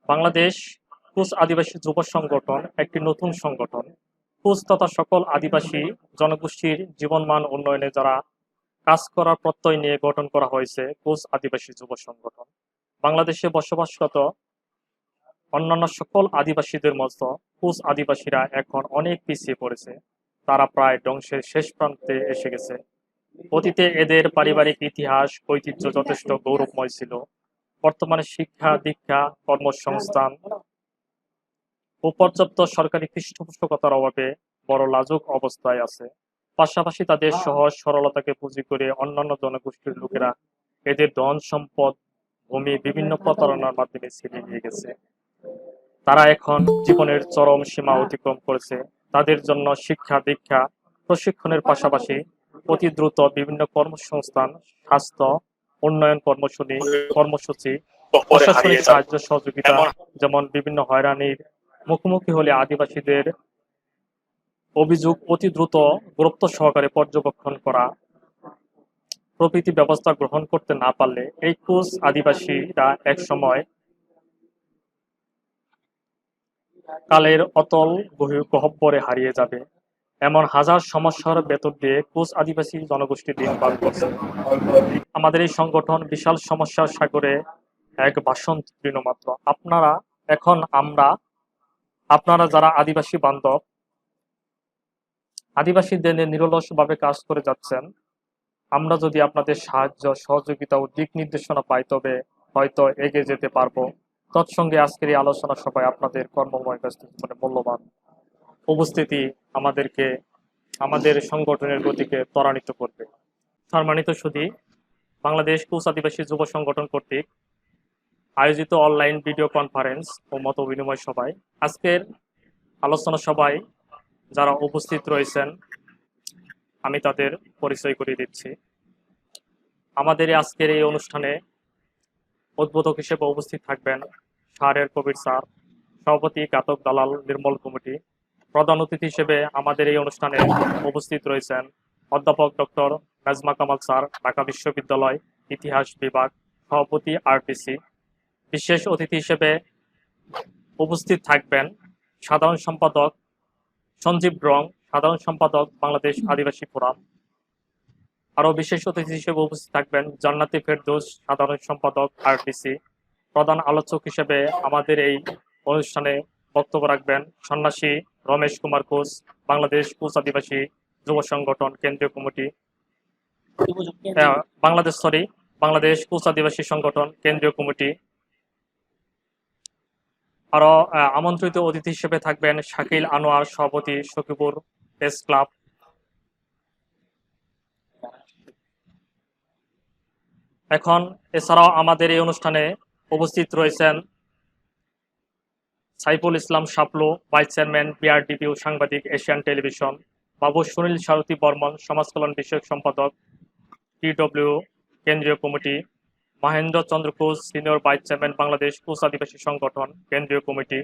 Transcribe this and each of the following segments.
বাংলাদেশ কুচ আদিবাসী যুব সংগঠন একটি নতুন সংগঠন। কুচ তথা সকল আদিবাসী জনগোষ্ঠীর জীবনমান উন্নয়নে যারা কাজ করার প্রত্যয় নিয়ে গঠন করা হয়েছে কুচ আদিবাসী যুব সংগঠন। বাংলাদেশে বসবাসরত অন্যান্য সকল আদিবাসীদের মতো কুচ আদিবাসীরা এখন অনেক পিছিয়ে পড়েছে। তারা প্রায় ধ্বংসের শেষ প্রান্তে এসে গেছে। অতীতে এদের পারিবারিক ইতিহাস ঐতিহ্য যথেষ্ট গৌরবময় ছিল। বর্তমানে শিক্ষা দীক্ষা কর্মসংস্থান ও পর্যাপ্ত সরকারি পৃষ্ঠপোষকতার অভাবে বড় লাজুক অবস্থায় আছে। পাশাপাশি তাদের সহজ সরলতাকে পুঁজি করে অন্যান্য জনগোষ্ঠীর লোকেরা এদের ধন সম্পদ ভূমি বিভিন্ন প্রতারণার মাধ্যমে ছিনিয়ে নিয়ে গেছে। তারা এখন জীবনের চরম সীমা অতিক্রম করেছে। তাদের জন্য শিক্ষা দীক্ষা প্রশিক্ষণের পাশাপাশি অতি দ্রুত বিভিন্ন কর্মসংস্থান স্বাস্থ্য উন্নয়ন কর্মসূচি প্রশাসনিক সাহায্য সহযোগিতা যেমন বিভিন্ন হয়রানির মুখোমুখি হলে আদিবাসীদের অভিযোগ অতি দ্রুত গুরুত্ব সহকারে পর্যবেক্ষণ করা প্রভৃতি ব্যবস্থা গ্রহণ করতে না পারলে এই কুচ আদিবাসীরা এক সময় কালের অতল গহ্বরে হারিয়ে যাবে। এমন হাজার সমস্যার ভেতর দিয়ে কুচ আদিবাসী জনগোষ্ঠী দিন পার করছে। আমাদের এই সংগঠন বিশাল সমস্যার সাগরে এক ভাসন্ত তৃণ মাত্র। আপনারা যারা আদিবাসী বান্ধব আদিবাসীদের নিরলসভাবে কাজ করে যাচ্ছেন, আমরা যদি আপনাদের সাহায্য সহযোগিতা ও দিক নির্দেশনা পাই তবে হয়তো এগিয়ে যেতে পারবো। তৎসঙ্গে আজকের এই আলোচনা সভায় আপনাদের কর্মময় ব্যস্ত জীবনে মূল্যবান উপস্থিতি আমাদের সংগঠনের গতিকে ত্বরান্বিত করবে। সম্মানিত সুধী, বাংলাদেশ কুচ আদিবাসী যুব সংগঠন কর্তৃক আয়োজিত অনলাইন ভিডিও কনফারেন্স ও মত বিনিময় সভায় আজকের আলোচনা সভায় যারা উপস্থিত রয়েছেন আমি তাদের পরিচয় করিয়ে দিচ্ছি। আমাদের আজকের এই অনুষ্ঠানে উদ্বোধক হিসেবে উপস্থিত থাকবেন শাহরের কবির স্যার, সভাপতি ঘাতক দালাল নির্মল কমিটি। প্রধান অতিথি হিসেবে আমাদের এই অনুষ্ঠানে উপস্থিত রয়েছেন অধ্যাপক ডক্টর নাজমা কামাল স্যার, ঢাকা বিশ্ববিদ্যালয় ইতিহাস বিভাগ, সভাপতি আরটিসি। বিশেষ অতিথি হিসেবে উপস্থিত থাকবেন সাধারণ সম্পাদক সঞ্জীব রং, সাধারণ সম্পাদক বাংলাদেশ আদিবাসী ফোরাম। আরো বিশেষ অতিথি হিসেবে উপস্থিত থাকবেন জান্নাতি ফেরদৌস, সাধারণ সম্পাদক আরটিসি। প্রধান আলোচক হিসেবে আমাদের এই অনুষ্ঠানে বক্তব্য রাখবেন সন্ন্যাসী রমেশ কুমার ঘোষ, বাংলাদেশ কুচ আদিবাসী যুব সংগঠন কেন্দ্রীয় কমিটি বাংলাদেশ কুচ আদিবাসী সংগঠন কেন্দ্রীয় কমিটি। আরো আমন্ত্রিত অতিথি হিসেবে থাকবেন শাকিল আনোয়ার, সভাপতি সখীপুর প্রেস ক্লাব। এখন এছাড়াও আমাদের এই অনুষ্ঠানে উপস্থিত রয়েছেন সাইফুল ইসলাম শাপলু, ভাইস চেয়ারম্যান বিআরডিপি ও সাংবাদিক এশিয়ান টেলিভিশন। বাবু সুনীল সারথী বর্মন, সমাজ কল্যাণ বিষয়ক সম্পাদক টিডব্লিউ কেন্দ্রীয় কমিটি। Mahendra Chandra Ghosh, senior vice chairman Bangladesh Koch আদিবাসী সংগঠন কেন্দ্রীয় কমিটি।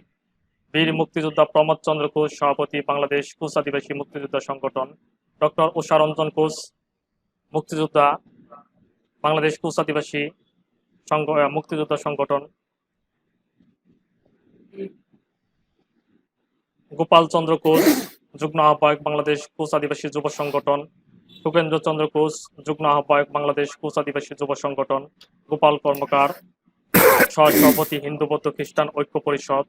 বীর মুক্তিযোদ্ধা প্রমোদ চন্দ্র ঘোষ, সভাপতি বাংলাদেশ কুচ আদিবাসী মুক্তিযোদ্ধা সংগঠন। ডক্টর উষা রঞ্জন ঘোষ, মুক্তিযোদ্ধা বাংলাদেশ কুচ আদিবাসী মুক্তিযোদ্ধা সংগঠন। গোপাল চন্দ্র ঘোষ, যুগ্ম আহ্বায়ক বাংলাদেশ কুচ আদিবাসী যুব সংগঠন। সুকেন্দ্র চন্দ্র ঘোষ, যুগ্ম আহ্বায়ক বাংলাদেশ কুচ আদিবাসী যুব সংগঠন। গোপাল কর্মকার, সহসভাপতি হিন্দু বৌদ্ধ খ্রিস্টান ঐক্য পরিষদ।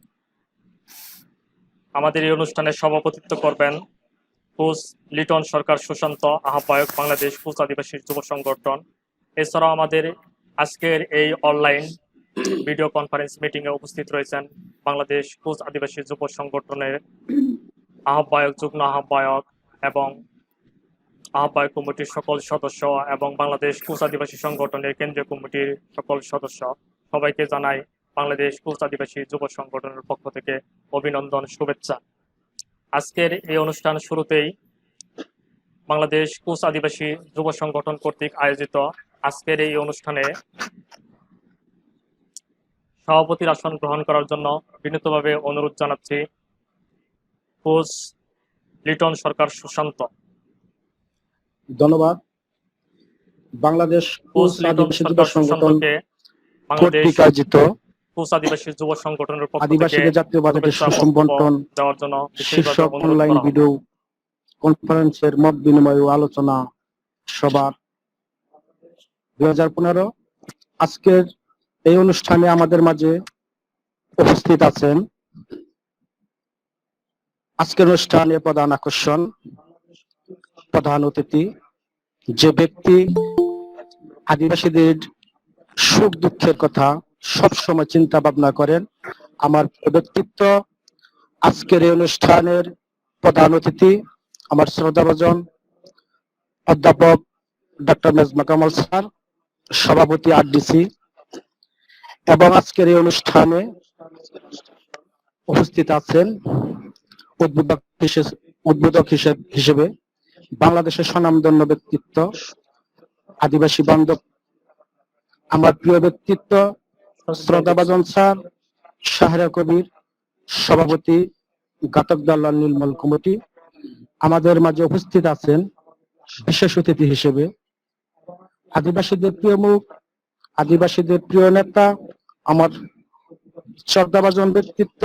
আমাদের এই অনুষ্ঠানে সভাপতিত্ব করবেন কুচ লিটন সরকার সুশান্ত, আহ্বায়ক বাংলাদেশ কুচ আদিবাসী যুব সংগঠন। এছাড়াও আমাদের আজকের এই অনলাইন ভিডিও কনফারেন্স মিটিং এ উপস্থিত রয়েছেন বাংলাদেশ কুচ আদিবাসী যুব সংগঠনের আহ্বায়ক, যুগ্ম আহ্বায়ক এবং আহ্বায়ক কমিটির সকল সদস্য এবং বাংলাদেশ কুচ আদিবাসী সংগঠনের কেন্দ্রীয় কমিটির সকল সদস্য। সবাইকে জানাই বাংলাদেশ কুচ আদিবাসী যুব সংগঠনের পক্ষ থেকে অভিনন্দন, শুভেচ্ছা। আজকের এই অনুষ্ঠান শুরুতেই বাংলাদেশ কুচ আদিবাসী যুব সংগঠন কর্তৃক আয়োজিত আজকের এই অনুষ্ঠানে সভাপতির আসন গ্রহণ করার জন্য বিনীতভাবে অনুরোধ জানাচ্ছি কুচ লিটন সরকার সুশান্ত। ধন্যবাদ। বাংলাদেশ কুচ আদিবাসী যুব সংগঠন কর্তৃক আয়োজিত কোচ আদিবাসী যুব সংগঠনের পক্ষ থেকে আদিবাসীদের জাতীয় বাজেটের শুভেচ্ছা সুষম বক্তব্য বন্টন দেওয়ার জন্য বিশেষভাবে শীর্ষক অনুরোধ অনলাইন করা হলো। ভিডিও কনফারেন্সের মত বিনিময় ও আলোচনা সভা 2015। আজকের এই অনুষ্ঠানে আমাদের মাঝে উপস্থিত আছেন আজকের অনুষ্ঠানে প্রধান আকর্ষণ, প্রধান অতিথি, যে ব্যক্তি আদিবাসীদের সুখ দুঃখের কথা সবসময় চিন্তা ভাবনা করেন, আমার ব্যক্তিত্ব। আজকের এই অনুষ্ঠানের প্রধান অতিথি আমার শ্রদ্ধাভাজন অধ্যাপক ডক্টর মেজমা কামাল স্যার, সভাপতি আরডিসি। এবং আজকের এই অনুষ্ঠানে উপস্থিত আছেন উদ্বোধক হিসেবে বাংলাদেশের স্বনামধন্য ব্যক্তিত্ব, আদিবাসী বান্ধব আমার প্রিয় ব্যক্তিত্ব শ্রদ্ধাভাজন স্যার, সাহেরা কবির, সভাপতি ঘাতক দালাল নির্মল কমিটি। আমাদের মাঝে উপস্থিত আছেন বিশেষ অতিথি হিসেবে আদিবাসীদের প্রিয় মুখ, আদিবাসীদের প্রিয় নেতা, আমার শ্রদ্ধাভাজন ব্যক্তিত্ব,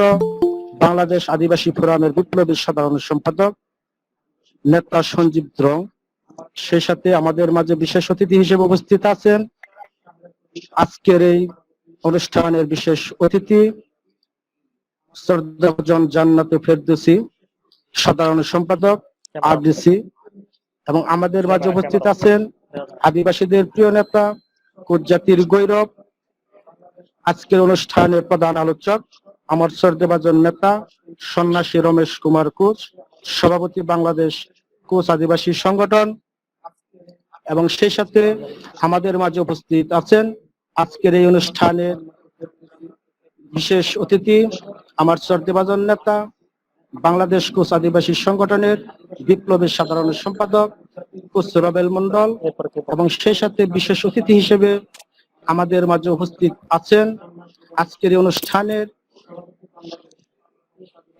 বাংলাদেশ আদিবাসী ফোরামের বিপ্লবী সাধারণ সম্পাদক নেতা সঞ্জীব দ্রং। সেই সাথে আমাদের মাঝে বিশেষ অতিথি হিসেবে উপস্থিত আছেন আজকের এই অনুষ্ঠানের বিশেষ অতিথি শ্রদ্ধাভাজন জান্নাতে ফেরদৌসী, সাধারণ সম্পাদক আরডিসি। এবং আমাদের মাঝে উপস্থিত আছেন আদিবাসীদের প্রিয় নেতা, কোচ জাতির গৌরব, আজকের অনুষ্ঠানের প্রধান আলোচক আমার শ্রদ্ধাভাজন নেতা সন্ন্যাসী রমেশ কুমার কোচ, সভাপতি বাংলাদেশ কোচ আদিবাসী সংগঠন। এবং সেই সাথে আমাদের মাঝে উপস্থিত আছেন আজকের এই অনুষ্ঠানের বিশেষ অতিথি আমার শ্রদ্ধাভাজন নেতা, বাংলাদেশ কোচ আদিবাসী সংগঠনের বিপ্লবী সাধারণ সম্পাদক কোচ রবেল মন্ডল। এবং সেই সাথে বিশেষ অতিথি হিসেবে আমাদের মাঝে উপস্থিত আছেন আজকের এই অনুষ্ঠানের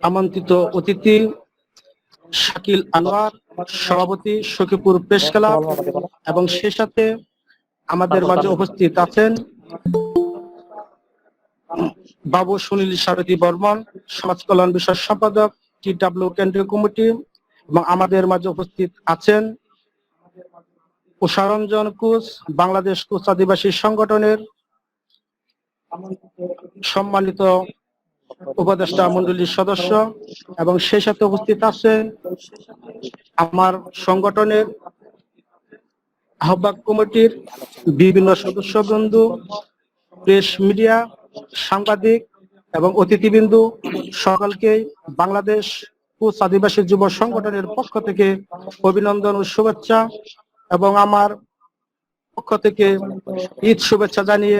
আমন্ত্রিত অতিথি শাকিল আনোয়ার, সভাপতি সখীপুর প্রেস ক্লাব। এবং সেই সাথে আমাদের মাঝে উপস্থিত আছেন বাবু সুনীল সারথী বর্মন, সমাজ কল্যাণ বিষয়ক সম্পাদক TW কেন্দ্রীয় কমিটি। এবং আমাদের মাঝে উপস্থিত আছেন উষারঞ্জন কোচ, বাংলাদেশ কোচ আদিবাসী সংগঠনের সম্মানিত উপদেষ্টা মন্ডলীর সদস্য। এবং সেই সাথে উপস্থিত আছেন আমার সংগঠনের আহ্বায়ক কমিটির বিভিন্ন সদস্যবৃন্দ, প্রেস মিডিয়া, সাংবাদিক এবং অতিথিবৃন্দ। সকলকে বাংলাদেশ কোচ আদিবাসী যুব সংগঠনের পক্ষ থেকে অভিনন্দন ও শুভেচ্ছা এবং আমার পক্ষ থেকে ঈদ শুভেচ্ছা জানিয়ে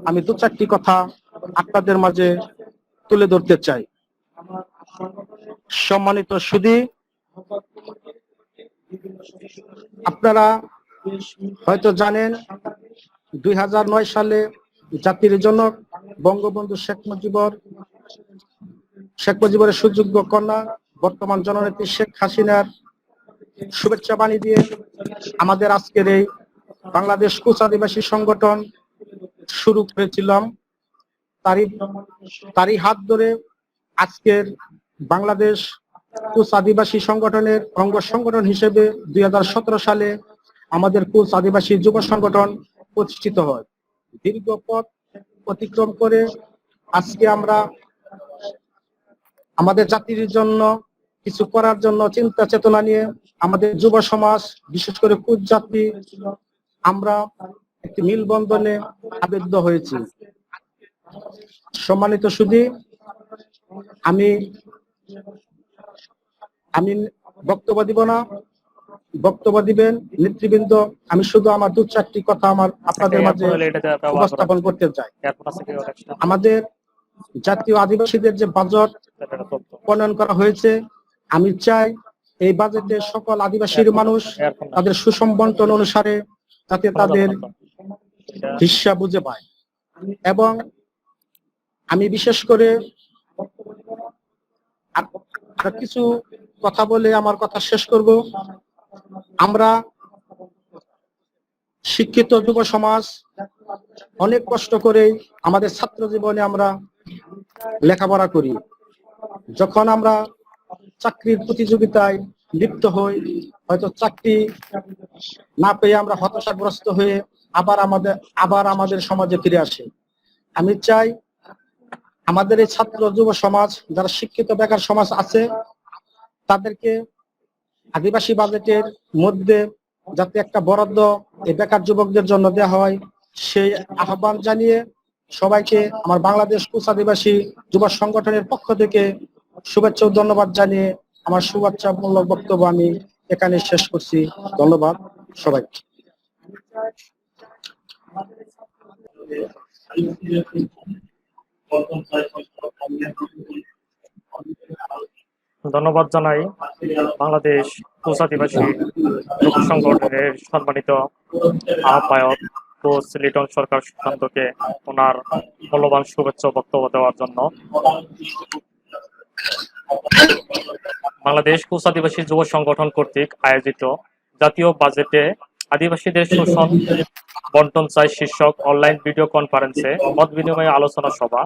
আমি দু চারটি কথা আপনাদের মাঝে তুলে ধরতে চাই। সম্মানিত সুধী, আপনারা হয়তো জানেন 2009 সালে জাতির জনক বঙ্গবন্ধু শেখ মুজিবের সুযোগ্য কন্যা বর্তমান জননেত্রী শেখ হাসিনার শুভেচ্ছা বাণী দিয়ে আমাদের আজকের এই বাংলাদেশ কোচ আদিবাসী সংগঠন শুরু করেছিলাম। তারই হাত ধরে আজকের বাংলাদেশ কোচ আদিবাসী সংগঠনের অঙ্গ সংগঠন হিসেবে 2017 সালে আমাদের কোচ আদিবাসী যুব সংগঠন প্রতিষ্ঠিত হয়। দীর্ঘ পথ অতিক্রম করে আজকে আমরা আমাদের জাতির জন্য কিছু করার জন্য চিন্তা চেতনা নিয়ে আমাদের যুব সমাজ, বিশেষ করে কোচ জাতি, আমরা একটি মিলবন্ধনে আবদ্ধ হয়েছি। সম্মানিত সুধী, আমি বক্তব্য দিব না, বক্তব্য দিবেন নেতৃবৃন্দ। আমি শুধু আমার দু চারটি কথা আপনাদের মাঝে উপস্থাপন করতে চাই। আমাদের জাতীয় আদিবাসীদের যে বাজেট প্রণয়ন করা হয়েছে, আমি চাই এই বাজেটে সকল আদিবাসীর মানুষ তাদের সুষম বন্টন অনুসারে যাতে তাদের হিস্সা বুঝে পায়। এবং আমি বিশেষ করে আর কিছু কথা বলে আমার কথা শেষ করব। আমরা শিক্ষিত যুব সমাজ অনেক কষ্ট করে আমাদের ছাত্র জীবনে আমরা লেখাপড়া করি। যখন আমরা চাকরির প্রতিযোগিতায় লিপ্ত হই, হয়তো চাকরি না পেয়ে আমরা হতাশাগ্রস্ত হয়ে আবার আমাদের সমাজে ফিরে আসি। আমি চাই আমাদের এই ছাত্র যুব সমাজ, যারা শিক্ষিত বেকার সমাজ আছে, তাদেরকে আদিবাসী বাজেটের মধ্যে যাতে একটা বরাদ্দ এই বেকার যুবকদের জন্য দেওয়া হয়, সেই আহ্বান জানিয়ে সবাইকে আমার বাংলাদেশ কোচ আদিবাসী যুব সংগঠনের পক্ষ থেকে শুভেচ্ছা ও ধন্যবাদ জানিয়ে আমার শুভেচ্ছামূলক বক্তব্য আমি এখানে শেষ করছি। ধন্যবাদ সবাইকে। ধন্যবাদ জানাই বাংলাদেশ কোচ আদিবাসী যুব সংগঠনের সম্মানিত আহ্বায়ক কোচ লিটন সরকার সুশান্তকে ওনার মূল্যবান শুভেচ্ছা বক্তব্য দেওয়ার জন্য। বাংলাদেশ কোচ আদিবাসী যুব সংগঠন কর্তৃক আয়োজিত জাতীয় বাজেটে আদিবাসীদের শোষণ বন্টন চাই শীর্ষক অনলাইন ভিডিও কনফারেন্সে মত বিনিময় আলোচনা সভা।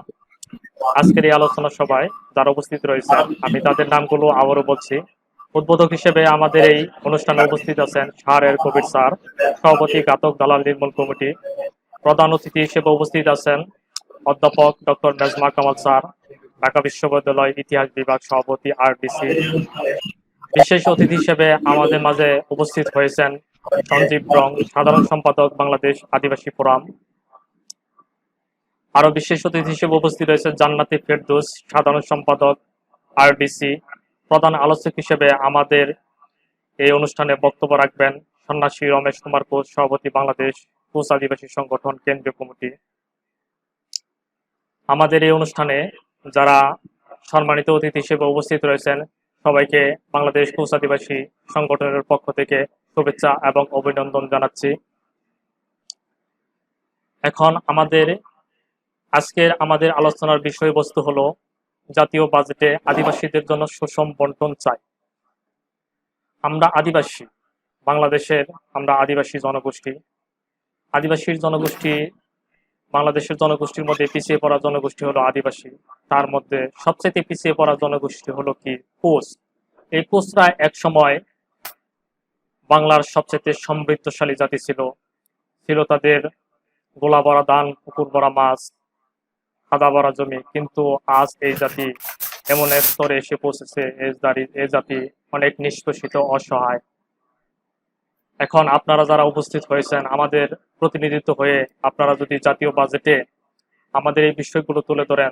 আজকের এই আলোচনা সভায় যারা উপস্থিত রয়েছেন, আমি তাদের নামগুলো আবারও বলছি। উদ্বোধক হিসেবে আমাদের এই অনুষ্ঠানে উপস্থিত আছেন শাহরের কবির স্যার, সভাপতি ঘাতক দালাল নির্মূল কমিটি। প্রধান অতিথি হিসেবে উপস্থিত আছেন অধ্যাপক ডক্টর নাজমা কামাল স্যার, ঢাকা বিশ্ববিদ্যালয় ইতিহাস বিভাগ সভাপতি আরডিসি। বিশেষ অতিথি হিসেবে আমাদের মাঝে উপস্থিত হয়েছেন সঞ্জীব রং, সাধারণ সম্পাদক বাংলাদেশ আদিবাসী ফোরাম। আরো বিশেষ অতিথি হিসেবে উপস্থিত রয়েছে জান্নাতি ফেরদৌস, সাধারণ সম্পাদক আরডিসি। প্রধান আলোচক হিসেবে আমাদের এই অনুষ্ঠানে বক্তব্য রাখবেন সন্ন্যাসী রমেশ কুমার কোচ, সভাপতি বাংলাদেশ কোচ আদিবাসী সংগঠন কেন্দ্রীয় কমিটি। আমাদের এই অনুষ্ঠানে যারা সম্মানিত অতিথি হিসেবে উপস্থিত রয়েছেন, সবাইকে বাংলাদেশ কোচ আদিবাসী সংগঠনের পক্ষ থেকে শুভেচ্ছা এবং অভিনন্দন জানাচ্ছি। এখন আজকের আমাদের আলোচনার বিষয়বস্তু হলো জাতীয় বাজেটে আদিবাসীদের জন্য সুষম বন্টন চাই। আমরা আদিবাসী, বাংলাদেশের আমরা আদিবাসী জনগোষ্ঠী। বাংলাদেশের জনগোষ্ঠীর মধ্যে পিছিয়ে পড়া জনগোষ্ঠী হলো আদিবাসী। তার মধ্যে সবচেয়ে পিছিয়ে পড়া জনগোষ্ঠী হলো কি কোচ। এই কোচরা এক সময় বাংলার সবচেয়ে সমৃদ্ধশালী জাতি ছিল তাদের গোলা ভরা ধান, পুকুর ভরা মাছ, খাদা ভরা জমি। কিন্তু আজ এই জাতি এমন এক স্তরে এসে পৌঁছেছে, এই জাতি অনেক নিষ্পেষিত, অসহায়। এখন আপনারা যারা উপস্থিত হয়েছেন আমাদের প্রতিনিধিত্ব হয়ে, আপনারা যদি জাতীয় বাজেটে আমাদের এই বিষয়গুলো তুলে ধরেন,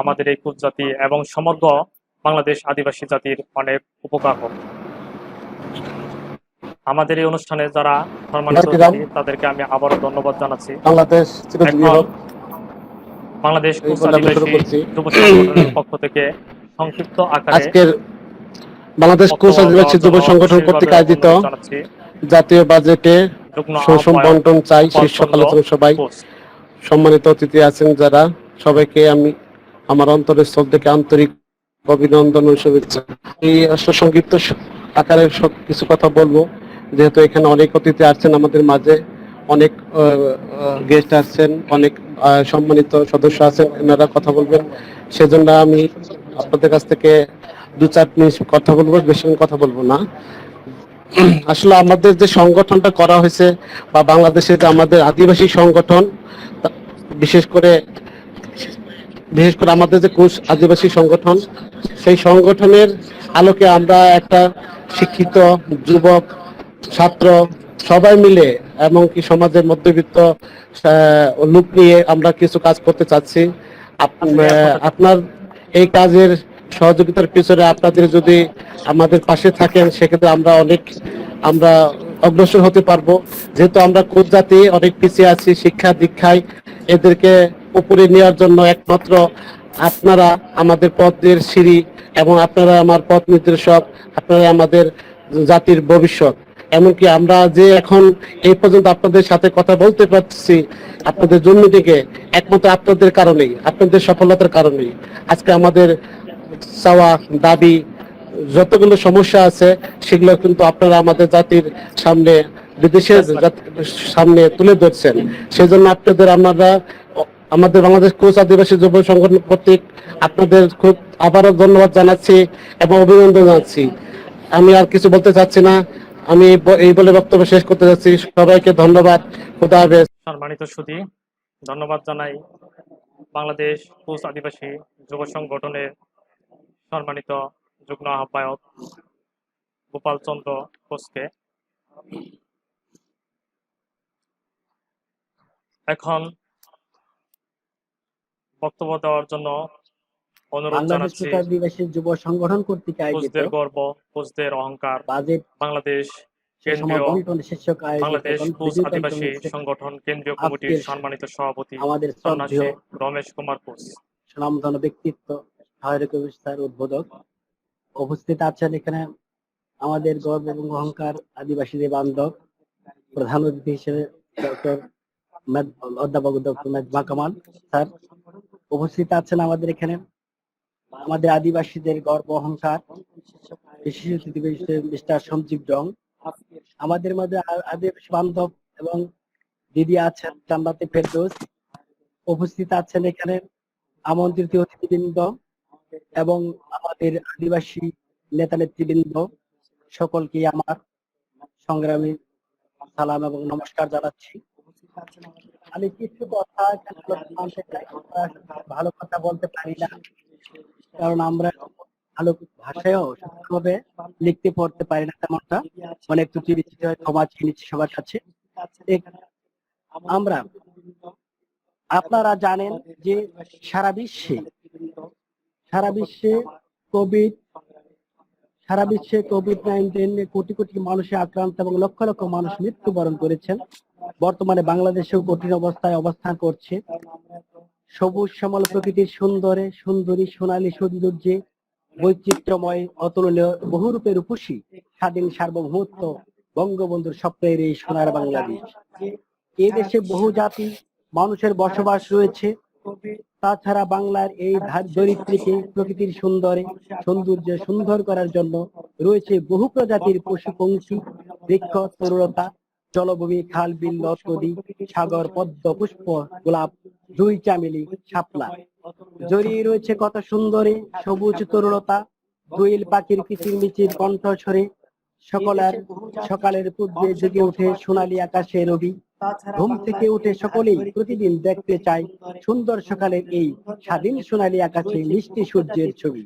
আমাদের এই কোচ জাতি এবং সমগ্র বাংলাদেশ আদিবাসী জাতির অনেক উপকার হবে। আমাদের এই অনুষ্ঠানে যারা সম্মানিত অতিথি, তাদেরকে আমি আবারও ধন্যবাদ জানাচ্ছি। বাংলাদেশ কোচ আদিবাসী যুব সংগঠনের পক্ষ থেকে সংক্ষিপ্ত আকারে আজকের বাংলাদেশ কোচ আদিবাসী যুব সংগঠন কর্তৃক আয়োজিত জাতীয় বাজেটে সুষম বন্টন চাই শীর্ষক আলোচনা সভায় সম্মানিত অতিথি আছেন যারা, সবাইকে আমি আমার অন্তরের স্তর থেকে আন্তরিক অভিনন্দন ও শুভেচ্ছা। এই সংক্ষিপ্ত আকারে কিছু কথা বলবো, যেহেতু এখানে অনেক অতিথি আসছেন আমাদের মাঝে, অনেক গেস্ট আসছেন, অনেক সম্মানিত সদস্য আছেন, এনারা কথা বলবেন। সেজন্য আমি আপনাদের কাছ থেকে 2-4 মিনিট কথা বলবো, বেশি কথা বলবো না। আসলে আমাদের যে সংগঠনটা করা হয়েছে বা বাংলাদেশে যে আমাদের আদিবাসী সংগঠন, বিশেষ করে আমাদের যে কোচ আদিবাসী সংগঠন, সেই সংগঠনের আলোকে আমরা একটা শিক্ষিত যুবক, ছাত্র সবাই মিলে এমনকি সমাজের মধ্যবিত্ত লোক নিয়ে আমরা কিছু কাজ করতে চাচ্ছি। আপনার এই কাজের সহযোগিতার পিছনে আপনাদের যদি আমাদের পাশে থাকেন, সেক্ষেত্রে আমরা অগ্রসর হতে পারবো। যেহেতু আমরা কোচ জাতি অনেক পিছিয়ে আছি শিক্ষা দীক্ষায়, এদেরকে উপরে নেওয়ার জন্য একমাত্র আপনারা আমাদের পথের সিঁড়ি এবং আপনারা আমার পথ নির্দেশক, আপনারা আমাদের জাতির ভবিষ্যৎ। এমনকি আমরা যে এখন এই পর্যন্ত আপনাদের সাথে কথা বলতে পারছি, আপনাদের জন্য থেকে একমাত্র আপনাদের কারণেই, আপনাদের সফলতার কারণেই আজকে আমাদের চাওয়া দাবি যতগুলো সমস্যা আছে সেগুলো কিন্তু আপনারা আমাদের জাতির সামনে বিদেশের সামনে তুলে ধরছেন, সেজন্য আপনাদের আমাদের বাংলাদেশ কোচ আদিবাসী যুব সংগঠন কর্তৃক আপনাদের খুব আবারও ধন্যবাদ জানাচ্ছি এবং অভিনন্দন জানাচ্ছি। আমি আর কিছু বলতে চাচ্ছি না, আমি এই বলে বক্তব্য শেষ করতে যাচ্ছি। সবাইকে ধন্যবাদ। খোদা হাফেজ। সম্মানিত সুধী, ধন্যবাদ জানাই বাংলাদেশ কোচ আদিবাসী যুব সংগঠনের সম্মানিত যুগ্ম আহ্বায়ক গোপাল চন্দ্র কোচকে। এখন বক্তব্য দেওয়ার জন্য অনুরোধ বাংলাদেশ জানাচ্ছি কোচ আদিবাসী যুব সংগঠন কর্তৃক আয়োজিত কোচদের গর্ব, কোচদের অহংকার, বাজেট বাংলাদেশ সুষম কেন্দ্রীয় বন্টন শীর্ষক আয়োজিত বাংলাদেশ কোচ ভিডিও আদিবাসী কনফারেন্সে সংগঠন কেন্দ্রীয় কমিটির আজকের সম্মানিত সভাপতি আমাদের সন্ন্যাসী শ্রদ্ধেয় রমেশ কুমার কোচ। সুনামধন্য ব্যক্তিত্ব, সহায়ক অফিসার, উদ্বোধক উপস্থিত আছেন এখানে আমাদের গর্ব এবং অহংকার আদিবাসীদের বান্ধব প্রধান অতিথি হিসেবে ডক্টর অধ্যাপক ডক্টর মেজবা কামাল স্যার উপস্থিত আছেন আমাদের এখানে আমাদের আদিবাসীদের গর্ব অহংকার বিশেষ অতিথি মিস্টার সঞ্জীব জং, আমাদের মধ্যে আদিবাসী বান্ধব এবং দিদি আছেন জান্নাতে ফেরদৌস, উপস্থিত আছেন এখানে আমন্ত্রিত অতিথিবৃন্দ এবং আমাদের আদিবাসী নেতা নেতৃবৃন্দ, সকলকে আমার সংগ্রামী সালাম এবং নমস্কার জানাচ্ছি। আমি কিছু কথা এখানে আলোচনা করতে চাই। ভালো কথা বলতে পারি না, কারণ আমরা ভালো ভাষায়ও সুন্দরভাবে লিখতে পড়তে পারি না, তেমনটা অনেক ত্রুটি বিচ্যুতি হয়, ক্ষমা চেয়ে নিচ্ছি সবার কাছে। আমরা আপনারা জানেন যে সারা কোভিড-19 কোটি কোটি মানুষে আক্রান্ত এবং লক্ষ লক্ষ মানুষ মৃত্যুবরণ করেছেন। বর্তমানে বাংলাদেশেও কঠিন অবস্থায় অবস্থান করছে। সবুজ শ্যামল প্রকৃতির সুন্দরী সোনালী সৌন্দর্যে বৈচিত্র্যময় অতুলনীয় বহুরূপে রূপসী স্বাধীন সার্বভৌমত্ব বঙ্গবন্ধুর স্বপ্নের এই সোনার বাংলাদেশ। এই দেশে বহু জাতি মানুষের বসবাস রয়েছে। তাছাড়া বাংলার এই ধরিত্রীকে প্রকৃতির সৌন্দর্য সুন্দর করার জন্য রয়েছে বহু প্রজাতির পশু পঙ্খী, বৃক্ষ, তরুলতা, জলভূমি, খাল, বিল, নদ, নদী, সাগর, পদ্ম, পুষ্প, গোলাপ, জুই, চামেলি, শাপলা। জড়িয়ে রয়েছে কত সুন্দরী সবুজ তরুলতা, দোয়েল পাখির কিচিরমিচির কণ্ঠস্বরে সকালের পূর্বে জেগে ওঠে সোনালী আকাশে রবি। ঘুম থেকে উঠে সকলেই প্রতিদিন দেখতে চায় সুন্দর সকালের এই স্বাধীন সোনালী আকাশে মিষ্টি সূর্যের ছবি।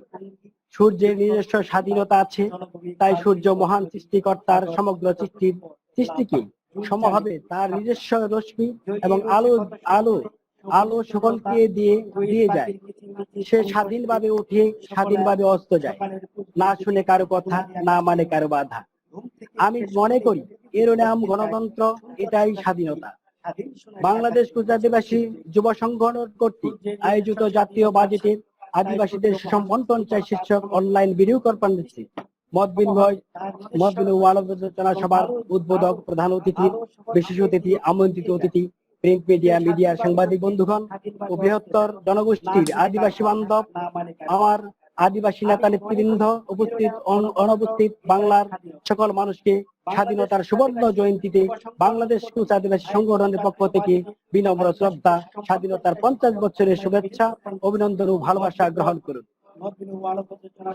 সূর্যের নিজস্ব স্বাধীনতা আছে, তাই সূর্য মহান সৃষ্টিকর্তার সমগ্র সৃষ্টিকে সমভাবে তার নিজস্ব রশ্মি এবং আলো সকলকে দিয়ে যায়। সে স্বাধীনভাবে উঠে স্বাধীনভাবে অস্ত যায়, না শুনে কারো কথা, না মানে কারো বাধা। আমি মনে করি এর নাম গণতন্ত্র, এটাই স্বাধীনতা। বাংলাদেশ কোচ আদিবাসী যুব সংগঠন কর্তৃক আয়োজিত জাতীয় বাজেটে আদিবাসীদের সুষম বন্টন চাই শীর্ষক অনলাইন ভিডিও কনফারেন্সে মত বিনিময় আলোচনা সভার উদ্বোধক প্রধান অতিথি, বিশেষ অতিথি, আমন্ত্রিত অতিথি, প্রিন্ট মিডিয়ার সাংবাদিক বন্ধুগণ ও বৃহত্তর জনগোষ্ঠীর আদিবাসী বান্ধব, আমার আদিবাসী নেতা নেতৃবৃন্দ, উপস্থিত অনুপস্থিত বাংলার সকল মানুষকে স্বাধীনতার সুবর্ণ জয়ন্তীতে বাংলাদেশ কোচ আদিবাসী সংগঠনের পক্ষ থেকে বিনম্র শ্রদ্ধা, স্বাধীনতার 50 বছরের শুভেচ্ছা, অভিনন্দন ও ভালোবাসা গ্রহণ করুন।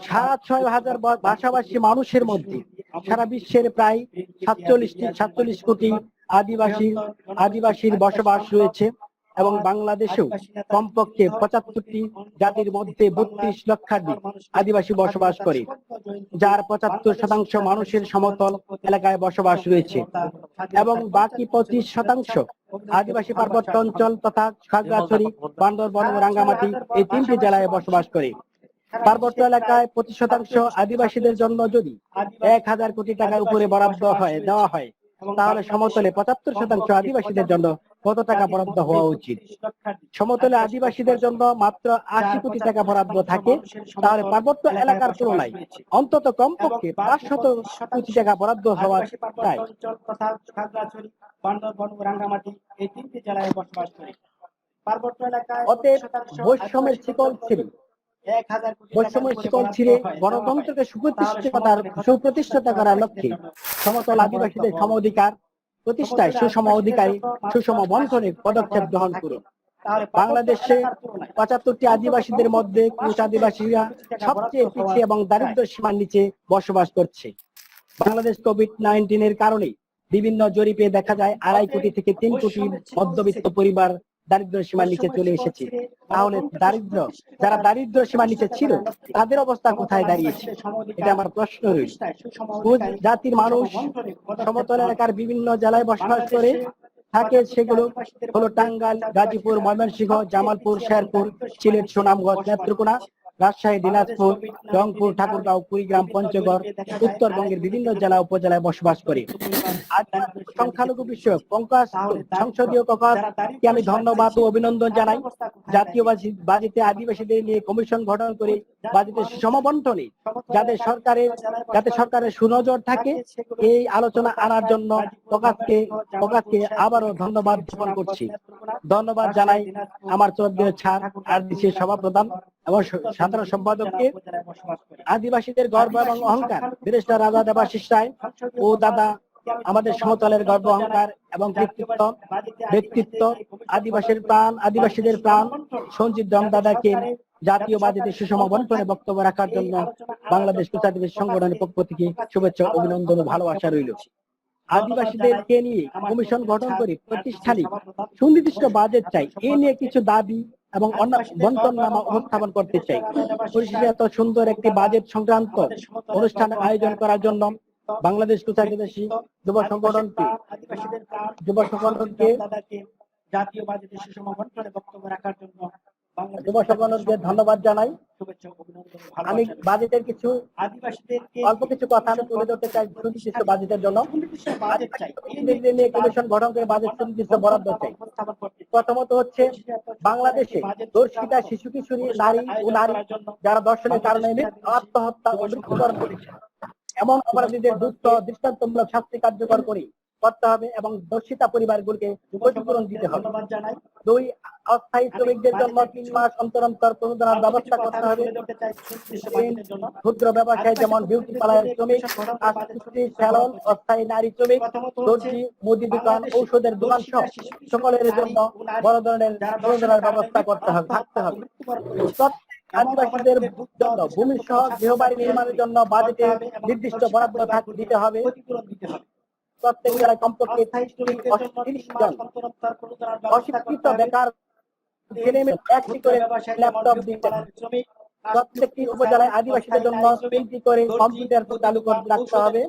7-6 হাজার ভাষাভাষী মানুষের মধ্যে সারা বিশ্বের প্রায় 47 কোটি আদিবাসীর বসবাস রয়েছে এবং বাংলাদেশেও কমপক্ষে 75টি জাতির মধ্যে 32 লক্ষাধিক আদিবাসী বসবাস করে, যার 75% মানুষের সমতল এলাকায় বসবাস রয়েছে এবং বাকি 25% আদিবাসী পার্বত্য অঞ্চল তথা খাগড়াছড়ি, বান্দরবান ও রাঙ্গামাটি এই 3টি জেলায় বসবাস করে। পার্বত্য এলাকায় 25% আদিবাসীদের জন্য যদি 1000 কোটি টাকার উপরে বরাদ্দ দেওয়া হয়, তাহলে সমতলে 75% আদিবাসীদের জন্য কত টাকা বরাদ্দ হওয়া উচিত? সমতলে আদিবাসীদের জন্য মাত্র 80 কোটি টাকা বরাদ্দ থাকে, তাহলে পার্বত্য এলাকার তুলনায় অন্তত কমপক্ষে 500 কোটি টাকা বরাদ্দ হওয়া চাই। অতএব বৈষম্যের শিকল ছিঁড়ে গণতন্ত্রকে সুপ্রতিষ্ঠিত করার লক্ষ্যে সমতল আদিবাসীদের সম অধিকার প্রতিষ্ঠায় সুষম অধিকারী সুষম বন্ধনে পদক্ষেপ গ্রহণ করুন। বাংলাদেশে ৭৫টি আদিবাসীদের মধ্যে কোচ আদিবাসীরা সবচেয়ে পিছিয়ে এবং দারিদ্র সীমার নিচে বসবাস করছে। বাংলাদেশ কোভিড-19 কারণে বিভিন্ন জরিপে দেখা যায় ২.৫ কোটি থেকে ৩ কোটি মধ্যবিত্ত পরিবার দারিদ্র সীমার নিচে চলে এসেছে। তাহলে যারা দারিদ্র সীমার নিচে ছিল তাদের অবস্থা কোথায় দাঁড়িয়েছে, এটা আমার প্রশ্ন রয়েছে। কোচ জাতির মানুষ সমতল এলাকার বিভিন্ন জেলায় বসবাস করে থাকে, সেগুলো হলো টাঙ্গাইল, গাজীপুর, ময়মনসিংহ, জামালপুর, শেরপুর, সিলেট, সুনামগঞ্জ, নেত্রকোনা, রাজশাহী, দিনাজপুর, রংপুর, ঠাকুরগাঁও, কুড়িগ্রাম, পঞ্চগড়, উত্তরবঙ্গের বিভিন্ন জেলা উপজেলায় বসবাস করে। আজ সংখ্যালঘু বিষয়ক কংকাস সংসদীয় ককাসকে আমি ধন্যবাদ ও অভিনন্দন জানাই। জাতীয় বাজেটে আদিবাসীদের নিয়ে কমিশন গঠন করে বাজেটের সুষম বন্টনে যাতে সরকারের সুনজর থাকে, এই আলোচনা আনার জন্য ককাসকে আবারও ধন্যবাদ জ্ঞাপন করছি। ধন্যবাদ জানাই আমার শ্রদ্ধেয় ছাড় আরডিসি সভাপ্রধান এবং সাধারণ সম্পাদককে। আদিবাসীদের গর্ব এবং অহংকার ব্যারিস্টার রাজা দেবাশিস রায় ও দাদা আমাদের সমতলের গর্ব, অহংকার এবং ব্যক্তিত্ব, আদিবাসীদের প্রাণ সঞ্জিত দম দাদাকে জাতীয় বাজেটে সুষম বন্টনে বক্তব্য রাখার জন্য বাংলাদেশ কোচ আদিবাসী সংগঠনের পক্ষ থেকে শুভেচ্ছা, অভিনন্দন ও ভালোবাসা রইল। আদিবাসীদেরকে নিয়ে কমিশন গঠন করে প্রতিষ্ঠানিক সুনির্দিষ্ট বাজেট চাই, এ নিয়ে কিছু দাবি এবং বন্টননামা উপস্থাপন করতে চাই। পরিশেষে এত সুন্দর একটি বাজেট সংক্রান্ত অনুষ্ঠান আয়োজন করার জন্য বাংলাদেশ কোচ আদিবাসী যুব সংগঠনকে জাতীয় বাজেটে সুষম বন্টনে বক্তব্য রাখার জন্য যুব সংগঠনকে ধন্যবাদ জানাই। আমি বাজেটের কিছু অল্প কিছু কথা আমি তুলে ধরতে চাই সুনির্দিষ্ট বাজেটের জন্য। কমিশন গঠন করে বাজেট সুনির্দিষ্ট বরাদ্দ চাই। প্রথমত হচ্ছে বাংলাদেশে ধর্ষিতা শিশু কিশোরী নারী যারা ধর্ষণের কারণে আত্মহত্যা ও মৃত্যুবরণ করেছে এমন অপরাধীদের দ্রুত দৃষ্টান্তমূলক শাস্তি কার্যকর করতে হবে এবং ধর্ষিতা পরিবারগুলোকে ক্ষতিপূরণ দিতে হবে। ২, অস্থায়ী শ্রমিকদের জন্য ৩ মাস অন্তর অন্তর প্রণোদনার ব্যবস্থা করতে হবে। ক্ষুদ্র ব্যবসায় যেমন বিউটি পার্লার শ্রমিক, স্যালন, অস্থায়ী নারী শ্রমিক, দর্জি, মুদি দোকান, ঔষধের দোকান সহ সকলের জন্য বড় ধরনের প্রণোদনার ব্যবস্থা থাকতে হবে। আদিবাসীদের জন্য ভূমি সহ গৃহবাড়ি নির্মাণের জন্য বাজেটে নির্দিষ্ট বরাদ্দ দিতে হবে। প্রত্যেক জেলায় কমপক্ষে ৩০ জন অশিক্ষিত বেকার ছেলেমেয়ে একটি করে ল্যাপটপ দিতে হবে। প্রত্যেকটি উপজেলায় আদিবাসীদের জন্য 3টি করে কম্পিউটার চালু করে রাখতে হবে।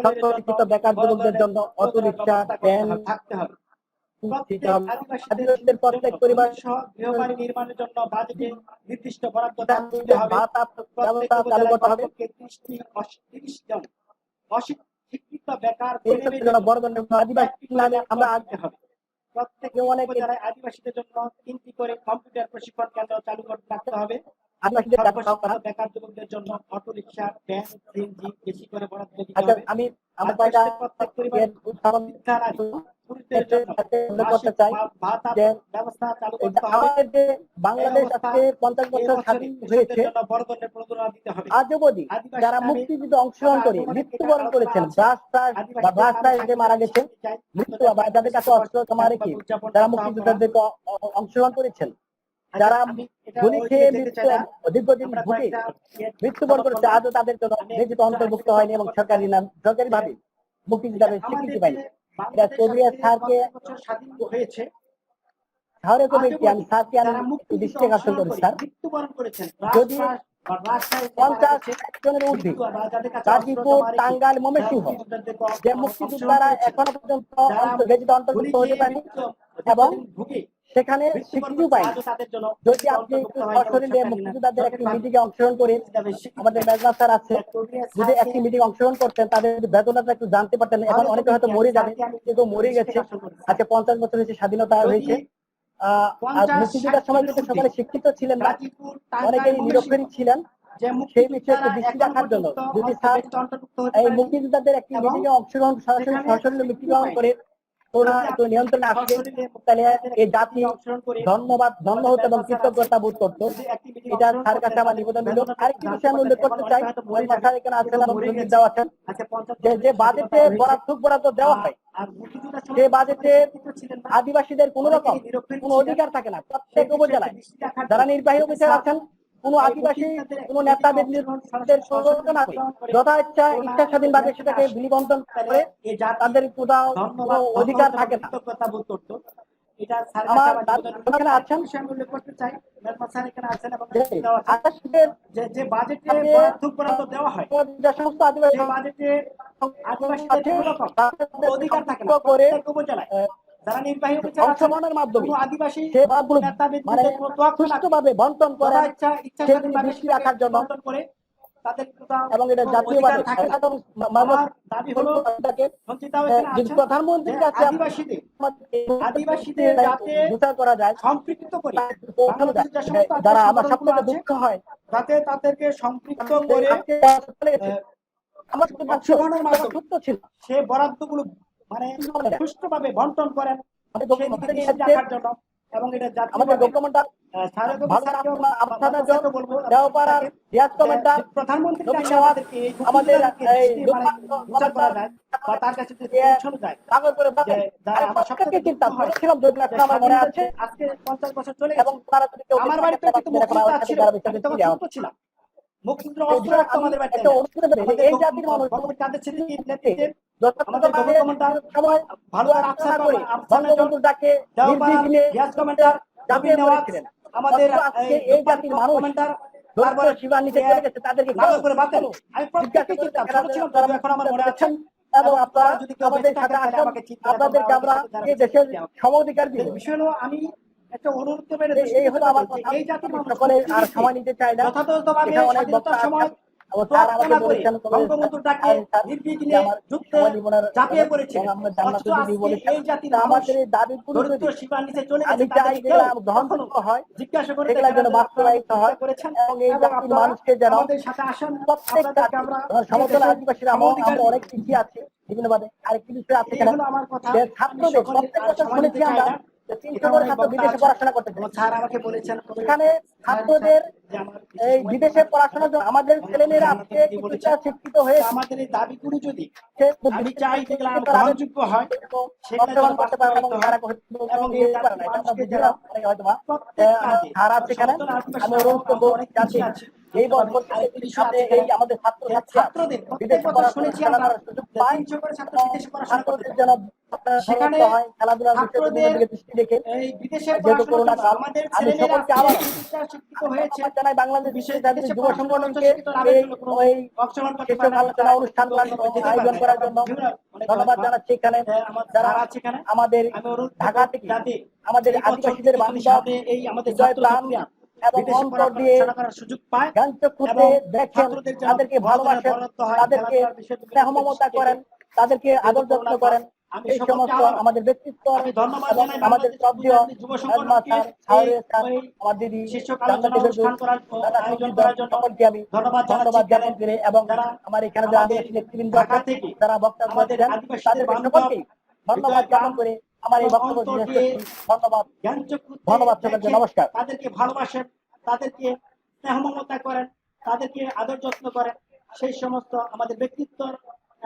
সকল শিক্ষিত বেকার যুবকদের জন্য অটো রিক্সা, ভ্যান থাকতে হবে। আদিবাসীদের প্রত্যেক পরিবার সহ গৃহবাড়ি নির্মাণের জন্য বাজেটে নির্দিষ্ট বরাদ্দ দিতে হবে। ব্যবস্থা চালু করতে হবে। 30 জন অশিক্ষিত বেকার বড় ধরনের আদিবাসী নামে আমরা আনতে হবে। প্রত্যেক উপজেলায় আদিবাসীদের জন্য 3টি করে কম্পিউটার প্রশিক্ষণ কেন্দ্র চালু করতে রাখতে হবে। বেকার যুবকদের জন্য অটো রিক্সা, ভ্যান, সিএনজি বেশি করে বরাদ্দ দিতে হবে। আমি আমার প্রত্যেক পরিবারের উৎসাহ করতে চাই যে বাংলাদেশ আজকে 50 বছর স্বাধীন হয়েছে, আজ অবধি যারা মুক্তিযুদ্ধে অংশগ্রহণ করে মৃত্যুবরণ করেছেন, রাস্তায় মারা গেছেন, যাদের কাছে অস্ত্র জমা রেখে যারা মুক্তিযোদ্ধাদেরকে অংশগ্রহণ করেছেন, যারা গুলি খেয়ে দীর্ঘদিন ভুগে মৃত্যুবরণ করেছে, আজও তাদের জন্য নিয়োজিত অন্তর্ভুক্ত হয়নি এবং সরকারি ভাবে মুক্তিযোদ্ধাদের স্বীকৃতি পায়নি। এটা সোভিয়েত স্যারকে শহরে কমিটি আমি স্যারকে আমি দৃষ্টি আকর্ষণ করি। স্যার যদি 50 জনের ঊর্ধ্বে গাজীপুর, টাঙ্গাইল, ময়মনসিংহ যে মুক্তিযোদ্ধারা এখনো পর্যন্ত অন্তর্ভুক্ত হতে পারেনি এবং সেখানে স্বীকৃতি পায়, যদি আপনি একটু সশরীরে মুক্তিযোদ্ধাদের একটি মিটিংয়ে অংশগ্রহণ করেন, আমাদের মেজবাহ স্যার আছে, যদি একটি মিটিং অংশগ্রহণ করতেন তাদের বেদনাটা একটু জানতে পারতেন। এখন অনেকে হয়তো মরে যাবে, কিন্তু মরে গেছে। আজকে 50 বছর হয়েছে স্বাধীনতা হয়েছে। আর মুক্তিযোদ্ধার সময় কিন্তু সকালে শিক্ষিত ছিলেন না, অনেকেই নিরক্ষরই ছিলেন। সেই বিষয়ে একটু দৃষ্টি রাখার জন্য যদি স্যার এই মুক্তিযোদ্ধাদের একটি মিটিংয়ে অংশগ্রহণ সরাসরি মিটিং করে করোনা একটু নিয়ন্ত্রণে আসবে, তাহলে এই জাতি ধন্য হতো এবং কৃতজ্ঞতা বোধ করতো। এটা স্যার কাছে আমার নিবেদন হলো। আরেকটি বিষয় আমি উল্লেখ করতে চাই, স্যার এখানে আছেন এবং সুনীল দাও আছেন, যে বাজেটে বরাদ্দ দেওয়া হয়, সে বাজেটে আদিবাসীদের কোন রকম কোন অধিকার থাকে না। প্রত্যেক উপজেলায় যারা নির্বাহী অফিসার আছেন, কোন আদিবাসী কোন নেতাদের না করে যথা ইচ্ছা স্বাধীনভাবে সেটাকে বিলি বন্টন করে, তাদের কোথাও কোনো অধিকার থাকে না। আমার এখানে আছেন উল্লেখ করতে চাই, স্যার এখানে আছেন এবং আদিবাসীদের যে বাজেটে বরাদ্দ দেওয়া হয়, যে সমস্ত আদিবাসী সেই বাজেটে আদিবাসীদের কোনো রকম অধিকার থাকে না। করে প্রত্যেক উপজেলায় যারা নির্বাহী অফিসার আছেন, অংশগ্রহণের মাধ্যমে কোনো আদিবাসী সেই ভাগগুলো মানে নেতাদের কোনো তোয়াক্কা না করে সুষ্ঠুভাবে বন্টন করে ইচ্ছা সেগুলি দৃষ্টি রাখার জন্য, বন্টন করে তাদের কোথাও এবং এটা কোনো জাতীয় অধিকার থাকে না। আমার দাবি হলো প্রধানমন্ত্রীর যদি প্রধানমন্ত্রীর কাছে আদিবাসীদের যাতে বিচার করা যায়, সম্পৃক্ত করে বাংলাদেশের যে সমস্ত যারা আমার সংগঠনগুলো সবথেকে আছে, দুঃখ হয়, যাতে তাদেরকে সম্পৃক্ত করে আমার অংশগ্রহণের মাধ্যমে সত্য ছিল সে বরাদ্দগুলো মানে সুষ্ঠুভাবে বন্টন করেন, সেদিকে দৃষ্টি রাখার জন্য। এবং এটা আমাদের ডকুমেন্টার প্রধানমন্ত্রীর কাছে আমাদেরকে এই আমাদের বিচার করা যায় বা তার কাছে যদি পৌঁছানো যায়, যারা আমার সবথেকে চিন্তা ছিলাম আমার মনে আছে আজকে 50 বছর চলে এবং গেছে। তারা যদি কেউ আমার বাড়িতে কিন্তু মুক্তিযোদ্ধা ছিল, আমি তখন ছোট ছিলাম। মুক্তিযোদ্ধা অস্ত্র রাখতো আমাদের বাড়িতে। এই জাতির মানুষ কাদের সিদ্দিকীর নেতৃত্বে আমাদের যথাযথভাবে গভর্নমেন্ট সময় ভালো আর আফসার করে বঙ্গবন্ধুর ডাকে নির্বিঘ্নে গ্যাস কমেন্টার ঝাঁপিয়ে পড়েছিলেন। আমাদের এই জাতির মানুষ কমেন্টার তারপরে সীমার নিচে চলে গেছে, তাদেরকে ভালো করে বাতেন। আমি প্রত্যেককে চিনতাম, ছোট ছিলাম তবে এখন আমার মনে আছে। এবং আপনারা যদি কেউ আমাদের বেঁচে সাথে থাকেন তাহলে আসেন, আমাকে চিনতে আপনাদেরকে আমরা এই দেশের সমঅধিকার দিব। বিষয় হলো আমি একটা অনুরোধ করে এই হলো আমার কথা। এই জাতির মানুষ সকলে আর সময় নিতে চাই না, যথাযথভাবে এটা অনেক স্বাধীনতার সময় স্যার আমাকে বলেছেন বঙ্গবন্ধুর ডাকে নির্বিঘ্নে যুদ্ধে ঝাঁপিয়ে পড়েছিলেন। অথচ আজকে এই জাতির মানুষ আমাদের এই দাবিগুলো যদি দরিদ্র সীমার নিচে চলে আমি গেছে, চাই তাদেরকে যেগুলো কেউ গ্রহণযোগ্য হয়, জিজ্ঞাসা করে সেগুলো যেন বাস্তবায়িত হয়, করেছেন এবং এই জাতির আপনারা মানুষকে যেন আমাদের সাথে আসেন। প্রত্যেকটা আপনাদেরকে আমরা সমতল আদিবাসীরা সমঅধিকার আমরা অনেক পিছিয়ে আছে বিভিন্ন ভাবে। আরেকটি বিষয় আছে এই এখানে, হলো আমার কথা। যে আমি ছাত্রদের সকলের প্রত্যেক আর বছর সময় শুনেছি নিতে চাই আমরা না। যে 300 এখানে জন অনেক ছাত্র বক্তা বিদেশে আছেন। পড়াশোনা করতে যায়। স্যার আমাকে বলেছেন এখানে ছাত্রদের যে আমার এই বিদেশে পড়াশোনার জন্য আমাদের ছেলেমেয়েরা আজকে কিছুটা শিক্ষিত হয়েছে, আমাদের এই দাবিগুলো যদি সে আমি চাই যেগুলো আর তারা গ্রহণযোগ্য হয় সেগুলো যেন বর্তমান করতে পারে এবং বাস্তবায়িত তারা হয়। এবং এই করতে পারে না, এটা আমরা বুঝি না, হয়তো বা প্রত্যেক কাজে ধারা আছে এখানে। আমি অনুরোধ করবো যাতে এই সাথে এই আমাদের ছাত্রদের প্রত্যেক বিদেশে বছর পড়াশোনা শুনেছি আমরা খেলাধুলার সুযোগ যে পায়, 300 করে ছাত্র এবং বিদেশে পড়াশোনা করতে ছাত্রদের যায়। যেন সেখানে হয় খেলাধুলার বিষয়গুলোর দিকে দৃষ্টি রেখে, এই বিদেশে যেহেতু পড়াশোনার করোনা জন্য কাল, আমাদের আমি ছেলেমেয়েরা সকলকে আবার শিক্ষিত হয়েছে। জানাই বাংলাদেশ বিশেষ জাতীয় বিদেশে যুব পড়াশোনা সংগঠনকে উচ্চশিক্ষিত লাভের এই জন্য কোনো ওই অংশগ্রহণ করতে শীর্ষক পারে না, আলোচনা অনুষ্ঠান আয়োজন করার জন্য ধন্যবাদ জানাচ্ছি। এখানে যারা আমাদের ঢাকা থেকে আমাদের আদিবাসীদের বান্ধব এই আমাদের হৃদয় প্রাণ এবং বিদেশে অন্তর দিয়ে পড়াশোনা করার সুযোগ পায় জ্ঞান চক্ষুতে এবং দেখেন, ছাত্রদের যেন তাদেরকে বড় ধরনের ভালোবাসেন, বরাদ্দ হয়, তাদেরকে খেলাধুলার বিষয়গুলো স্নেহ মমতা করেন, তাদেরকে আদর যত্ন করেন। আমি এই সকলকে সমস্ত আবার আমাদের ব্যক্তিত্ব আমি ধন্যবাদ এবং জানাই আমাদের বাংলাদেশ শ্রদ্ধেয় যুব নাজমা সংগঠনকে স্যার, এই স্যার, আমার দিদি শীর্ষক জান্নাতি আলোচনা অনুষ্ঠান ফেরদৌস, করার দাদা আয়োজন সঞ্জিত, করার জন্য সকলকে আমি ধন্যবাদ ধন্যবাদ জ্ঞাপন জানাচ্ছি। করে, এবং যারা আমার এখানে যারা আমাদের আদিবাসী নেতৃবৃন্দ ঢাকা আছেন, থেকে যারা বক্তব্য আমাদের দেন, আদিবাসীদের তাদেরকে বান্ধব সকলকে ধন্যবাদ হৃদয় জ্ঞাপন প্রাণ করে আমার এই এবং বক্তব্য অন্তর শেষ দিয়ে করছি। ধন্যবাদ, জ্ঞান চক্ষুতে ধন্যবাদ সকলকে, দেখেন, নমস্কার। তাদেরকে ভালোবাসেন, তাদেরকে স্নেহ মমতা করেন, তাদেরকে আদর যত্ন করেন। সেই সমস্ত আমাদের ব্যক্তিত্ব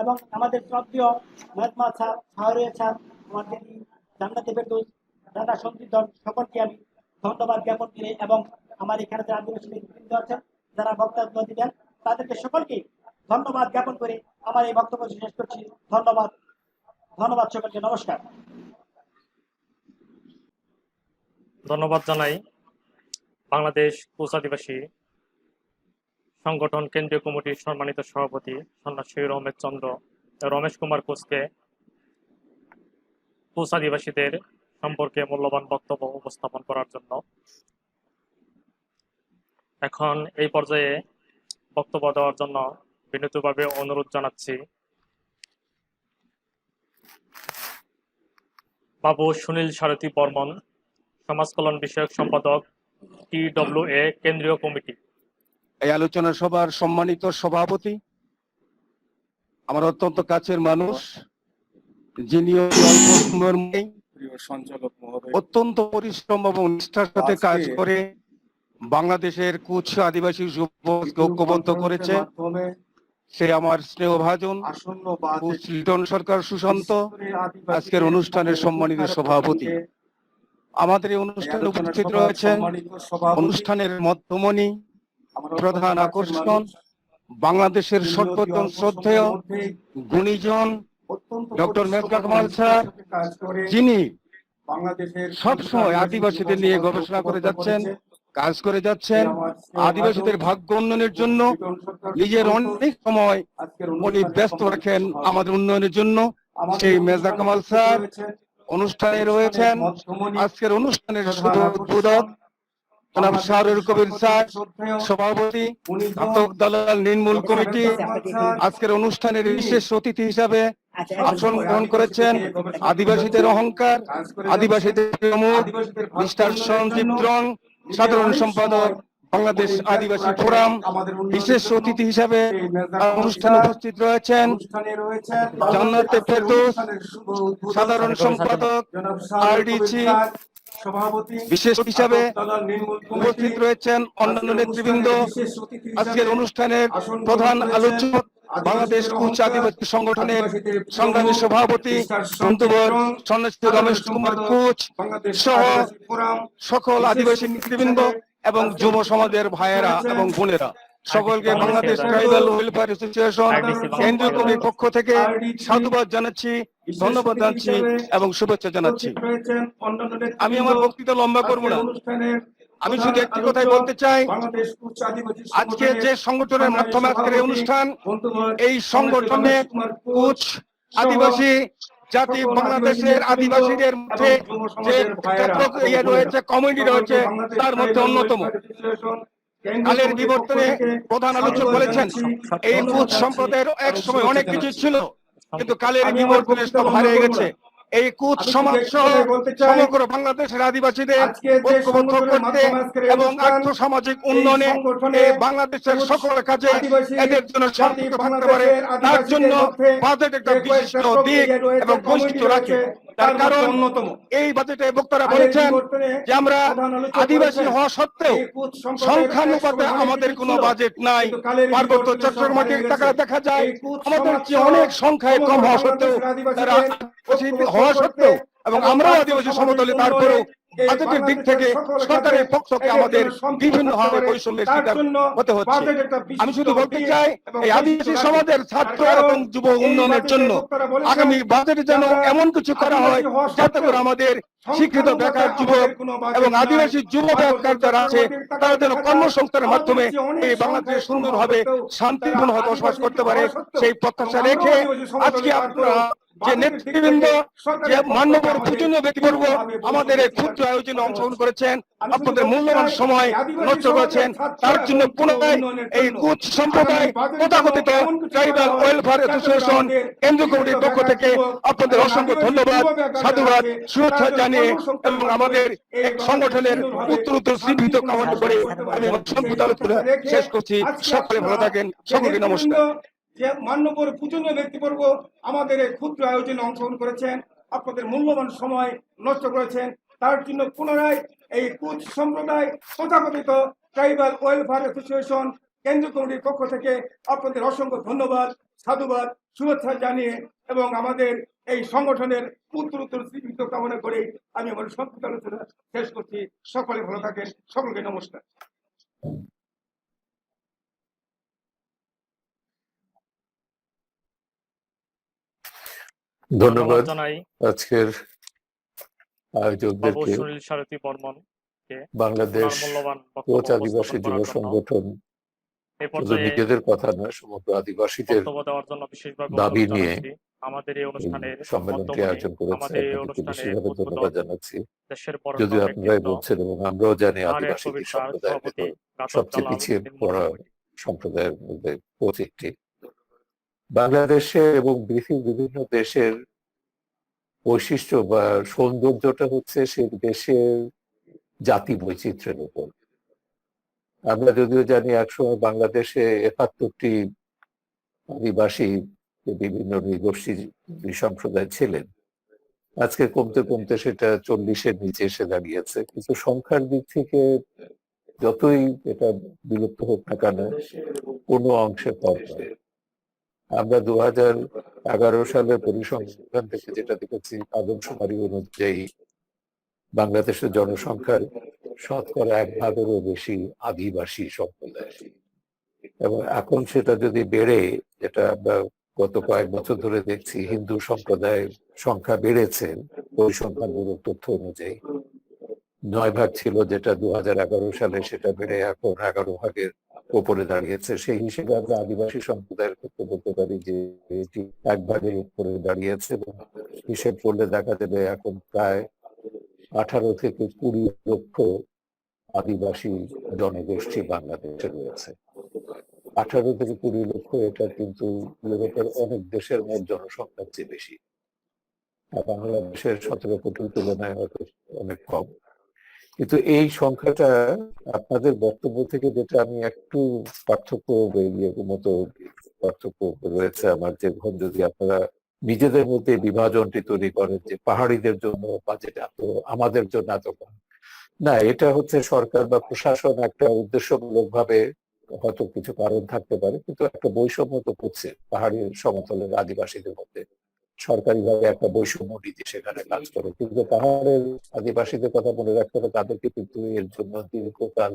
এবং আমাদের শ্রদ্ধেয় মহাত্মা স্যার, শাহরিয়া স্যার, আমাদের জান্নাতি ফেরদৌস, দাদা সঞ্জিত, সকলকে আমি ধন্যবাদ জ্ঞাপন করে এবং আমার এখানে যারা আদিবাসী নেতৃবৃন্দ আছেন, যারা বক্তব্য দিবেন, তাদেরকে সকলকে ধন্যবাদ জ্ঞাপন করে আমার এই বক্তব্য শেষ করছি। ধন্যবাদ, ধন্যবাদ সকলকে, নমস্কার। ধন্যবাদ জানাই বাংলাদেশ কোচ আদিবাসী সংগঠন কেন্দ্রীয় কমিটির সম্মানিত সভাপতি সন্ন্যাসী রমেশ কুমার কোচকে কোচ আদিবাসীদের সম্পর্কে মূল্যবান বক্তব্য উপস্থাপন করার জন্য। এখন এই পর্যায়ে বক্তব্য দেওয়ার জন্য বিনীতভাবে অনুরোধ জানাচ্ছি বাবু সুনীল সারথী বর্মন, সমাজ কল্যাণ বিষয়ক সম্পাদক, TWA কেন্দ্রীয় কমিটি। এই আলোচনা সভার সম্মানিত সভাপতি, আমার অত্যন্ত কাছের মানুষ, যিনি অতি অল্প সময়ের মধ্যেই প্রিয় সঞ্চালক মহোদয়, অত্যন্ত পরিশ্রম এবং নিষ্ঠার সাথে কাজ আজকে করে বাংলাদেশের কুচ আদিবাসী যুবককে ঐক্যবদ্ধ করেছে। মাধ্যমে সে আমার স্নেহভাজন আসন্ন কুচ বাজেট লিটন সরকার সুশান্ত আদিবাসীদের আজকের অনুষ্ঠানের সম্মানিত সভাপতি। আমাদের এই অনুষ্ঠানে উপস্থিত রয়েছেন সম্মানিত সভাপতি, অনুষ্ঠানের মধ্যমণি, আমার প্রধান অত্যন্ত আকর্ষণ, মানুষ, বাংলাদেশের যিনি অতি সর্বোত্তম অল্প শ্রদ্ধেয় সময়ের মধ্যেই গুণীজন অত্যন্ত ডক্টর পরিশ্রম মেজবা এবং কামাল নিষ্ঠার স্যার, সাথে কাজ করে যিনি বাংলাদেশের সবসময় আদিবাসীদের নিয়ে গবেষণা করে যাচ্ছেন, কাজ করে যাচ্ছেন আদিবাসীদের ভাগ্য উন্নয়নের জন্য। নিজের অনেক সময় উনি ব্যস্ত রাখেন আমাদের উন্নয়নের জন্য। সেই মেজবা কামাল স্যার অনুষ্ঠানে রয়েছেন। আজকের অনুষ্ঠানের শুভ উদ্বোধক জনাব শাহরুর কবির স্যার, সভাপতি ঘাতক দালাল নির্মূল কমিটি। আজকের অনুষ্ঠানের বিশেষ অতিথি হিসাবে আসন গ্রহণ করেছেন আদিবাসীদের অহংকার, আদিবাসীদের প্রমুখ মিস্টার সঞ্জীব রং, সাধারণ সম্পাদক বাংলাদেশ আদিবাসী ফোরাম। বিশেষ অতিথি হিসাবে অনুষ্ঠানে উপস্থিত রয়েছেন জান্নাতে ফেরদৌস, সাধারণ সম্পাদক আরডিসি। বিশেষ হিসাবে উপস্থিত রয়েছেন অন্যান্য নেতৃবৃন্দ। আজকের অনুষ্ঠানের প্রধান আলোচক বাংলাদেশ কুচ আদিবাসী সংগঠনের সংগ্রামী সভাপতি বন্ধুবর সন্ন্যাসী রমেশ কুমার কুচ সহ সকল আদিবাসী নেতৃবৃন্দ এবং যুব সমাজের ভাইয়েরা এবং বোনেরা, সকলকে বাংলাদেশ ট্রাইবাল ওয়েলফেয়ার অ্যাসোসিয়েশন কেন্দ্রীয় কমিটির পক্ষ থেকে সাধুবাদ জানাচ্ছি, ধন্যবাদ জানাচ্ছি এবং শুভেচ্ছা জানাচ্ছি। আমি আমার বক্তৃতা লম্বা করব না, আমি শুধু একটি কথাই বলতে চাই। আজকে যে সংগঠনের মাধ্যমে আজকের এই অনুষ্ঠান, এই সংগঠনে কুচ আদিবাসী জাতি বাংলাদেশের আদিবাসীদের মধ্যে যে ইয়ে রয়েছে, কমিউনিটি রয়েছে, তার মধ্যে অন্যতম। কালের বিবর্তনে প্রধান আলোচক বলেছেন এই কুচ সম্প্রদায়ের এক সময় অনেক কিছু ছিল, কিন্তু কালের বিবর্তনে সব হারিয়ে গেছে। এই কুচ সমাজ সহ সমগ্র বাংলাদেশের আদিবাসীদের ঐক্যবদ্ধ করতে এবং আর্থসামাজিক উন্নয়নে এই বাংলাদেশের সকল কাজে এদের জন্য সম্পৃক্ত থাকতে পারে, তার জন্য বাজেট একটা বিশিষ্ট দিক এবং বৈশিষ্ট্য রাখে। তার কারণ এই বাজেটে বক্তারা বলেছেন যে আমরা আদিবাসী হওয়া সত্ত্বেও সংখ্যানুপাতে আমাদের কোনো বাজেট নাই। পার্বত্য চট্টগ্রামের টাকা দেখা যায় আমাদের চেয়ে অনেক সংখ্যায় কম হওয়া সত্ত্বেও, তারা হওয়া সত্ত্বেও এবং আমরাও আদিবাসী সমতলে, তারপরেও বাজেটের দিক থেকে সরকারের পক্ষ থেকে আমাদের বিভিন্নভাবে বৈষম্যের শিকার হতে হচ্ছে। আমি শুধু বলতে চাই এই আদিবাসী সমাজের ছাত্র এবং যুব উন্নয়নের জন্য আগামী বাজেটে যেন এমন কিছু করা হয় যাতে করে আমাদের শিক্ষিত বেকার যুবক এবং আদিবাসী যুব বেকার যারা আছে তারা যেন কর্মসংস্থানের মাধ্যমে এই বাংলাদেশে সুন্দরভাবে শান্তিপূর্ণভাবে বসবাস করতে পারে, সেই প্রত্যাশা রেখে আজকে আপনারা যে নেতৃবৃন্দ, যে মান্যবর পূজনীয় ব্যক্তিবর্গ আমাদের এই ক্ষুদ্র আয়োজনে অংশগ্রহণ করেছেন, আপনাদের মূল্যবান সময় নষ্ট করেছেন, তার জন্য পুনরায় এই কুচ সম্প্রদায় তথাকথিত ট্রাইবাল ওয়েলফেয়ার অ্যাসোসিয়েশন কেন্দ্রীয় কমিটির পক্ষ থেকে আপনাদের অসংখ্য ধন্যবাদ, সাধুবাদ, শুভেচ্ছা জানিয়ে এবং আমাদের এই সংগঠনের উত্তরোত্তর শ্রীবৃদ্ধ কামনা করে আমি আমার সংক্ষিপ্ত আলোচনা শেষ করছি। সকলে ভালো থাকেন, সকলকে নমস্কার। যে মান্যবর পূজনীয় ব্যক্তিবর্গ আমাদের এই ক্ষুদ্র আয়োজনে অংশগ্রহণ করেছেন, আপনাদের মূল্যবান সময় নষ্ট করেছেন, তার জন্য পুনরায় এই কুচ সম্প্রদায় তথাকথিত ট্রাইবাল ওয়েলফেয়ার অ্যাসোসিয়েশন কেন্দ্রীয় কমিটির পক্ষ থেকে আপনাদের অসংখ্য ধন্যবাদ, সাধুবাদ, শুভেচ্ছা জানিয়ে এবং আমাদের এই সংগঠনের উত্তরোত্তর শ্রীবৃদ্ধ কামনা করে আমি আমার সংক্ষিপ্ত আলোচনা শেষ করছি। সকলে ভালো থাকেন, সকলকে নমস্কার। ধন্যবাদ জানাই আজকের আয়োজকদেরকে, সুনীল সারথী বর্মন বাংলাদেশ মূল্যবান কোচ আদিবাসী যুব সংগঠন শুধু নিজেদের কথা নয়, সমগ্র আদিবাসীদের দাবি নিয়ে আমাদের এই অনুষ্ঠানের সম্মেলনটি আয়োজন করেছে। আপনাদেরকে বিশেষভাবে ধন্যবাদ জানাচ্ছি। যদিও আপনারাই বলছেন এবং আমরাও জানি আদিবাসী সম্প্রদায়ের ভেতর সবচেয়ে পিছিয়ে পড়া সম্প্রদায়ের মধ্যে কোচ একটি। বাংলাদেশে এবং পৃথিবীর বিভিন্ন দেশের বৈশিষ্ট্য বা সৌন্দর্যটা হচ্ছে সে দেশের জাতি বৈচিত্র্যের উপর। আমরা যদিও জানি একসময় বাংলাদেশে ৭১টি আদিবাসী বিভিন্ন নৃগোষ্ঠী সম্প্রদায় ছিলেন, আজকে কমতে কমতে সেটা 40-এর নিচে এসে দাঁড়িয়েছে, কিন্তু সংখ্যার দিক থেকে যতই এটা বিলুপ্ত হোক না কেন কোনো অংশে কম নয়। আমরা 2011 সালের পরিসংখ্যান থেকে যেটা দেখেছি, আদমশুমারি অনুযায়ী বাংলাদেশের জনসংখ্যার শতকরা 1/2-এরও বেশি আদিবাসী সম্প্রদায়, এবং এখন সেটা যদি বেড়ে, যেটা আমরা গত কয়েক বছর ধরে দেখছি, হিন্দু সম্প্রদায়ের সংখ্যা বেড়েছে পরিসংখ্যান ব্যুরোর তথ্য অনুযায়ী। 9 ভাগ ছিল যেটা 2011 সালে, সেটা বেড়ে এখন 11 ভাগের উপরে দাঁড়িয়েছে। সেই হিসেবে আমরা আদিবাসী সম্প্রদায়ের ক্ষেত্রে বলতে পারি যে এটি 1 ভাগের উপরে দাঁড়িয়েছে, এবং হিসেব করলে দেখা যাবে এখন প্রায় 18 থেকে 20 লক্ষ আদিবাসী জনগোষ্ঠী বাংলাদেশে রয়েছে। 18 থেকে 20 লক্ষ, এটা কিন্তু ইউরোপের অনেক দেশের মোট জনসংখ্যার চেয়ে বেশি। আর বাংলাদেশের 17 কোটির তুলনায় হয়তো অনেক কম। কিন্তু এই সংখ্যাটা আপনাদের বক্তব্য থেকে যেটা আমি একটু পার্থক্য মতো পার্থক্য রয়েছে আমার, যে যদি আপনারা নিজেদের মধ্যে বিভাজনটি তৈরি করেন যে পাহাড়িদের জন্য বাজেট এত, আমাদের জন্য এত কম, না, এটা হচ্ছে সরকার বা প্রশাসন একটা উদ্দেশ্যমূলক ভাবে, হয়তো কিছু কারণ থাকতে পারে, কিন্তু একটা বৈষম্য তো করছে পাহাড়ি সমতলের আদিবাসীদের মধ্যে। সরকারিভাবে একটা বৈষম্য নীতি সেখানে কাজ করে, কিন্তু পাহাড়ের আদিবাসীদের কথা মনে রাখতে হবে, তাদেরকে কিন্তু এর জন্য দীর্ঘকাল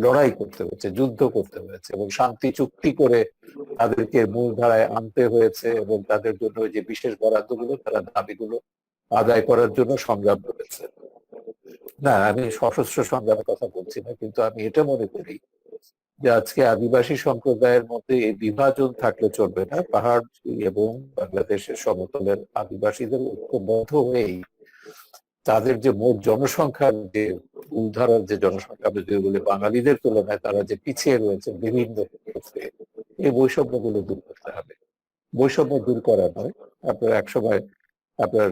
লড়াই করতে হয়েছে, যুদ্ধ করতে হয়েছে, এবং শান্তি চুক্তি করে তাদেরকে মূল ধারায় আনতে হয়েছে, এবং তাদের জন্য যে বিশেষ বরাদ্দগুলো, তারা দাবিগুলো আদায় করার জন্য সংগ্রাম করেছে। না, আমি সশস্ত্র সংগ্রামের কথা বলছি না, কিন্তু আমি এটা মনে করি যে আজকে আদিবাসী সম্প্রদায়ের মধ্যে এই বিভাজন থাকলে চলবে না। পাহাড় এবং বাংলাদেশের সমতলের আদিবাসীদের ঐক্যবদ্ধ হয়েই তাদের যে মোট জনসংখ্যার যে মূলধারার যে জনসংখ্যা, আমি যদি বলি বাঙালিদের তুলনায় তারা যে পিছিয়ে রয়েছে বিভিন্ন ক্ষেত্রে, এই বৈষম্যগুলো দূর করতে হবে। বৈষম্য দূর করা নয়, আপনার একসময় আপনার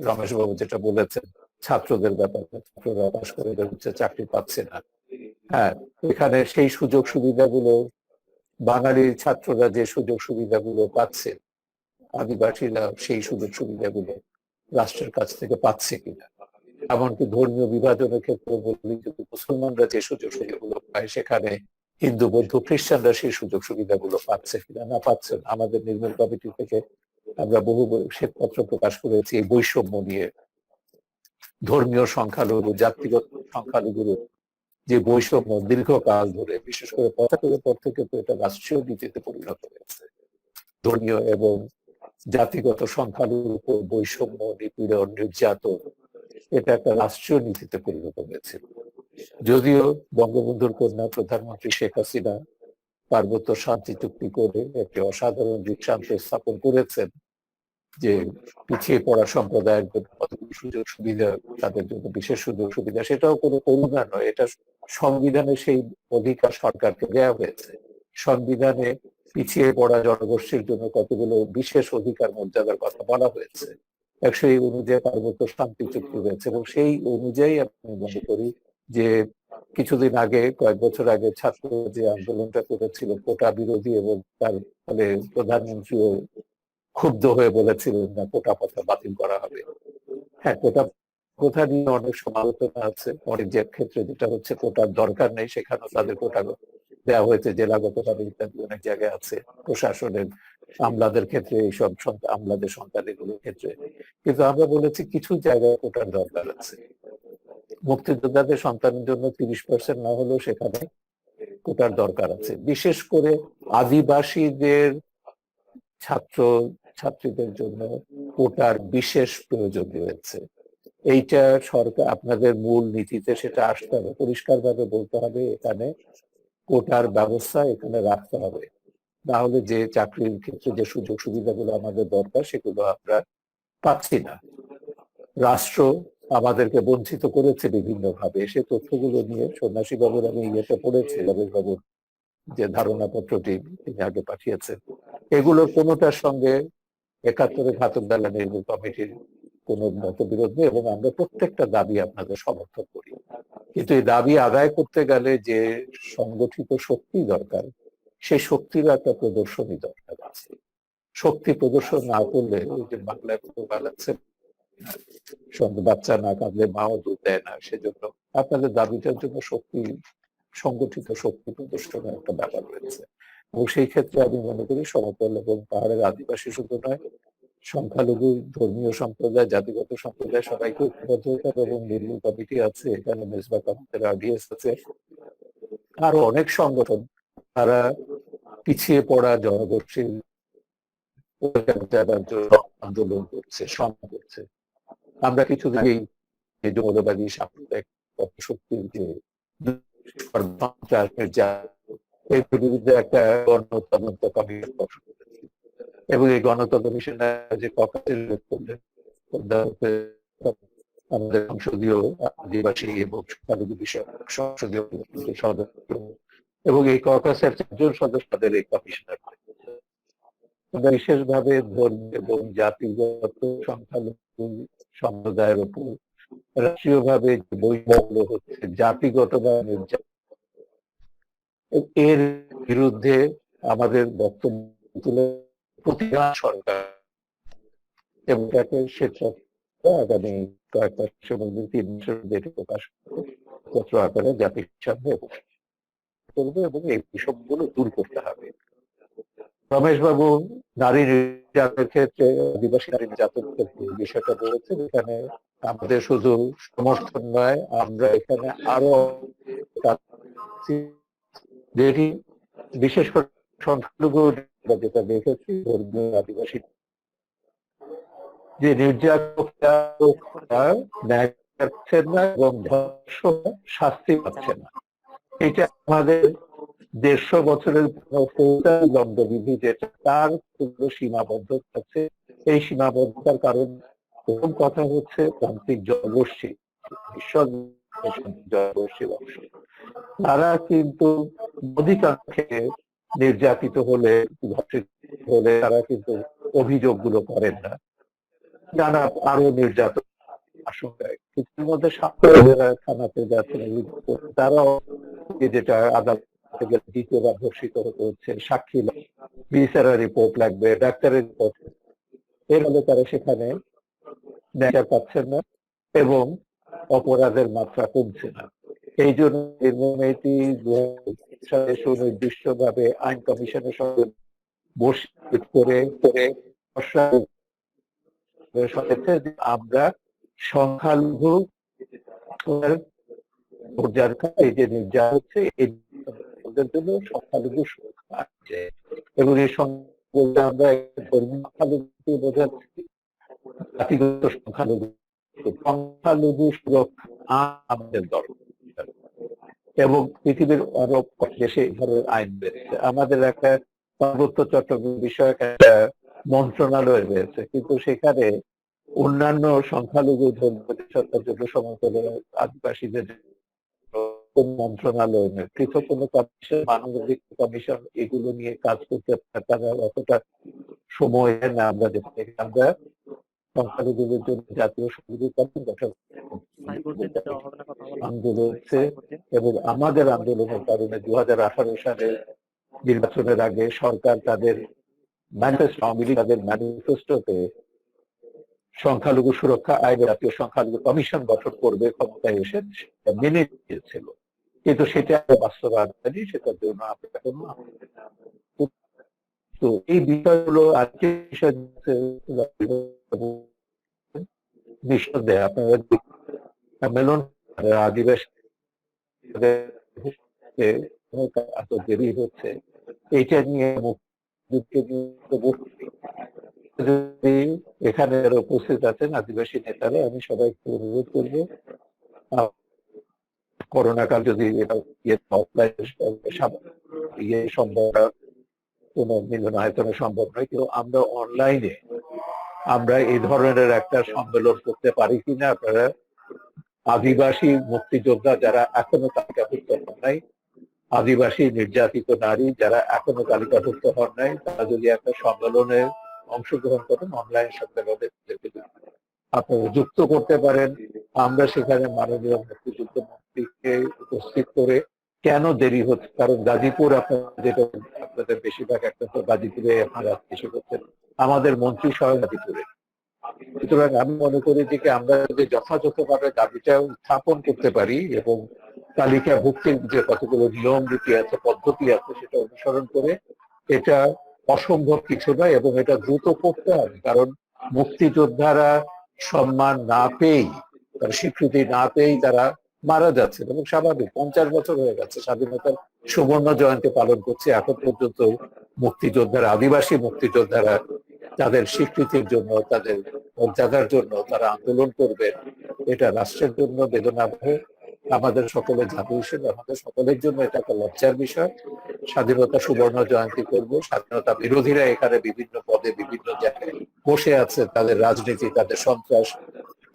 রমেশবাবু যেটা বলেছেন ছাত্রদের ব্যাপারে, ছাত্ররা পাশ করে হচ্ছে চাকরি পাচ্ছে না। হ্যাঁ, এখানে সেই সুযোগ সুবিধাগুলো বাঙালি ছাত্ররা যে সুযোগ সুবিধাগুলো পাচ্ছে, আদিবাসীরা সেই সুযোগ সুবিধাগুলো রাষ্ট্রের কাছ থেকে পাচ্ছে কিনা। এমনকি ধর্মীয় বিভাজনের ক্ষেত্রে বলি, যদি মুসলমানরা যে সুযোগ সুবিধাগুলো পায়, সেখানে হিন্দু, বৌদ্ধ, খ্রিস্টানরা সেই সুযোগ সুবিধাগুলো পাচ্ছে কিনা, না পাচ্ছে না। আমাদের নির্মূল কমিটি থেকে আমরা বহু শ্বেতপত্র প্রকাশ করেছি এই বৈষম্য নিয়ে। ধর্মীয় সংখ্যালঘু, জাতিগত সংখ্যালঘুর যে বৈষম্য দীর্ঘকাল ধরে, বিশেষ করে 75 পর থেকে তো এটা রাষ্ট্রীয় নীতিতে পরিণত হয়েছে। ধর্মীয় এবং জাতিগত সংখ্যালঘুর উপর বৈষম্য, নিপীড়ন, নির্যাতন, এটা একটা রাষ্ট্রীয় নীতিতে পরিণত হয়েছিল। যদিও বঙ্গবন্ধুর কন্যা প্রধানমন্ত্রী শেখ হাসিনা পার্বত্য শান্তি চুক্তি করে একটি অসাধারণ দৃষ্টান্ত স্থাপন করেছেন, যে পিছিয়ে পড়া সম্প্রদায়ের জন্য কতগুলো সুযোগ সুবিধা, তাদের জন্য বিশেষ সুযোগ সুবিধা, সেটাও কোনো করুণা নয়, এটা সংবিধানে সেই অধিকার সরকারকে দেওয়া হয়েছে। সংবিধানে পিছিয়ে পড়া জনগোষ্ঠীর জন্য কতগুলো বিশেষ অধিকার মর্যাদার কথা বলা হয়েছে, সেই অনুযায়ী পার্বত্য শান্তি চুক্তি হয়েছে। এবং সেই অনুযায়ী আমি মনে করি যে কিছুদিন আগে, কয়েক বছর আগে ছাত্র যে আন্দোলনটা করেছিল কোটা বিরোধী, এবং তার ফলে প্রধানমন্ত্রীও ক্ষুব্ধ হয়ে বলেছিলেন না কোটা প্রথা বাতিল করা হবে। হ্যাঁ, কোটা প্রথা নিয়ে অনেক সমালোচনা আছে, অনেক যে ক্ষেত্রে যেটা হচ্ছে কোটার দরকার নেই, সেখানেও তাদের কোটা দেওয়া হয়েছে, জেলাগতভাবে ইত্যাদি অনেক জায়গায় আছে, প্রশাসনের আমলাদের ক্ষেত্রে, এইসব আমলাদের সন্তানগুলোর ক্ষেত্রে। কিন্তু আমরা বলেছি কিছু জায়গায় কোটার দরকার আছে। মুক্তিযোদ্ধাদের সন্তানের জন্য 30% না হলেও সেখানে কোটার দরকার আছে। বিশেষ করে আদিবাসীদের ছাত্র ছাত্রীদের জন্য কোটার বিশেষ প্রয়োজন রয়েছে। এইটা সরকার, আপনাদের মূল নীতিতে সেটা আসতে হবে, পরিষ্কার ভাবে বলতে হবে এখানে কোটার ব্যবস্থা এখানে রাখতে হবে। না হলে যে চাকরির ক্ষেত্রে যে সুযোগ সুবিধাগুলো আমাদের দরকার, সেগুলো আমরা পাচ্ছি না। রাষ্ট্র আমাদেরকে বঞ্চিত করেছে বিভিন্ন ভাবে। সে তথ্যগুলো নিয়ে সন্ন্যাসী বাবুর আমি ইয়েতে পড়েছি, রমেশ বাবুর যে ধারণাপত্রটি তিনি আগে পাঠিয়েছেন, এগুলোর কোনোটার সঙ্গে 71 ঘাতক দালা নির্মূল কমিটির কোন মতবিরোধ নেই, এবং আমরা প্রত্যেকটা দাবি আপনাদের সমর্থন করি। কিন্তু এই দাবি আদায় করতে গেলে যে সংগঠিত শক্তি দরকার, সেই শক্তিরও একটা প্রদর্শনী দরকার আছে। শক্তি প্রদর্শন না করলে, ওই যে বাংলায় বানাচ্ছে সঙ্গে বাচ্চা না কাঁদলে মাও দুধ দেয় না, সেজন্য আপনাদের দাবিটার জন্য সংগঠিত শক্তি প্রদর্শনের একটা ব্যাপার রয়েছে। এবং সেই ক্ষেত্রে আমি মনে করি সমতল এবং পাহাড়ের আদিবাসী শুধু নয়, সংখ্যালঘু ধর্মীয় সম্প্রদায়, জাতিগত সম্প্রদায় সবাইকে ঐক্যবদ্ধ হতে হবে। এবং নির্মূল কমিটি আছে, এখানে মেজবা কমিটির RDS আছে, আরো অনেক সংগঠন, তারা পিছিয়ে পড়া জনগোষ্ঠীর জানার জন্য আন্দোলন করছে, সংগ্রাম করছে। আমরা কিছু আগেই এই মৌলবাদী সাম্প্রদায়িক শক্তির যে এর বিরুদ্ধে একটা গণতদন্ত কমিশন গঠন করেছে। এবং এই গণতন্ত্র কমিশনের যে ককাসের করলেন আমাদের সংসদীয় আদিবাসী এবং সংখ্যালঘু বিষয়ক সংসদীয় সদস্য, এবং এই ককাসের 4জন সদস্যদের এই কমিশনের আমরা বিশেষভাবে ধর্মীয় এবং জাতিগত সংখ্যালঘু সম্প্রদায়ের উপর রাষ্ট্রীয়ভাবে যে বৈষম্য হচ্ছে, জাতিগত বা এর বিরুদ্ধে আমাদের বক্তব্য তুলে প্রতিবাদ সরকার এবং তাকে স্বেচ্ছা আগামী কয়েক মাসের মধ্যে 3 মাসের মধ্যে প্রকাশ পত্র আকারে জাতির সামনে করবে এবং এই বিষয়গুলো দূর করতে হবে। রমেশ বাবু নারী নির্যাতনের ক্ষেত্রে, আদিবাসী নারী নির্যাতনের ক্ষেত্রে বিষয়টা বলেছেন, এখানে আমাদের শুধু সমর্থন নয়, আমরা এখানে আরো যেটি বিশেষ করে সংখ্যালঘু যেটা দেখেছি, ধর্মীয় আদিবাসী যে নির্যাতকরা ন্যায় পাচ্ছেন না এবং ধর্ষক শাস্তি পাচ্ছে না। এটা আমাদের 150 বছরের ফৌজদারি দণ্ডবিধি যেটা, তার সীমাবদ্ধতা আছে। এই সীমাবদ্ধতার কারণ প্রথম কথা হচ্ছে প্রান্তিক জনগোষ্ঠী, ঈশ্বর জনগোষ্ঠীর অংশ, তারা কিন্তু অধিকাংশে নির্যাতিত হলে, ধর্ষিত হলে তারা কিন্তু অভিযোগগুলো করেন না, যারা আরো নির্যাতন আশঙ্কায় কিছুর মধ্যে থানাতে যাচ্ছেন, তারাও যেটা আদালত থেকে দ্বিতীয়বার ধর্ষিত হতে হচ্ছে, সাক্ষী বিচারের রিপোর্ট লাগবে, ডাক্তারের রিপোর্ট, এর ফলে তারা সেখানে ন্যায় পাচ্ছেন না এবং অপরাধের মাত্রা কমছে না। এই জন্য এটি সুনির্দিষ্ট ভাবে আইন কমিশনের সঙ্গে বসে করে আমরা সংখ্যালঘু এই যে নির্যাতন হচ্ছে এদের জন্য সংখ্যালঘু সুরক্ষা আছে এবং এই সঙ্গে আমরা ধর্মীয় সংখ্যালঘু বোঝাচ্ছি, জাতিগত সংখ্যালঘু সুরক্ষা আমাদের দরকার। এবং পৃথিবীর আরো দেশে এই ধরনের আইন বেড়েছে। আমাদের একটা পার্বত্য চট্টগ্রাম বিষয়ক একটা মন্ত্রণালয় রয়েছে, কিন্তু সেখানে অন্যান্য সংখ্যালঘু সরকার জন্য সমতল আদিবাসীদের মন্ত্রণালয় নেই, পৃথক কোনো কমিশন, মানবাধিকার কমিশন এগুলো নিয়ে কাজ করতে তারা অতটা সময় না। আমরা সংখ্যালঘুদের জন্য জাতীয় সংগীত আন্দোলন হচ্ছে এবং আমাদের আন্দোলনের কারণে 2018 সালে নির্বাচনের আগে সরকার তাদের ম্যানিফেস্টোতে সংখ্যালঘু সুরক্ষা আইন, জাতীয় সংখ্যালঘু কমিশন গঠন করবে ক্ষমতায় এসে মেনে নিয়েছিল, কিন্তু সেটা বাস্তবায়ন হয়নি। সেটার জন্য তো এই বিষয়গুলো আজকে নিঃসন্দেহে আপনারা মেলন আদিবাসী এত দেরি হচ্ছে, এইটা নিয়ে এখানে যারা উপস্থিত আছেন আদিবাসী নেতারা, আমি সবাইকে অনুরোধ করবো করোনা কাল যদি সম্ভব কোন মিলনায়তনে সম্ভব নয়, কিন্তু আমরা অনলাইনে আমরা এই ধরনের একটা সম্মেলন করতে পারি কিনা। আপনারা আদিবাসী মুক্তিযোদ্ধা যারা এখনো তালিকাভুক্ত হন নাই, আদিবাসী নির্যাতিত নারী যারা এখনো তালিকাভুক্ত হন নাই, তারা যদি একটা সম্মেলনে অংশগ্রহণ করেন, অনলাইন সম্মেলনে আপনারা যুক্ত করতে পারেন। আমরা সেখানে মাননীয় মুক্তিযুদ্ধ মন্ত্রীকে উপস্থিত করে কেন দেরি হচ্ছে, কারণ গাজীপুর আপনাদের বেশিরভাগ একটা তো গাজীপুরে আপনারা এসে করছেন, আমাদের মন্ত্রী সহ গাজীপুরে, সুতরাং আমি মনে করি যে কি আমরা যদি যথাযথভাবে দাবিটা উত্থাপন করতে পারি এবং তালিকাভুক্তির যে কতগুলো নিয়ম নীতি আছে, পদ্ধতি আছে, সেটা অনুসরণ করে, এটা অসম্ভব কিছু নয় এবং এটা দ্রুত করতে হবে। কারণ মুক্তিযোদ্ধারা সম্মান না পেয়েই, তার স্বীকৃতি না পেয়েই তারা মারা যাচ্ছে এবং স্বাভাবিক। 50 বছর হয়ে গেছে স্বাধীনতার সুবর্ণ জয়ন্তী পালন করছে, এখন পর্যন্ত মুক্তিযোদ্ধারা, আদিবাসী মুক্তিযোদ্ধারা তাদের স্বীকৃতির জন্য, তাদের মর্যাদার জন্য তারা আন্দোলন করবেন, এটা রাষ্ট্রের জন্য বেদনাবহ। আমাদের সকলের জাতি হিসেবে আমাদের সকলের জন্য এটা একটা লজ্জার বিষয়। স্বাধীনতা সুবর্ণ জয়ন্তী করব, স্বাধীনতা বিরোধীরা এখানে বিভিন্ন পদে বিভিন্ন জায়গায় বসে আছে, তাদের রাজনীতি, তাদের সন্ত্রাস,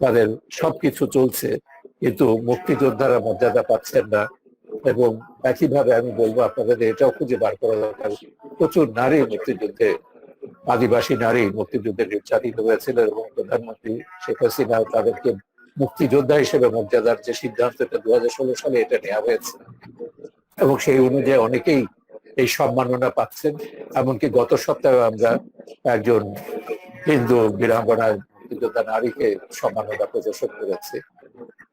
তাদের সবকিছু চলছে, কিন্তু মুক্তিযোদ্ধারা মর্যাদা পাচ্ছেন না। এবং একইভাবে আমি বলবো আপনাদের এটাও খুঁজে বার করা দরকার, প্রচুর নারী মুক্তিযুদ্ধে, আদিবাসী নারী মুক্তিযুদ্ধে নির্যাতিত হয়েছিলেন এবং প্রধানমন্ত্রী শেখ হাসিনা তাদেরকে মুক্তিযোদ্ধা হিসেবে মর্যাদার যে সিদ্ধান্ত, এটা 2016 সালে এটা নেওয়া হয়েছে এবং সেই অনুযায়ী অনেকেই এই সম্মাননা পাচ্ছেন। এমনকি গত সপ্তাহে আমরা একজন হিন্দু বীরাঙ্গনা মুক্তিযোদ্ধা নারীকে সম্মাননা প্রদর্শন করেছে।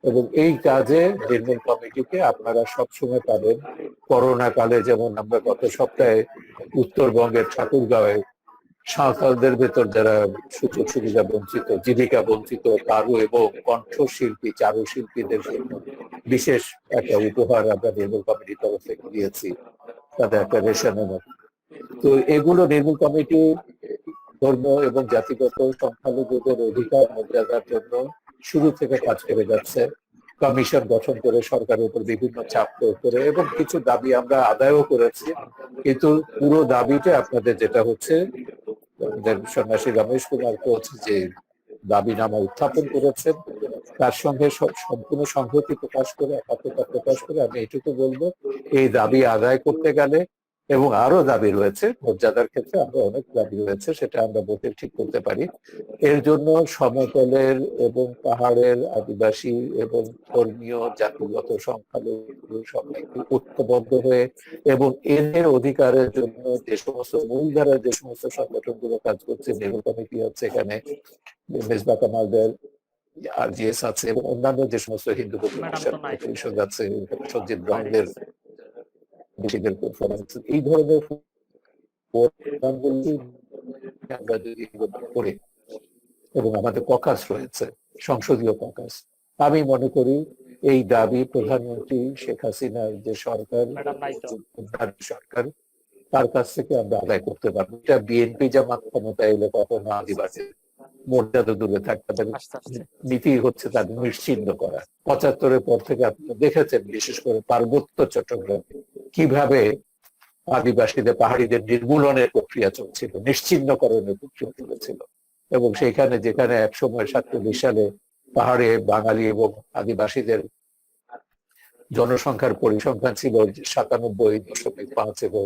এবং এই কাজে নির্মূল কমিটিকে আপনারা সবসময় পাবেন। করোনা কালে যেমন আমরা গত সপ্তাহে উত্তরবঙ্গের ঠাকুরগাঁওয়ে সাঁওতালদের ভেতর যারা সুযোগ সুবিধা বঞ্চিত, জীবিকা বঞ্চিত কারু এবং কণ্ঠশিল্পী, চারুশিল্পীদের জন্য বিশেষ একটা উপহার আমরা নির্মূল কমিটির তরফ থেকে দিয়েছি, তাদের একটা রেশনের মতো। তো এগুলো নির্মূল কমিটি ধর্ম এবং জাতিগত সংখ্যালঘুদের অধিকার মর্যাদার জন্য শুরু থেকে কাজ করে যাচ্ছে। কমিশন গঠন করে সরকারের উপর বিভিন্ন চাপ প্রয়োগ করে এবং কিছু দাবি আমরা আদায়ও করেছি, কিন্তু পুরো দাবিটা আপনাদের যেটা হচ্ছে, আমাদের সন্ন্যাসী রমেশ কুমার কোচ যে দাবিনামা উত্থাপন করেছেন, তার সঙ্গে সম্পূর্ণ সংহতি প্রকাশ করে, একাত্মতা প্রকাশ করে আমি এটুকু বলবো, এই দাবি আদায় করতে গেলে, এবং আরো দাবি রয়েছে মর্যাদার ক্ষেত্রে, আরো অনেক দাবি রয়েছে, সেটা আমরা বলতে ঠিক করতে পারি। এর জন্য সমতলের এবং পাহাড়ের আদিবাসী এবং ধর্মীয় জাতিগত সংখ্যালঘু সবাইকে ঐক্যবদ্ধ হয়ে এবং এদের অধিকারের জন্য যে সমস্ত মূলধারার যে সমস্ত সংগঠনগুলো কাজ করছে, নির্মূল কমিটি হচ্ছে, এখানে মেজবা কামালদের RGS আছে এবং অন্যান্য যে সমস্ত হিন্দু পরিষদ আছে, সজ্জিৎ ব্রাহ্মণের পারফরমেন্স, এই ধরনের আমরা যদি করি এবং আমাদের ককাস রয়েছে, সংসদীয় ককাস, আমি মনে করি এই দাবি প্রধানমন্ত্রী শেখ হাসিনার যে সরকার, সরকার, তার কাছ থেকে আমরা আদায় করতে পারবো। এটা বিএনপি জামাত ক্ষমতায় এলে কখনো আদিবাসী মর্যাদা দূরে থাকতে পারে, নীতি হচ্ছে তাদের নিশ্চিহ্ন করা। 75-এর পর থেকে আপনি দেখেছেন, বিশেষ করে পার্বত্য চট্টগ্রামে কিভাবে আদিবাসীদের, পাহাড়িদের নির্মূলনের প্রক্রিয়া চলছিল, নিশ্চিহ্নকরণের প্রক্রিয়া চলেছিল। এবং সেখানে যেখানে একসময় 47 সালে পাহাড়ে বাঙালি এবং আদিবাসীদের জনসংখ্যার পরিসংখ্যান ছিল 97.5 এবং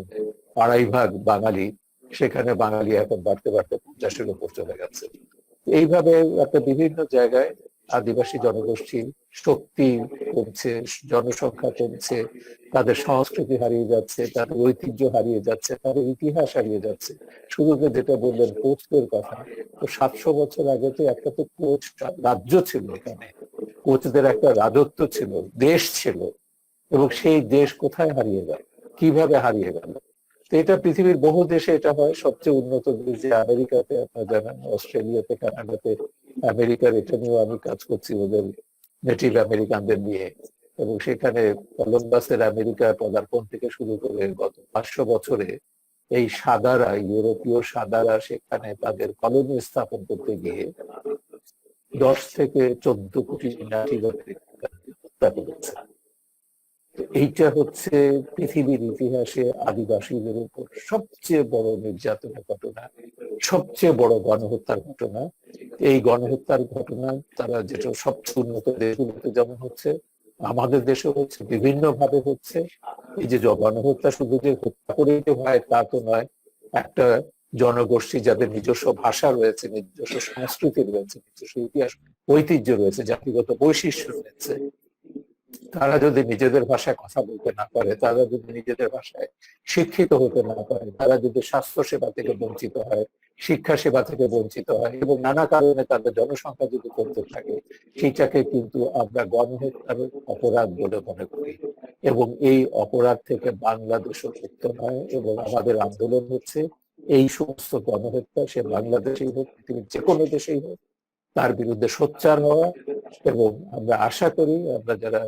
2.5 বাঙালি, সেখানে বাঙালি এখন বাড়তে বাড়তে 50-এর উপর চলে গেছে। এইভাবে একটা বিভিন্ন জায়গায় আদিবাসী জনগোষ্ঠী শক্তি কমছে, জনসংখ্যা কমছে, তাদের সংস্কৃতি হারিয়ে যাচ্ছে, তাদের ঐতিহ্য হারিয়ে যাচ্ছে, তাদের ইতিহাস হারিয়ে যাচ্ছে। শুধু যেটা বললেন কোচদের কথা, তো 700 বছর আগে তো একটা তো কোচ রাজ্য ছিল, এখানে কোচদের একটা রাজত্ব ছিল, দেশ ছিল, এবং সেই দেশ কোথায় হারিয়ে গেল, কিভাবে হারিয়ে গেল? এটা পৃথিবীর বহু দেশে এটা হয়। সবচেয়ে উন্নত দেশ যে আমেরিকাতে, আপনারা জানেন, অস্ট্রেলিয়াতে, কানাডাতে, আমেরিকার এটা নিয়েও আমি কাজ করছি, ওদের নেটিভ আমেরিকানদের নিয়ে। এবং সেখানে কলম্বাসের আমেরিকা পদার্পণ থেকে শুরু করে গত 500 বছরে এই সাদারা, ইউরোপীয় সাদারা সেখানে তাদের কলোনি স্থাপন করতে গিয়ে 10 থেকে 14 কোটি নারীকে হত্যা করেছে। এইটা হচ্ছে পৃথিবীর ইতিহাসে আদিবাসীদের উপর সবচেয়ে বড় নির্যাতনের ঘটনা, সবচেয়ে বড় গণহত্যার ঘটনা। এই গণহত্যার ঘটনা তারা যেটা সবচেয়ে উন্নত দেশগুলোতে যেমন হচ্ছে, আমাদের দেশে হচ্ছে, বিভিন্ন ভাবে হচ্ছে। এই যে গণহত্যা শুধু যে হত্যা করে হয় তা তো নয়, একটা জনগোষ্ঠী যাদের নিজস্ব ভাষা রয়েছে, নিজস্ব সংস্কৃতি রয়েছে, নিজস্ব ইতিহাস ঐতিহ্য রয়েছে, জাতিগত বৈশিষ্ট্য রয়েছে, তারা যদি নিজেদের ভাষায় কথা বলতে না পারে, তারা যদি নিজেদের ভাষায় শিক্ষিত হতে না পারে, তারা যদি স্বাস্থ্য সেবা থেকে বঞ্চিত হয়, শিক্ষা সেবা থেকে বঞ্চিত হয় এবং নানা কারণে তাদের জনসংখ্যা যদি কমতে থাকে, সেটাকে কিন্তু আমরা গণহত্যার অপরাধ বলে মনে করি। এবং এই অপরাধ থেকে বাংলাদেশও মুক্ত নয় এবং আমাদের আন্দোলন হচ্ছে এই সমস্ত গণহত্যা, সে বাংলাদেশেই হোক পৃথিবীর যে কোনো দেশেই হোক, তার বিরুদ্ধে সোচ্চার হওয়া। এবং আমরা আশা করি আমরা যারা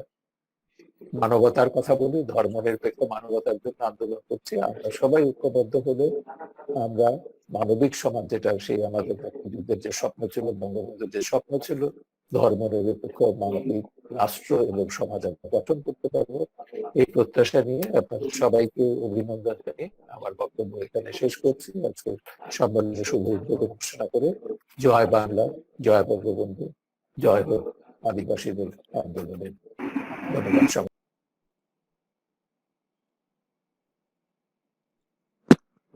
মানবতার কথা বলি, ধর্মনিরপেক্ষ মানবতার জন্য আন্দোলন করছি, আমরা সবাই ঐক্যবদ্ধ হলে আমরা মানবিক সমাজ, যেটা সেই আমাদের মুক্তিযুদ্ধের যে স্বপ্ন ছিল, বঙ্গবন্ধুর যে স্বপ্ন ছিল, ধর্মনিরপেক্ষ মানবিক রাষ্ট্র এবং সমাজ আমরা গঠন করতে পারবো। এই প্রত্যাশা নিয়ে আপনাদের সবাইকে অভিনন্দন জানিয়ে আমার বক্তব্য এখানে শেষ করছি। আজকে সম্মেলনের শুভ উদ্বোধন ঘোষণা করে জয় বাংলা, জয় বঙ্গবন্ধু, জয় হোক আদিবাসীদের আন্দোলনের। ধন্যবাদ সবাই।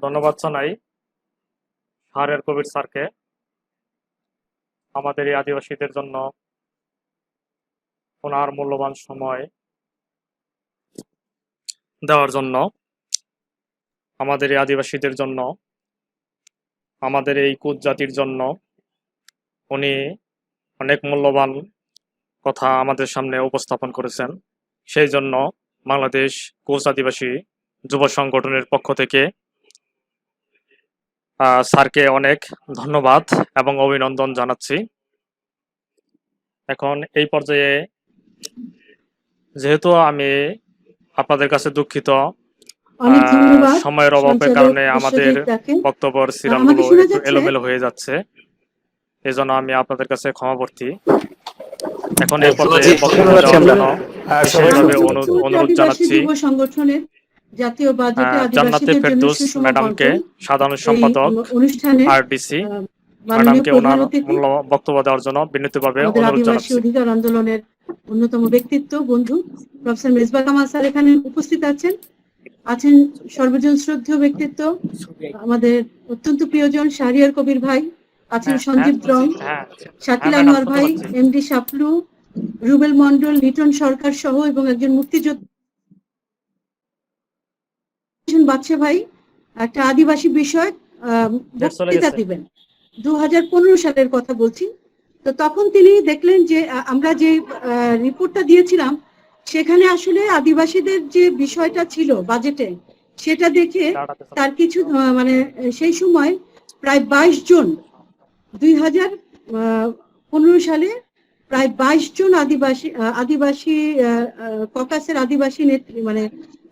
ধন্যবাদ জানাই শাহরিয়ার কবির স্যারকে আমাদের এই আদিবাসীদের জন্য ওনার মূল্যবান সময় দেওয়ার জন্য, আমাদের এই আদিবাসীদের জন্য, আমাদের এই কুচ জাতির জন্য উনি অনেক মূল্যবান কথা আমাদের সামনে উপস্থাপন করেছেন। সেই জন্য বাংলাদেশ কোচ আদিবাসী যুব সংগঠনের পক্ষ থেকে স্যারকে অনেক ধন্যবাদ এবং অভিনন্দন জানাচ্ছি। এখন এই পর্যায়ে যেহেতু আমি আপনাদের কাছে দুঃখিত, অনেক ধন্যবাদ সময়ের অভাবের সঞ্চালক কারণে আমাদের বিশ্বজিৎদাকে। বক্তব্যের আমাকে সিরিয়ালগুলো শোনা একটু যাচ্ছে? এলোমেলো হয়ে যাচ্ছে, এই জন্য আমি আপনাদের কাছে ক্ষমাপ্রার্থী। এখন এই পর্যায়ে বক্তব্য দেওয়ার জন্য বিশেষভাবে অনুরোধ আদিবাসী জানাচ্ছি যুব সংগঠনের জাতীয় বাজেটে জান্নাতে আদিবাসীদের জন্য ফেরদৌস সুষম ম্যাডামকে, বন্টন সাধারণ এই সম্পাদক অনুষ্ঠানে আরডিসি মাননীয় ম্যাডামকে প্রধান ওনার অতিথি মূল্য বক্তব্য দেওয়ার জন্য বিনীতভাবে আমাদের অনুরোধ আদিবাসী জানাচ্ছি। অধিকার আন্দোলনের অন্যতম ব্যক্তিত্ব বন্ধু প্রফেসর মেজবা কামাল স্যার এখানে উপস্থিত আছেন সর্বজন শ্রদ্ধেয় ব্যক্তিত্ব আমাদের অত্যন্ত প্রিয়জন শাহরিয়ার কবির ভাই, আছেন সঞ্জীব দ্রং, শাকিল আনোয়ার ভাই, এমডি শাপলু, রুবেল মন্ডল, লিটন সরকার সহ এবং একজন মুক্তিযোদ্ধা বাদশা ভাই একটা আদিবাসী বিষয়ক বক্তৃতা দিবেন। 2015 সালের কথা বলছি। তো তখন তিনি দেখলেন যে আমরা যে রিপোর্টটা দিয়েছিলাম সেখানে আসলে আদিবাসীদের যে বিষয়টা ছিল বাজেটে, সেটা দেখে তার কিছু মানে সেই সময় প্রায় 22 জন 2015 সালে প্রায় 22 জন আদিবাসী ককাসের আদিবাসী নেত্রী মানে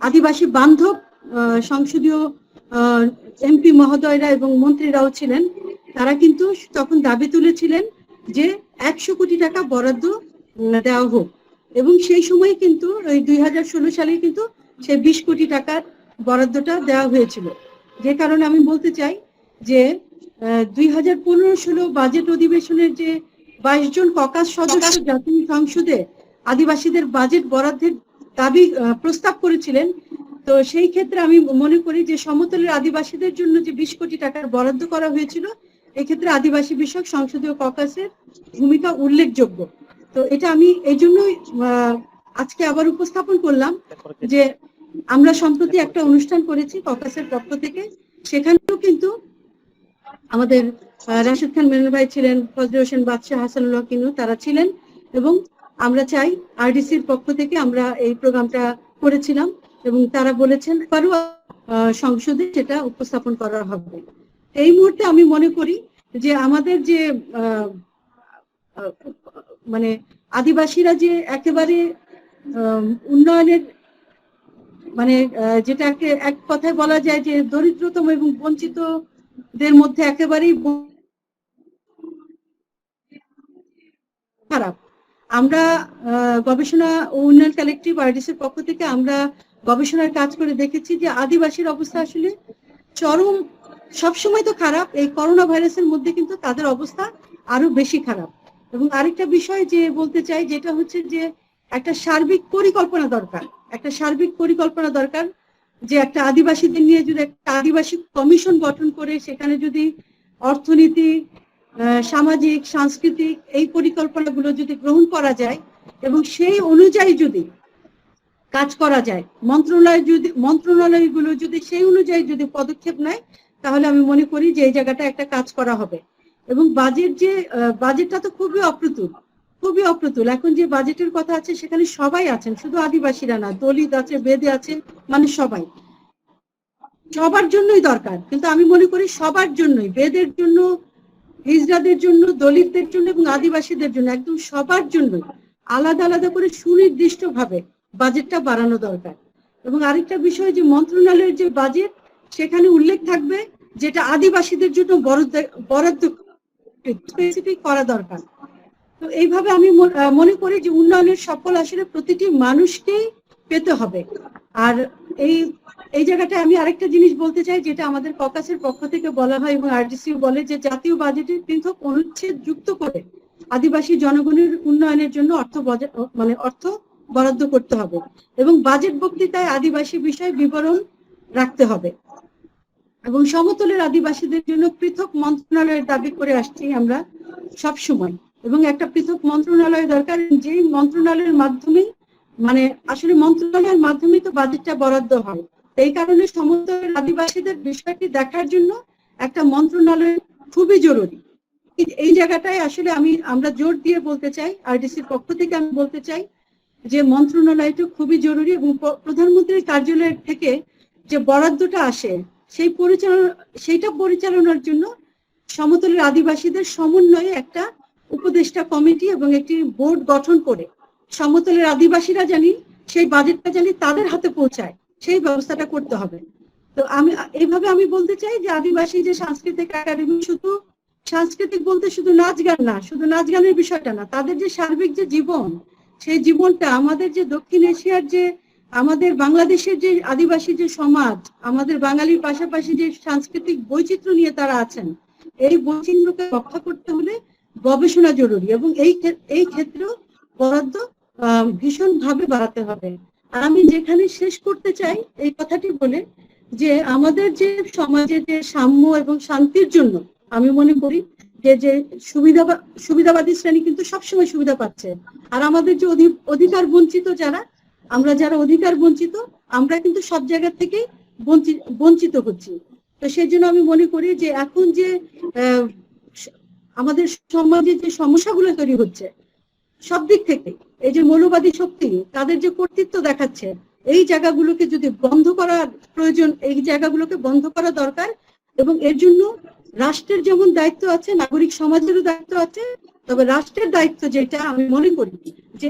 আদিবাসী বান্ধব সংসদীয় এমপি মহোদয়রা এবং মন্ত্রীরাও ছিলেন। তারা কিন্তু তখন দাবি তুলেছিলেন যে 100 কোটি টাকা বরাদ্দ দেওয়া হোক এবং সেই সময় কিন্তু ওই 2016 সালে কিন্তু সেই 20 কোটি টাকার বরাদ্দটা দেওয়া হয়েছিল। যে কারণে আমি বলতে চাই যে 2015-16 বাজেট অধিবেশনের যে 22 জন ককাস সদস্য জাতীয় সংসদে আদিবাসীদের বাজেট বরাদ্দের দাবি প্রস্তাব করেছিলেন, তো সেই ক্ষেত্রে আমি মনে করি যে সমতলের আদিবাসীদের জন্য যে 20 কোটি টাকার বরাদ্দ করা হয়েছিল, এক্ষেত্রে আদিবাসী বিষয়ক সংসদীয় ককাসের ভূমিকা উল্লেখযোগ্য। তো এটা আমি এই জন্যই আজকে আবার উপস্থাপন করলাম যে আমরা সম্প্রতি একটা অনুষ্ঠান করেছি ককাসের পক্ষ থেকে, সেখানেও কিন্তু আমাদের রাশেদ খান মেনন ভাই ছিলেন, ফজলে হোসেন বাদশাহ, হাসানুল্লাহ কিনু তারা ছিলেন এবং আমরা চাই আরডিসির পক্ষ থেকে আমরা এই প্রোগ্রামটা করেছিলাম এবং তারা বলেছেন আরো সংসদে সেটা উপস্থাপন করা হবে। এই মুহূর্তে আমি মনে করি যে আমাদের যে মানে আদিবাসীরা যে একেবারে উন্নয়নের মানে যেটাকে এক কথায় বলা যায় যে দরিদ্রতম এবং বঞ্চিতদের মধ্যে একেবারেই খারাপ। আমরা গবেষণা ও উন্নয়ন কালেকটিভ আরডিসির পক্ষ থেকে আমরা গবেষণার কাজ করে দেখেছি যে আদিবাসীর অবস্থা আসলে চরম, সবসময় তো খারাপ, এই করোনা ভাইরাসের মধ্যে কিন্তু তাদের অবস্থা আরো বেশি খারাপ। এবং আরেকটা বিষয় যে বলতে চাই যেটা হচ্ছে যে একটা সার্বিক পরিকল্পনা দরকার, একটা সার্বিক পরিকল্পনা দরকার যে একটা আদিবাসীদের নিয়ে যদি একটা আদিবাসী কমিশন গঠন করে সেখানে যদি অর্থনীতি, সামাজিক, সাংস্কৃতিক এই পরিকল্পনাগুলো যদি গ্রহণ করা যায় এবং সেই অনুযায়ী যদি কাজ করা যায়, মন্ত্রণালয়গুলো যদি সেই অনুযায়ী যদি পদক্ষেপ নেয়, তাহলে আমি মনে করি যে এই জায়গাটা একটা কাজ করা হবে। এবং বাজেটটা তো খুবই অপ্রতুল। এখন যে বাজেটের কথা আছে সেখানে সবাই আছেন, শুধু আদিবাসীরা না, দলিত আছে, বেদে আছে, মানে সবার জন্যই দরকার। কিন্তু আমি মনে করি সবার জন্যই, বেদের জন্য, হিজড়াদের জন্য, দলিতদের জন্য এবং আদিবাসীদের জন্য, একদম সবার জন্য আলাদা আলাদা করে সুনির্দিষ্টভাবে বাজেটটা বাড়ানো দরকার। এবং আরেকটা বিষয়, যে মন্ত্রণালয়ের যে বাজেট, সেখানে উল্লেখ থাকবে যেটা আদিবাসীদের জন্য বরাদ্দ স্পেসিফিক করা দরকার। তো এইভাবে আমি মনে করি যে উন্নয়নের সফল আসলে প্রতিটি মানুষকেই পেতে হবে। আর এই জায়গাটায় আমি আরেকটা জিনিস বলতে চাই, যেটা আমাদের ককাসের পক্ষ থেকে বলা হয় এবং আরডিসি বলে, যে জাতীয় বাজেটে পৃথক অনুচ্ছেদ যুক্ত করে আদিবাসী জনগণের উন্নয়নের জন্য অর্থ বরাদ্দ করতে হবে এবং বাজেট বক্তৃতায় আদিবাসী বিষয় বিবরণ রাখতে হবে। এবং সমতলের আদিবাসীদের জন্য পৃথক মন্ত্রণালয়ের দাবি করে আসছি আমরা সব সময়। এবং একটা পৃথক মন্ত্রণালয় দরকার, যেই মন্ত্রণালয়ের মাধ্যমে আসলে মন্ত্রণালয়ের মাধ্যমে তো বাজেটটা বরাদ্দ হয়। এই কারণে সমতলের আদিবাসীদের বিষয়টি দেখার জন্য একটা মন্ত্রণালয় খুবই জরুরি। এই জায়গাটায় আসলে আমরা জোর দিয়ে বলতে চাই, আরডিসির পক্ষ থেকে আমি বলতে চাই যে মন্ত্রণালয়টা খুবই জরুরি। এবং প্রধানমন্ত্রীর কার্যালয় থেকে যে বরাদ্দটা আসে সেইটা পরিচালনার জন্য সমতলের আদিবাসীদের সমন্বয়ে একটা উপদেষ্টা কমিটি এবং একটি বোর্ড গঠন করে সমতলের আদিবাসীরা সেই বাজেটটা তাদের হাতে পৌঁছায়, সেই ব্যবস্থাটা করতে হবে। তো এইভাবে আমি বলতে চাই যে আদিবাসী যে সাংস্কৃতিক একাডেমি, শুধু সাংস্কৃতিক বলতে শুধু নাচ গান না, শুধু নাচ গানের বিষয়টা না, তাদের যে সার্বিক যে জীবন, সেই জীবনটা আমাদের যে দক্ষিণ এশিয়ার যে, আমাদের বাংলাদেশের যে আদিবাসী যে সমাজ, আমাদের বাঙালির পাশাপাশি যে সাংস্কৃতিক বৈচিত্র্য নিয়ে তারা আছেন, এই বৈচিত্র্যকে রক্ষা করতে হলে গবেষণা জরুরি এবং এই ক্ষেত্রেও বরাদ্দ ভীষণভাবে বাড়াতে হবে। আর আমি যেখানে শেষ করতে চাই এই কথাটি বলে, যে আমাদের যে সমাজের যে সাম্য এবং শান্তির জন্য আমি মনে করি যে সুবিধাবাদী শ্রেণী কিন্তু সবসময় সুবিধা পাচ্ছে, আর আমাদের যে অধিকার বঞ্চিত যারা অধিকার বঞ্চিত, আমরা কিন্তু সব জায়গা থেকেই বঞ্চিত হচ্ছি। তো সেই জন্য আমি মনে করি যে এখন যে আমাদের সমাজে যে সমস্যাগুলো তৈরি হচ্ছে সব দিক থেকে, এই যে মৌলবাদী শক্তি তাদের যে কর্তৃত্ব দেখাচ্ছে, এই জায়গাগুলোকে যদি বন্ধ করার প্রয়োজন, এই জায়গাগুলোকে বন্ধ করা দরকার। এবং এর জন্য রাষ্ট্রের যেমন দায়িত্ব আছে, নাগরিক সমাজেরও দায়িত্ব আছে। তবে রাষ্ট্রের দায়িত্ব যেটা আমি মনে করি, যে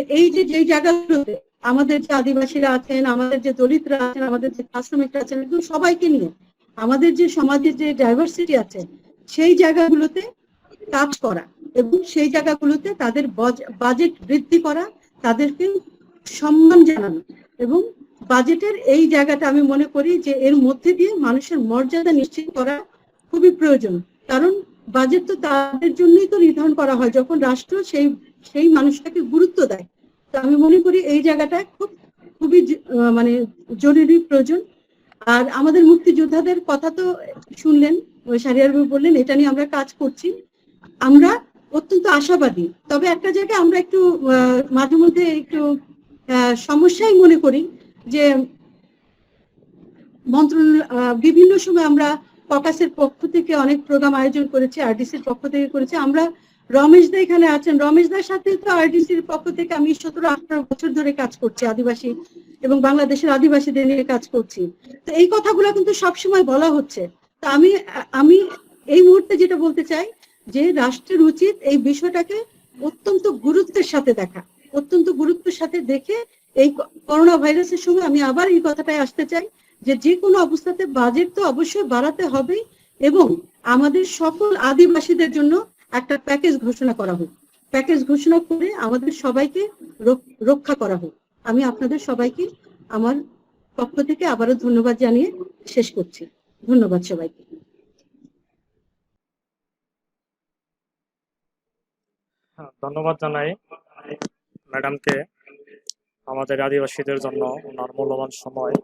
যেই জায়গাগুলোতে আমাদের যে আদিবাসীরা আছেন, আমাদের যে দলিতরা আছেন, আমাদের যে শ্রমিকরা আছেন, একদম সবাইকে নিয়ে আমাদের যে সমাজের যে ডাইভার্সিটি আছে, সেই জায়গাগুলোতে কাজ করা এবং সেই জায়গাগুলোতে তাদের বাজেট বৃদ্ধি করা, তাদেরকে সম্মান জানানো। এবং বাজেটের এই জায়গাটা আমি মনে করি যে এর মধ্যে দিয়ে মানুষের মর্যাদা নিশ্চিত করা খুবই প্রয়োজন। কারণ বাজেট তো তাদের জন্যই তো নির্ধারণ করা হয় যখন রাষ্ট্র সেই মানুষটাকে গুরুত্ব দেয়। তো আমি মনে করি এই জায়গাটা খুবই জরুরি প্রয়োজন। আর আমাদের মুক্তিযোদ্ধাদের কথা তো শুনলেন, শাহরিয়ার ভাই বললেন, এটা নিয়ে আমরা কাজ করছি। আমরা অত্যন্ত আশাবাদী। তবে একটা জায়গায় আমরা একটু মাঝে মধ্যে একটু সমস্যাই মনে করি, যে বিভিন্ন সময় আমরা ককাসের পক্ষ থেকে অনেক প্রোগ্রাম আয়োজন করেছি, আরডিসির পক্ষ থেকে করেছি। আমরা রমেশ দা এখানে আছেন, রমেশ দার সাথে তো আরডিসির পক্ষ থেকে আমি 17-18 বছর ধরে কাজ করছি, আদিবাসী এবং বাংলাদেশের আদিবাসীদের নিয়ে কাজ করছি। তো এই কথাগুলো কিন্তু সবসময় বলা হচ্ছে। তা আমি এই মুহূর্তে যেটা বলতে চাই, যে রাষ্ট্রের উচিত এই বিষয়টাকে অত্যন্ত গুরুত্বের সাথে দেখে এই করোনা ভাইরাসের সময় আমি আবার এই কথাটাই আসতে চাই, যে কোনো অবস্থাতে বাজেট তো অবশ্যই বাড়াতে হবে এবং আমাদের সকল আদিবাসীদের জন্য একটা প্যাকেজ ঘোষণা করা হোক, প্যাকেজ ঘোষণা করে আমাদের সবাইকে রক্ষা করা হোক। আমি আপনাদের সবাইকে আমার পক্ষ থেকে আবারও ধন্যবাদ জানিয়ে শেষ করছি। ধন্যবাদ সবাইকে। ধন্যবাদ জানাই ম্যাডামকে আমাদের আদিবাসীদের জন্য ওনার মূল্যবান সময়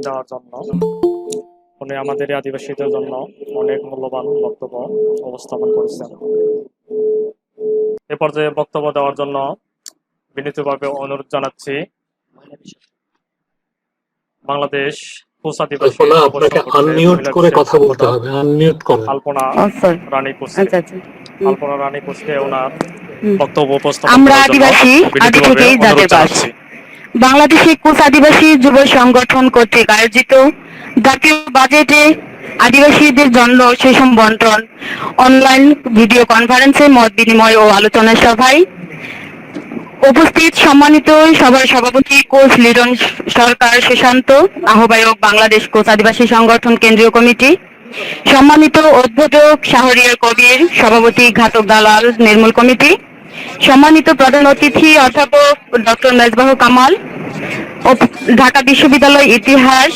দেওয়ার জন্য। উনি আমাদের আদিবাসীদের জন্য অনেক মূল্যবান বক্তব্য উপস্থাপন করেছেন। এ পর্যায়ে বক্তব্য দেওয়ার জন্য বিনীতভাবে অনুরোধ জানাচ্ছি বাংলাদেশ কোচ আদিবাসী কল্পনা, যুব আপনাকে সংগঠনের আনমিউট মহিলা করে বিষয়ক কথা বলতে সম্পাদক হবে, আনমিউট করেন। আলপনা স্যার। রানী কোচকে আচ্ছা আচ্ছা আলপনা রানী কোচকে ওনার হুম। বক্তব্য উপস্থাপন আমরা করার জন্য আদিবাসী আদি বিনীতভাবে থেকেই অনুরোধ জাতের বাস। জানাচ্ছি। বাংলাদেশে কোচ আদিবাসী যুব সংগঠন কর্তৃক আয়োজিত জাতীয় বাজেটে আদিবাসীদের জন্য সেসম বন্টন, অনলাইন ভিডিও কনফারেন্সে মত বিনিময় ও আলোচনা সভায় উপস্থিত সম্মানিত সভার সভাপতি কোচ লিটন সরকার সুশান্ত, আহ্বায়ক বাংলাদেশ কোচ আদিবাসী সংগঠন কেন্দ্রীয় কমিটি, সম্মানিত উদ্বোধক শাহরিয়ার কবির, সভাপতি ঘাতক দালাল নির্মূল কমিটি, সম্মানিত প্রধান অতিথি অধ্যাপক ডক্টর মেজবাহ কামাল ও ঢাকা বিশ্ববিদ্যালয় ইতিহাস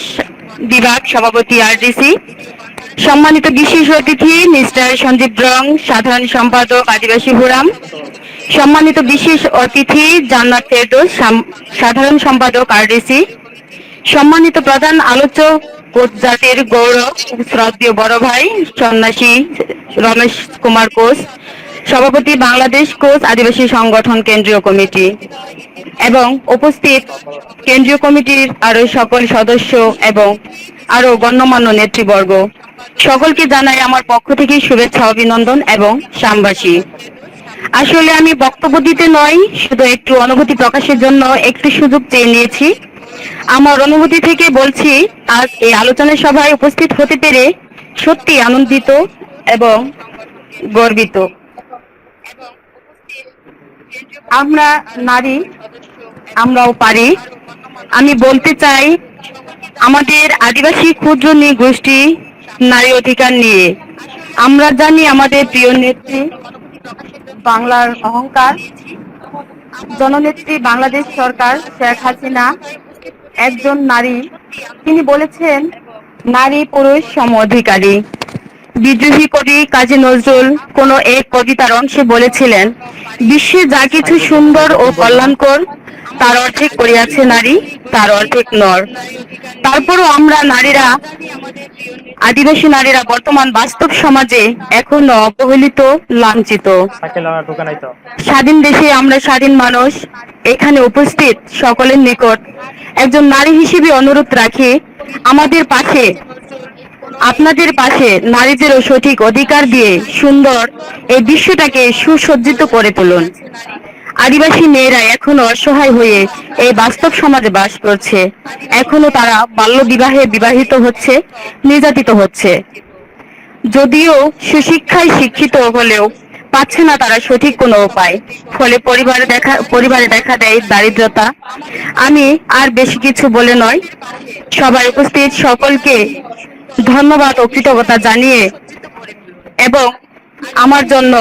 বিভাগ সভাপতি আরডিসি, সম্মানিত বিশেষ অতিথি মিস্টার সঞ্জীব রং, সাধারণ সম্পাদক আদিবাসী ফোরাম, সম্মানিত বিশেষ অতিথি জান্নাত ফেরদৌস, সাধারণ সম্পাদক আরডিসি, সম্মানিত প্রধান আলোচক কোচ জাতির গৌরব শ্রদ্ধেয় বড় ভাই সন্ন্যাসী রমেশ কুমার কোচ, সভাপতি বাংলাদেশ কোচ আদিবাসী সংগঠন কেন্দ্রীয় কমিটি এবং উপস্থিত কেন্দ্রীয় কমিটির আরো সকল সদস্য এবং আরো গণ্যমান্য নেতৃবর্গ, সকলকে জানাই আমার পক্ষ থেকে শুভেচ্ছা, অভিনন্দন এবং সামবাসী। আসলে আমি বক্তব্য দিতে নয়, শুধু একটু অনুভূতি প্রকাশের জন্য একটু সুযোগ চেয়ে নিয়েছি। আমার অনুভূতি থেকে বলছি, আজ এই আলোচনা সভায় উপস্থিত হতে পেরে সত্যি আনন্দিত এবং গর্বিত। আমরা নারী, আমরাও পারি। আমি বলতে চাই, আমাদের আদিবাসী ক্ষুদ্র গোষ্ঠী নারী অধিকার নিয়ে আমরা জানি আমাদের প্রিয় নেত্রী, বাংলার অহংকার, জননেত্রী বাংলাদেশ সরকার শেখ হাসিনা একজন নারী। তিনি বলেছেন নারী পুরুষ সম অধিকারী। বিদ্রোহী কবি কাজী নজরুল কোন এক কবিতার অংশে বলেছিলেন, বিশ্বে যা কিছু সুন্দর ও কল্যাণকর তার অর্ধেক করিয়াছে নারী, তার অর্ধেক নর। তারপরও আমরা নারীরা, আদিবাসী নারীরা বর্তমান বাস্তব সমাজে এখনো অবহেলিত, লাঞ্ছিত। স্বাধীন দেশে আমরা স্বাধীন মানুষ। এখানে উপস্থিত সকলের নিকট একজন নারী হিসেবে অনুরোধ রাখি, আমাদের পাশে, আপনাদের পাশে নারীদেরও সঠিক অধিকার দিয়ে সুন্দর এই বিশ্বটাকে সুসজ্জিত করে তুলুন। আদিবাসী মেয়েরা এখনো অসহায় হয়ে এই বাস্তব সমাজে বাস করছে। এখনো তারা বাল্য বিবাহে বিবাহিত হচ্ছে, নির্যাতিত হচ্ছে। যদিও সুশিক্ষায় শিক্ষিত হলেও পাচ্ছে না তারা সঠিক কোনো উপায়। ফলে পরিবারে দেখা দেয় দারিদ্রতা। আমি আর বেশি কিছু বলে নয়, সবাই উপস্থিত সকলকে ধন্যবাদ ও কৃতজ্ঞতা জানিয়ে এবং আমার জন্য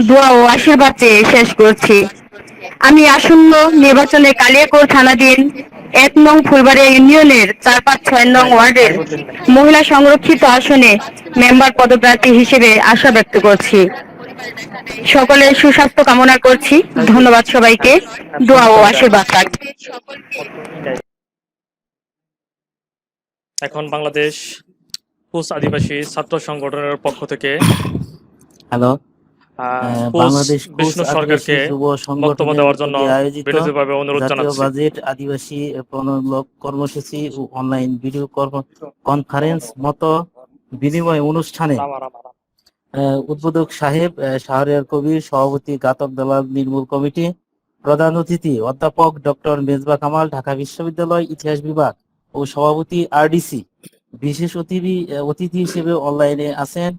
দোয়া ও আশীর্বাদ চেয়ে শেষ করছি। আমি আসন্ন নির্বাচনে কালিয়াকৈর থানাধীন ১ নং ফুলবাড়িয়া ইউনিয়নের ৪, ৫, ৬ নং ওয়ার্ডের মহিলা সংরক্ষিত আসনে মেম্বার পদপ্রার্থী হিসেবে আশা ব্যক্ত করছি। সকলের সুস্বাস্থ্য কামনা করছি। ধন্যবাদ সবাইকে। দোয়া ও আশীর্বাদ থাকবে। এখন বাংলাদেশ কোচ আদিবাসী ছাত্র সংগঠনের পক্ষ থেকে হ্যালো, কোচ বাংলাদেশ কোচ বিষ্ণু আদিবাসী সরকারকে যুব বক্তব্য সংগঠনের দেওয়ার উদ্যোগে জন্য আয়োজিত বিনীতভাবে অনুরোধ জাতীয় জানাচ্ছি। বাজেট আদিবাসী প্রণোদন কর্মসূচি ও অনলাইন ভিডিও কনফারেন্স মতো বিনিময় অনুষ্ঠানে উদ্বোধক সাহেব শাহরিয়ার কবির, সভাপতি ঘাতক দালাল নির্মূল কমিটি, প্রধান অতিথি অধ্যাপক ডক্টর মেজবাহ কামাল, ঢাকা বিশ্ববিদ্যালয় ইতিহাস বিভাগ ও সভাপতি আরডিসি। বিশেষ অতিথি হিসেবে অনলাইনে আছেন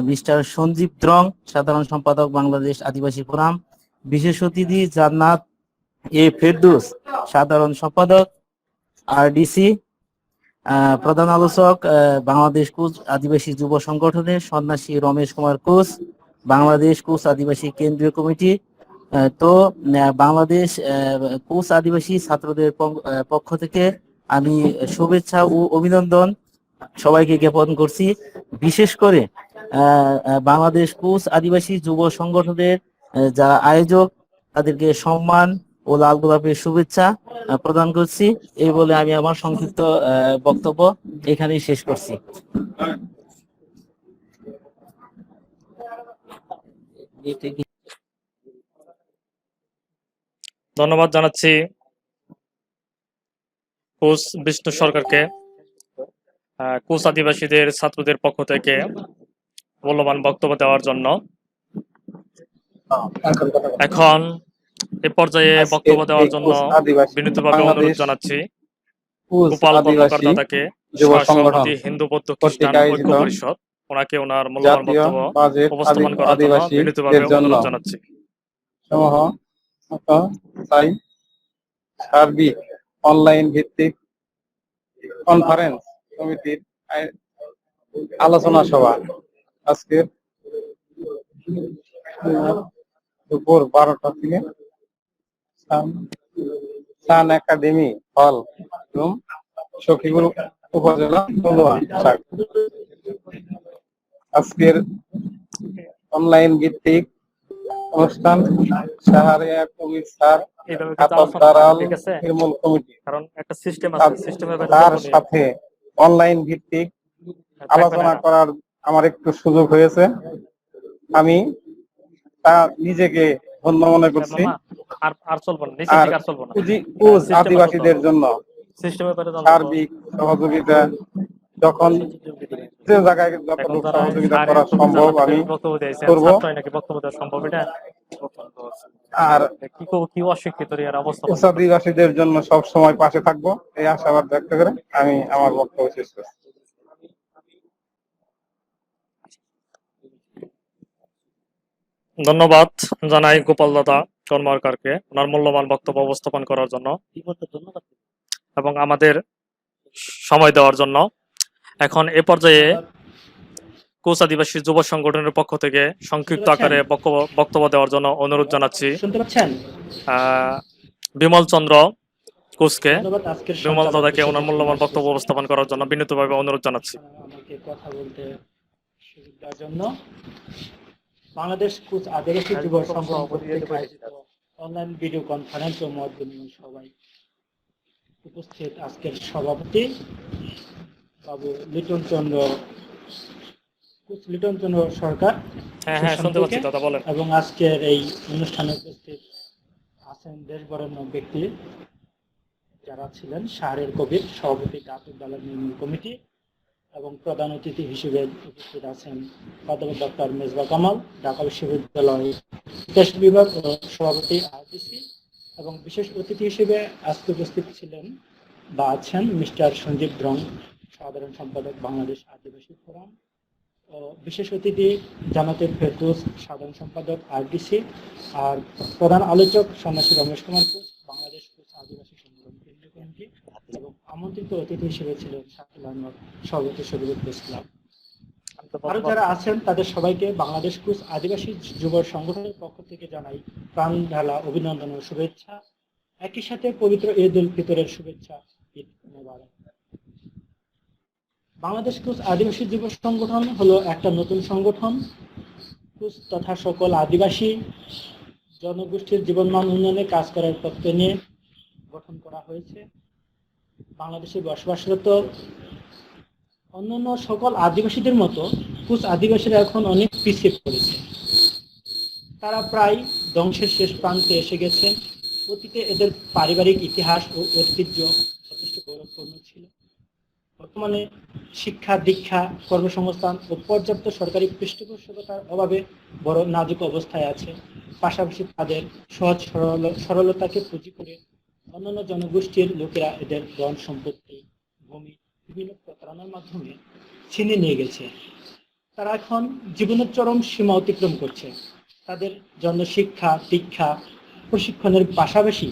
মিস্টার সঞ্জীব দ্রং, সাধারণ সম্পাদক বাংলাদেশ আদিবাসী ফোরাম, বিশেষ অতিথি জান্নাত ফেরদৌস, সাধারণ সম্পাদক আরডিসি, প্রধান আলোচক বাংলাদেশ কোচ আদিবাসী যুব সংগঠনের সন্ন্যাসী রমেশ কুমার কোচ, বাংলাদেশ কোচ আদিবাসী কেন্দ্রীয় কমিটি। তো বাংলাদেশ কোচ আদিবাসী ছাত্রদের পক্ষ থেকে আমি শুভেচ্ছা ও অভিনন্দন সবাইকে জ্ঞাপন করছি। বিশেষ করে বাংলাদেশ কোচ আদিবাসী যুব সংগঠনের যারা আয়োজক, তাদেরকে সম্মান ও লাল গোলাপের শুভেচ্ছা প্রদান করছি। এই বলে আমি আমার সংক্ষিপ্ত বক্তব্য এখানেই শেষ করছি। ধন্যবাদ জানাচ্ছি কোচ বিষ্ণু সরকারকে কোচ আদিবাসীদের ছাত্রদের পক্ষ থেকে মূল্যবান বক্তব্য দেওয়ার জন্য। এখন এ পর্যায়ে বক্তব্য দেওয়ার জন্য বিনীতভাবে অনুরোধ জানাচ্ছি গোপাল কর্মকার দাদাকে, সহসভাপতি হিন্দু বৌদ্ধ খ্রিস্টান ঐক্য পরিষদ, ওনাকে ওনার মূল্যবান বক্তব্য উপস্থাপন করার জন্য বিনীতভাবে অনুরোধ জানাচ্ছি। সার্বিক অনলাইন ভিত্তিক কনফারেন্স কমিটির আলোচনা সভা আজকের দুপুর 12টা থেকে সান একাডেমি হল রুম, সখীপুর উপজেলা, আজকের অনলাইন ভিত্তিক অনুষ্ঠান শাহরিয়া কবির স্যার, নির্মল কমিটি, কারণ একটা সিস্টেম আছে, সিস্টেমের তার সাথে অনলাইন ভিত্তিক আলোচনা করার আমার একটু সুযোগ হয়েছে। আমি তা নিজেকে ধন্য মনে করছি। আদিবাসীদের জন্য সার্বিক সহযোগিতা যখন যে জায়গায় যতটুকু সহযোগিতা করা সম্ভব আমি করব। আর আদিবাসীদের জন্য সব সময় পাশে থাকবো এই আশাবাদ ব্যক্ত করে আমি আমার বক্তব্য শেষ করছি। ধন্যবাদ জানাই গোপাল দাদা কর্মকারকে ওনার মূল্যবান বক্তব্য উপস্থাপন করার জন্য এবং আমাদের সময় দেওয়ার জন্য। এখন এ পর্যায়ে কোচ আদিবাসী যুব সংগঠনের পক্ষ থেকে সংক্ষিপ্ত আকারে বক্তব্য দেওয়ার জন্য অনুরোধ জানাচ্ছি বিমল চন্দ্র কোচকে, বিমল দাদাকে ওনার মূল্যবান বক্তব্য উপস্থাপন করার জন্য বিনীতভাবে অনুরোধ জানাচ্ছি। কথা বলতে সুবিধার জন্য বাংলাদেশ কোচ আদিবাসী যুব সংগঠন কর্তৃক আয়োজিত অনলাইন ভিডিও কনফারেন্সের মাধ্যমে সবাই উপস্থিত আজকের সভাপতি বাবু লিটন চন্দ্র সরকার এবং আজকের এই অনুষ্ঠানে উপস্থিত আছেন দেশ বরেণ্য ব্যক্তি যারা ছিলেন শাহরিয়ার কবির সভাপতি গাতুর দালাল নির্মূল কমিটি এবং প্রধান অতিথি হিসেবে উপস্থিত আছেন অধ্যাপক ডক্টর মেজবা কামাল, ঢাকা বিশ্ববিদ্যালয় ইতিহাস বিভাগ সভাপতি আরডিসি, এবং বিশেষ অতিথি হিসেবে আজকে উপস্থিত ছিলেন বা আছেন মিস্টার সঞ্জীব ব্রং, সাধারণ সম্পাদক বাংলাদেশ আদিবাসী ফোরাম, বিশেষ অতিথি জামাতের ফেরদৌস, সাধারণ সম্পাদক আরডিসি, আর প্রধান আলোচক সন্ন্যাসী রমেশ কুমার কোচ, বাংলাদেশ কোচ আদিবাসী সংগঠন কেন্দ্রীয় কমিটি, এবং আমন্ত্রিত অতিথি হিসেবে ছিলেন শাকিল আহমদ, সভাপতি শরীফ প্রেস ক্লাব। আরো যারা আছেন তাদের সবাইকে বাংলাদেশ কোচ আদিবাসী যুব সংগঠনের পক্ষ থেকে জানাই প্রাণ ঢালা অভিনন্দন ও শুভেচ্ছা। একই সাথে পবিত্র ঈদ উল ফিতরের শুভেচ্ছা। ঈদ মোবারক। বাংলাদেশ কোচ আদিবাসী যুব সংগঠন হলো একটা নতুন সংগঠন। কোচ তথা সকল আদিবাসী জনগোষ্ঠীর জীবনমান উন্নয়নে কাজ করার তত্ত্ব নিয়ে গঠন করা হয়েছে। বাংলাদেশে বসবাসরত অন্যান্য সকল আদিবাসীদের মতো কোচ আদিবাসীরা এখন অনেক পিছিয়ে পড়েছে। তারা প্রায় ধ্বংসের শেষ প্রান্তে এসে গেছে। অতীতে এদের পারিবারিক ইতিহাস ও ঐতিহ্য যথেষ্ট গৌরবপূর্ণ ছিল। বর্তমানে শিক্ষা, দীক্ষা, কর্মসংস্থান ও পর্যাপ্ত সরকারি পৃষ্ঠপোষকতার অভাবে বড় নাজুক অবস্থায় আছে। পাশাপাশি তাদের সহজ সরলতাকে পুঁজি করে অন্যান্য জনগোষ্ঠীর লোকেরা এদের ধন সম্পত্তি, ভূমি বিভিন্ন প্রতারণার মাধ্যমে ছিনিয়ে নিয়ে গেছে। তারা এখন জীবনের চরম সীমা অতিক্রম করছে। তাদের জন্য শিক্ষা, দীক্ষা, প্রশিক্ষণের পাশাপাশি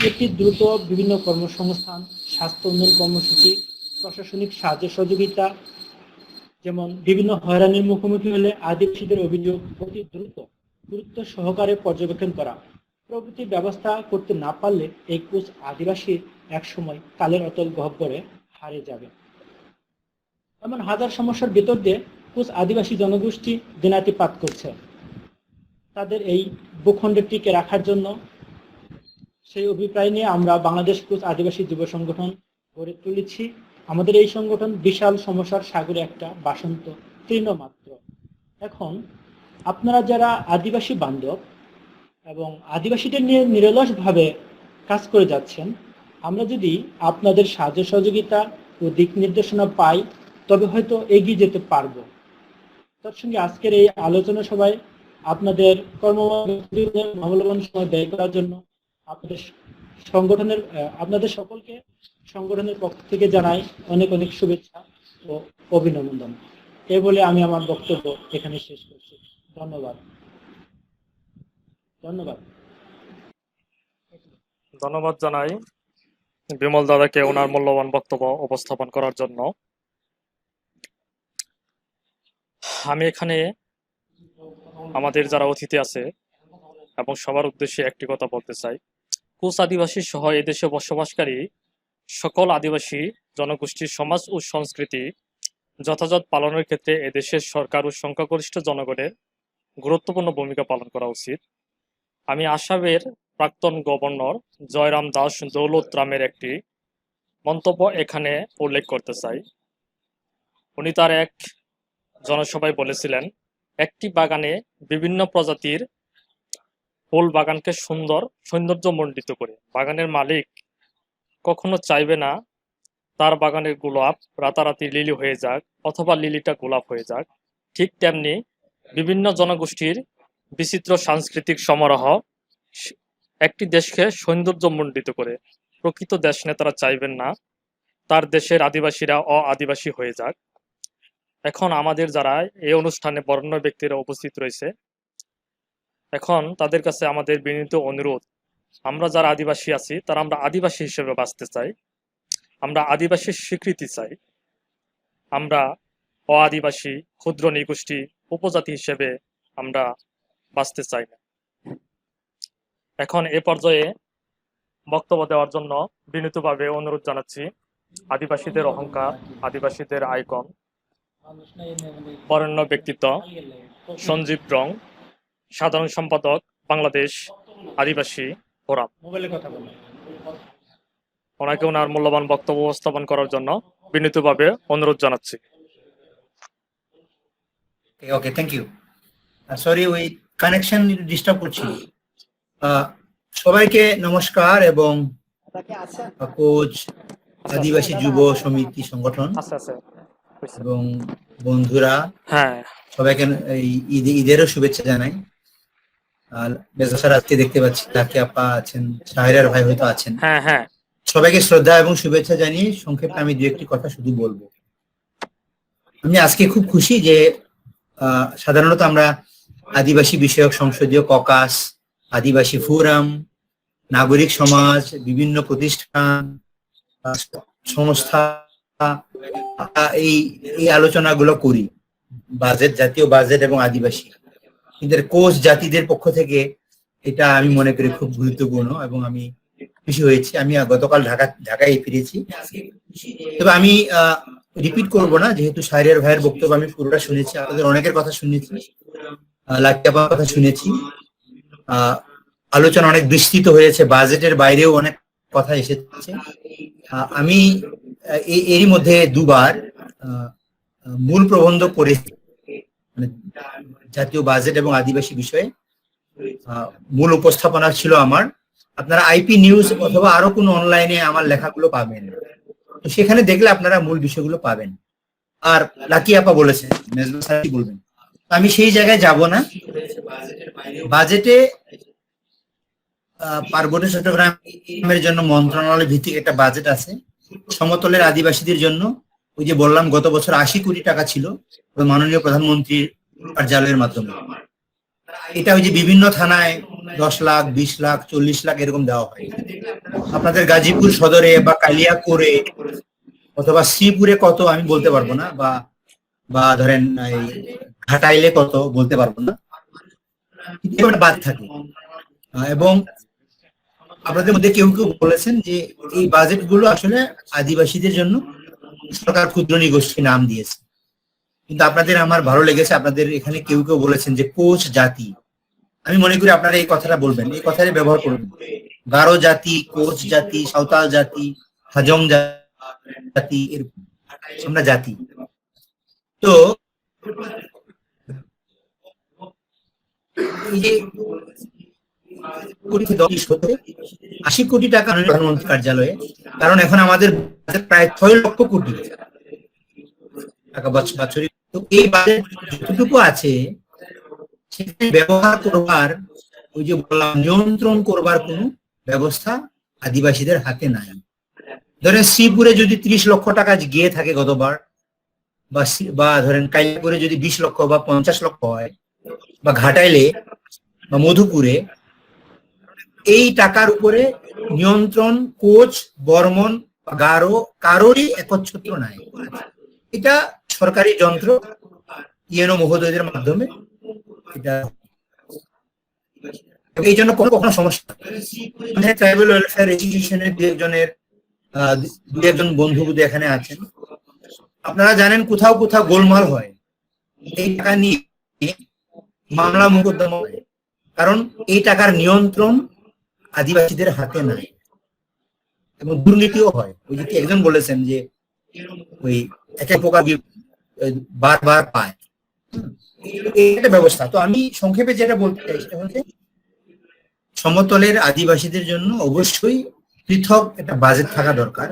অতি দ্রুত বিভিন্ন কর্মসংস্থান, স্বাস্থ্য উন্নয়ন কর্মসূচি, প্রশাসনিক সাহায্য সহযোগিতা, যেমন বিভিন্ন হয়রানির মুখোমুখি হলে আদিবাসীদের অভিযোগ অতি গুরুত্ব সহকারে পর্যবেক্ষণ করা প্রভৃতি ব্যবস্থা করতে না পারলে এই কোচ আদিবাসী একসময় কালের অতল গহ্বরে হারিয়ে যাবে। এমন হাজার সমস্যার ভিতর দিয়ে কোচ আদিবাসী জনগোষ্ঠী দিনাতিপাত করছে। তাদের এই ভূখণ্ডে টিকে রাখার জন্য সেই অভিপ্রায় নিয়ে আমরা বাংলাদেশ কোচ আদিবাসী যুব সংগঠন গড়ে তুলেছি। আমাদের এই সংগঠন বিশাল সমস্যার সাগরে একটা বাসন্ত তৃণ মাত্র। এখন আপনারা যারা আদিবাসী বান্ধব এবং আদিবাসীদের নিয়ে নিরলসভাবে কাজ করে যাচ্ছেন। আমরা যদি আপনাদের সাহায্য সহযোগিতা ও দিক নির্দেশনা পাই তবে হয়তো এগিয়ে যেতে পারবো। তার সঙ্গে আজকের এই আলোচনা সভায় আপনাদের মূল্যবান সময় ব্যয় করার জন্য আপনাদের সকলকে সংগঠনের পক্ষ থেকে জানাই অনেক অনেক শুভেচ্ছা ও অভিনন্দন। এই বলে আমি আমার বক্তব্য এখানে শেষ করছি। ধন্যবাদ। ধন্যবাদ জানাই বিমল দাদাকে ওনার মূল্যবান বক্তব্য উপস্থাপন করার জন্য। আমি এখানে আমাদের যারা অতিথি আছে এবং সবার উদ্দেশ্যে একটি কথা বলতে চাই। কোচ আদিবাসী সহ এদেশে বসবাসকারী সকল আদিবাসী জনগোষ্ঠীর সমাজ ও সংস্কৃতি যথাযথ পালনের ক্ষেত্রে এদেশের সরকার ও সংখ্যাগরিষ্ঠ জনগণের গুরুত্বপূর্ণ ভূমিকা পালন করা উচিত। আমি আসামের প্রাক্তন গভর্নর জয়রাম দাস দৌলত রামের একটি মন্তব্য এখানে উল্লেখ করতে চাই। উনি তার এক জনসভায় বলেছিলেন, একটি বাগানে বিভিন্ন প্রজাতির ফুল বাগানকে সৌন্দর্যমণ্ডিত করে বাগানের মালিক কখনো চাইবে না তার বাগানের গোলাপ রাতারাতি লিলি হয়ে যাক অথবা লিলিটা গোলাপ হয়ে যাক। ঠিক তেমনি বিভিন্ন জনগোষ্ঠীর বিচিত্র সাংস্কৃতিক সমারোহ একটি দেশকে সৌন্দর্যমণ্ডিত করে। প্রকৃত দেশ নেতারা চাইবেন না তার দেশের আদিবাসীরা আদিবাসী হয়ে যাক। এখন আমাদের যারা এই অনুষ্ঠানে বরেণ্য ব্যক্তিরা উপস্থিত রয়েছে, এখন তাদের কাছে আমাদের বিনীত অনুরোধ, আমরা যারা আদিবাসী আছি তারা আমরা আদিবাসী হিসেবে বাঁচতে চাই, আমরা আদিবাসীর স্বীকৃতি চাই, আমরা আদিবাসী ক্ষুদ্র নৃগোষ্ঠী উপজাতি হিসেবে আমরা বাঁচতে চাই না। এখন এ পর্যায়ে বক্তব্য দেওয়ার জন্য বিনীতভাবে অনুরোধ জানাচ্ছি আদিবাসীদের অহংকার, আদিবাসীদের আইকন, বরেণ্য ব্যক্তিত্ব সঞ্জীব রং, সাধারণ সম্পাদক বাংলাদেশ আদিবাসী ফোরাম, ওনাকে ওনার মূল্যবান বক্তব্য উপস্থাপন করার জন্য বিনীতভাবে অনুরোধ জানাচ্ছি। ওকে, থ্যাংক ইউ। সরি, ওই কানেকশন ডিস্টার্ব করছিল। সবাইকে নমস্কার এবং কোচ আদিবাসী যুব সমিতি সংগঠন এবং বন্ধুরা, সবাইকে ঈদেরও শুভেচ্ছা জানাই। মেজর স্যার আজকে দেখতে পাচ্ছি, তাকে আপা আছেন, শাহরিয়ার ভাই হয়তো আছেন। সবাইকে শ্রদ্ধা এবং শুভেচ্ছা জানিয়ে সংক্ষেপে আমি দু একটি কথা শুধু বলবো। আমি আজকে খুব খুশি যে সাধারণত আমরা আদিবাসী বিষয়ক সংসদীয় ককাস, আদিবাসী ফোরাম, নাগরিক সমাজ, বিভিন্ন প্রতিষ্ঠান, সংস্থা এই আলোচনাগুলো করি, বাজেট, জাতীয় বাজেট এবং আদিবাসী। কিন্তু কোচ জাতিদের পক্ষ থেকে এটা আমি মনে করি খুব গুরুত্বপূর্ণ এবং আমি খুশি হয়েছি। আমি গতকাল ঢাকায় ফিরেছি। তবে আমি রিপিট করব না, যেহেতু শাহরিয়ার ভাইয়ের বক্তব্য আমি পুরোটা শুনেছি, আপনাদের অনেকের কথা শুনেছি, লাকিয়াপার কথা শুনেছি। আলোচনা অনেক বিস্তৃত হয়েছে, বাজেটের বাইরেও অনেক কথা এসেছে। আমি এরই মধ্যে দুবার মূল প্রবন্ধ পড়েছি, মানে জাতীয় বাজেট এবং আদিবাসী বিষয়ে মূল উপস্থাপনা ছিল আমার। আপনারা আইপি নিউজ অথবা আরো কোনো অনলাইনে আমার লেখাগুলো পাবেন, তো সেখানে দেখলে আপনারা মূল বিষয়গুলো পাবেন। আর লাকি আপা বলেছেন, মেজবাহ স্যার কি বলবেন, আমি সেই জায়গায় যাব না। বাজেটে পার্বত্য চট্টগ্রামের জন্য মন্ত্রণালয় ভিত্তিক একটা বাজেট আছে, সমতলের আদিবাসীদের জন্য ওই যে বললাম গত বছর 80 কোটি টাকা ছিল মাননীয় প্রধানমন্ত্রীর কার্যালয়ের মাধ্যমে। এটা ওই যে বিভিন্ন থানায় 10 লাখ, 20 লাখ, 40 লাখ এরকম দেওয়া হয়। আপনাদের গাজীপুর সদরে বা কালিয়াকৈরে অথবা শ্রীপুরে কত আমি বলতে পারবো না, বা ধরেন এই ঘাটাইলে কত বলতে পারবো না, বাদ থাকে। এবং আপনাদের মধ্যে কেউ কেউ বলেছেন যে এই বাজেট গুলো আসলে আদিবাসীদের জন্য সরকার ক্ষুদ্র নৃগোষ্ঠী নাম দিয়েছে, কিন্তু আপনাদের আমার ভালো লেগেছে, আপনাদের এখানে কেউ কেউ বলেছেন যে কোচ জাতি। আমি মনে করি আপনারা এই কথাটা বলবেন, এই কথাটা ব্যবহার করবেন। গারো জাতি, কোচ জাতি, সাঁওতাল জাতি, হাজং জাতি, এরকম আমরা জাতি। তো এই যে 80 কোটি টাকা মাননীয় প্রধানমন্ত্রী কার্যালয়ে, কারণ এখন আমাদের প্রায় 6 লক্ষ কোটি টাকা বাৎসরিক। তো এই বাজেট যতটুকু আছে সেখানে ব্যবহার করবার, ওই যে বললাম, নিয়ন্ত্রণ করবার কোনো ব্যবস্থা আদিবাসীদের হাতে নাই। ধরেন শ্রীপুরে যদি 30 লক্ষ টাকা গিয়ে থাকে গতবার, বা ধরেন কাইলাপুরে যদি 20 লক্ষ বা 50 লক্ষ হয়, বা ঘাটাইলে বা মধুপুরে, এই টাকার উপরে নিয়ন্ত্রণ কোচ, বর্মন, গারো কারোরই একচ্ছত্র নাই। এটা সরকারি যন্ত্র, ইএনও মহোদয়দের মাধ্যমে এটা, এই জন্য কখনো সমস্যা। ট্রাইবাল ওয়েলফেয়ার এডুকেশনের দু একজন বন্ধু এখানে আছেন, আপনারা জানেন কোথাও কোথাও গোলমাল হয় এই টাকা নিয়ে, মামলা মোকদ্দমা হয়, কারণ এই টাকার নিয়ন্ত্রণ আদিবাসীদের হাতে নাই এবং দুর্নীতিও হয়। ওই যে একজন বলেছেন যে ওই একটা প্রকার বারবার পায়, একটা ব্যবস্থা। তো আমি সংক্ষেপে যেটা বলতে চাই সেটা হচ্ছে সমতলের আদিবাসীদের জন্য অবশ্যই পৃথক একটা বাজেট থাকা দরকার।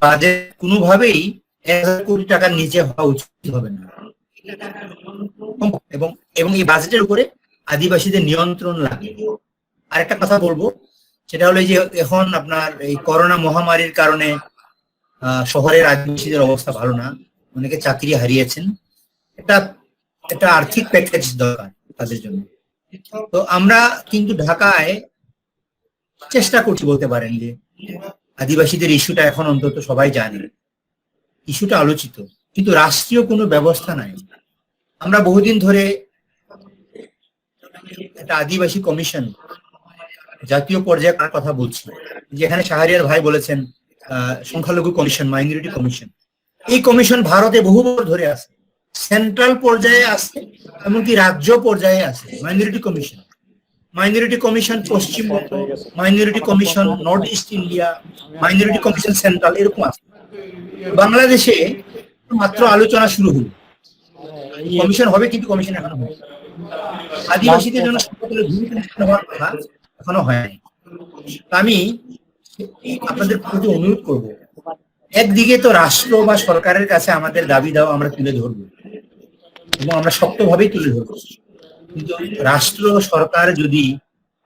বাজেট কোনোভাবেই 1000 কোটি টাকার নিচে হওয়া উচিত হবে না, এবং এই বাজেটের উপরে আদিবাসীদের নিয়ন্ত্রণ লাগে। আরেকটা কথা বলবো, সেটা হলো যে এখন আপনার এই করোনা মহামারীর কারণে শহরের আদিবাসীদের অবস্থা ভালো না, অনেকে চাকরি হারিয়েছেন। একটা আর্থিক প্যাকেজ দরকার তাদের জন্য। তো আমরা কিন্তু ঢাকায় চেষ্টা করছি, বলতে পারেন যে আদিবাসীদের ইস্যুটা এখন অন্তত সবাই জানে, ইস্যুটা আলোচিত, কিন্তু রাষ্ট্রীয় কোনো ব্যবস্থা নাই। আমরা বহুদিন ধরে একটা আদিবাসী কমিশন জাতীয় পর্যায়ে কথা বলছি, যেখানে শাহরিয়ার ভাই বলেছেন সংখ্যালঘু কমিশন, মাইনরিটি কমিশন। এই কমিশন ভারতে বহু বছর ধরে আছে, সেন্ট্রাল পর্যায়ে আছে, এমনকি রাজ্য পর্যায়ে আছে minority commission. Minority commission Paschimbanga, minority commission north east India, minority commission central, এরকম আছে। বাংলাদেশে মাত্র আলোচনা শুরু হলো, কমিশন হবে কিন্তু কমিশন এখনো হয়। আদিবাসীদের জন্য হওয়ার কথা এখনো হয়নি। আমি আপনাদের প্রতি অনুরোধ করব, একদিকে তো রাষ্ট্র বা সরকারের কাছে আমাদের দাবি দাওয়া আমরা তুলে ধরবো এবং আমরা শক্তভাবেই তুলে ধরবো, কিন্তু রাষ্ট্র সরকার যদি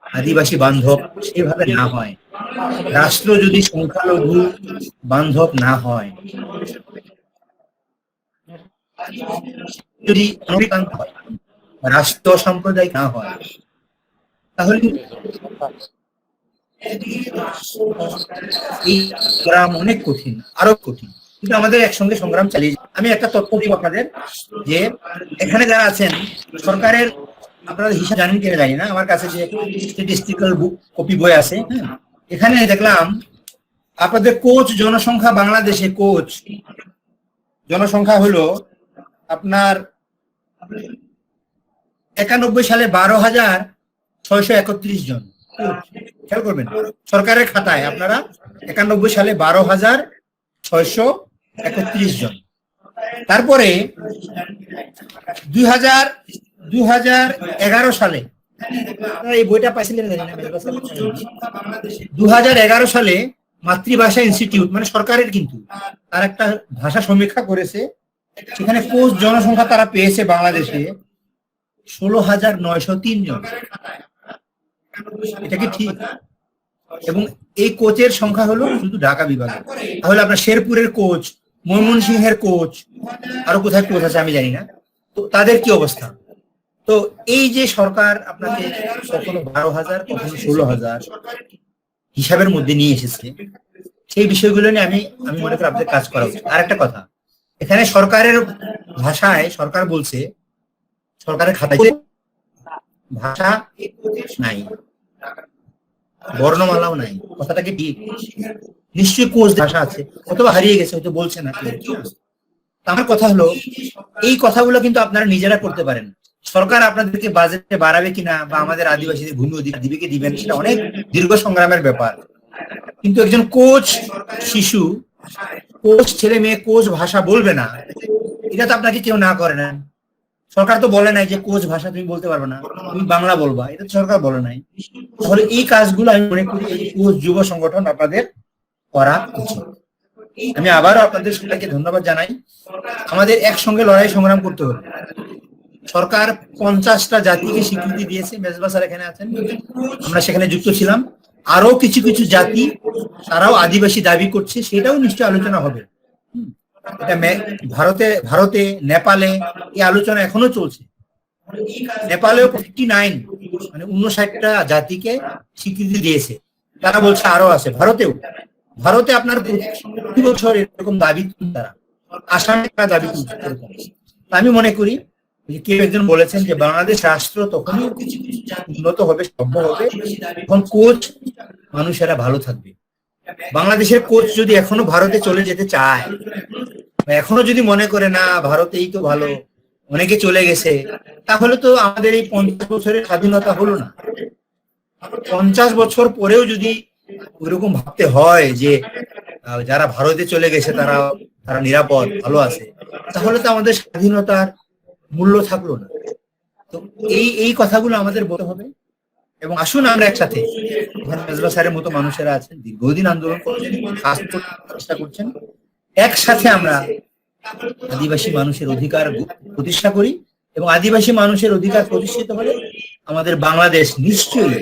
আদিবাসী বান্ধব সেভাবে না হয়, রাষ্ট্র যদি সংখ্যালঘু বান্ধব না হয়, যদি রাষ্ট্র সাম্প্রদায়িক না হয়, তাহলে এই সংগ্রাম অনেক কঠিন, আরো কঠিন, কিন্তু আমাদের একসঙ্গে সংগ্রাম চালিয়ে। আমি একটা তথ্য দিব আপনাদের, যে এখানে যারা আছেন সরকারের, আপনারা হিসাব জানেন কিনা জানি না, আমার কাছে যে স্ট্যাটিস্টিক্যাল কপি বই আছে, এখানে দেখলাম আপনাদের কোচ জনসংখ্যা, বাংলাদেশে কোচ জনসংখ্যা হলো আপনার 91 সালে 12,631 জন। খেয়াল করবেন সরকারের খাতায় আপনারা 91 সালে 12,631 জন। তারপরে 2011 সালে, এই বইটা পাইছিলেন 2011 সালে মাতৃভাষা ইনস্টিটিউট, মানে সরকারের কিন্তু, তার একটা ভাষা সমীক্ষা করেছে, সেখানে কোচ জনসংখ্যা তারা পেয়েছে বাংলাদেশে 16,903 জন। এটা কি ঠিক? এবং এই কোচের সংখ্যা হলো শুধু ঢাকা বিভাগে। তাহলে আপনার শেরপুরের কোচ, ময়মনসিংহের কোচ, আরো কোথায় কোচ আছে আমি জানি না, তো তাদের কি অবস্থা? তো এই যে সরকার আপনাকে কখনো 12,000 কখনো 16,000 হিসাবের মধ্যে নিয়ে এসেছে, সেই বিষয়গুলো নিয়ে আমি মনে করি আপনাদের কাজ করা উচিত। আর একটা কথা, এখানে সরকারের ভাষায় সরকার বলছে, সরকারের খাতায় ভাষা নাই, বর্ণমালাও নাই। কথাটা কি ঠিক? নিশ্চয়ই কোচ ভাষা আছে, অথবা হারিয়ে গেছে, হয়তো বলছে না। আমার কথা হলো, এই কথাগুলো কিন্তু আপনারা নিজেরা করতে পারেন। সরকার আপনাদেরকে বাজেটে বাড়াবে কিনা বা আমাদের আদিবাসীদের ভূমি অধিকার দিবে কি দিবেন, সেটা অনেক দীর্ঘ সংগ্রামের ব্যাপার। কিন্তু একজন কোচ শিশু, কোচ ছেলে মেয়ে কোচ ভাষা বলবে না, এটা তো আপনাকে কেউ না করে না। সরকার তো বলে নাই যে কোচ ভাষা তুমি বলতে পারবে না, তুমি বাংলা বলবা, এটা তো সরকার বলে নাই। তাহলে এই কাজগুলো আমি মনে করি এই কোচ যুব সংগঠন আপনাদের করা উচিত। আমি আবারও আপনাদের সবাইকে ধন্যবাদ জানাই। আমাদের একসঙ্গে লড়াই সংগ্রাম করতে হবে। সরকার 50টা জাতিকে স্বীকৃতি দিয়েছে, মেজবা স্যার এখানে আছেন, আমরা সেখানে যুক্ত ছিলাম। আরো কিছু কিছু জাতি তারাও আদিবাসী দাবি করছে, সেটাও নিশ্চয়ই আলোচনা হবে। এটা ভারতে নেপালে এই আলোচনা এখনো চলছে। নেপালেও 59 মানে 59টা জাতিকে স্বীকৃতি দিয়েছে, তারা বলছে আরো আছে। ভারতে আপনার প্রতি বছর এরকম দাবি তারা আসামে দাবি তুলছে। আমি মনে করি যে কেউ একজন বলেছেন যে বাংলাদেশ রাষ্ট্র তখনই উন্নত হবে, সম্ভব হবে যখন কোচ মানুষেরা ভালো থাকবে। বাংলাদেশের কোচ যদি এখনো ভারতে চলে যেতে চায়, এখনো যদি মনে করে না ভারতেই তো ভালো, অনেকে চলে গেছে, তাহলে তো আমাদের এই 50 বছরের স্বাধীনতা হলো না। 50 বছর পরেও যদি ওইরকম ভাবতে হয় যে যারা ভারতে চলে গেছে তারা নিরাপদ ভালো আছে, তাহলে তো আমাদের স্বাধীনতার মূল্য থাকলো না। তো এই কথাগুলো আমাদের বলতে হবে। এবং আসুন আমরা একসাথে, মেজবা স্যারের মতো মানুষেরা আছেন, দীর্ঘদিন আন্দোলন করছেন, কাজ করতে চেষ্টা করছেন, একসাথে আমরা আদিবাসী মানুষের অধিকার প্রতিষ্ঠা করি। এবং আদিবাসী মানুষের অধিকার প্রতিষ্ঠিত হলে আমাদের বাংলাদেশ নিশ্চয়ই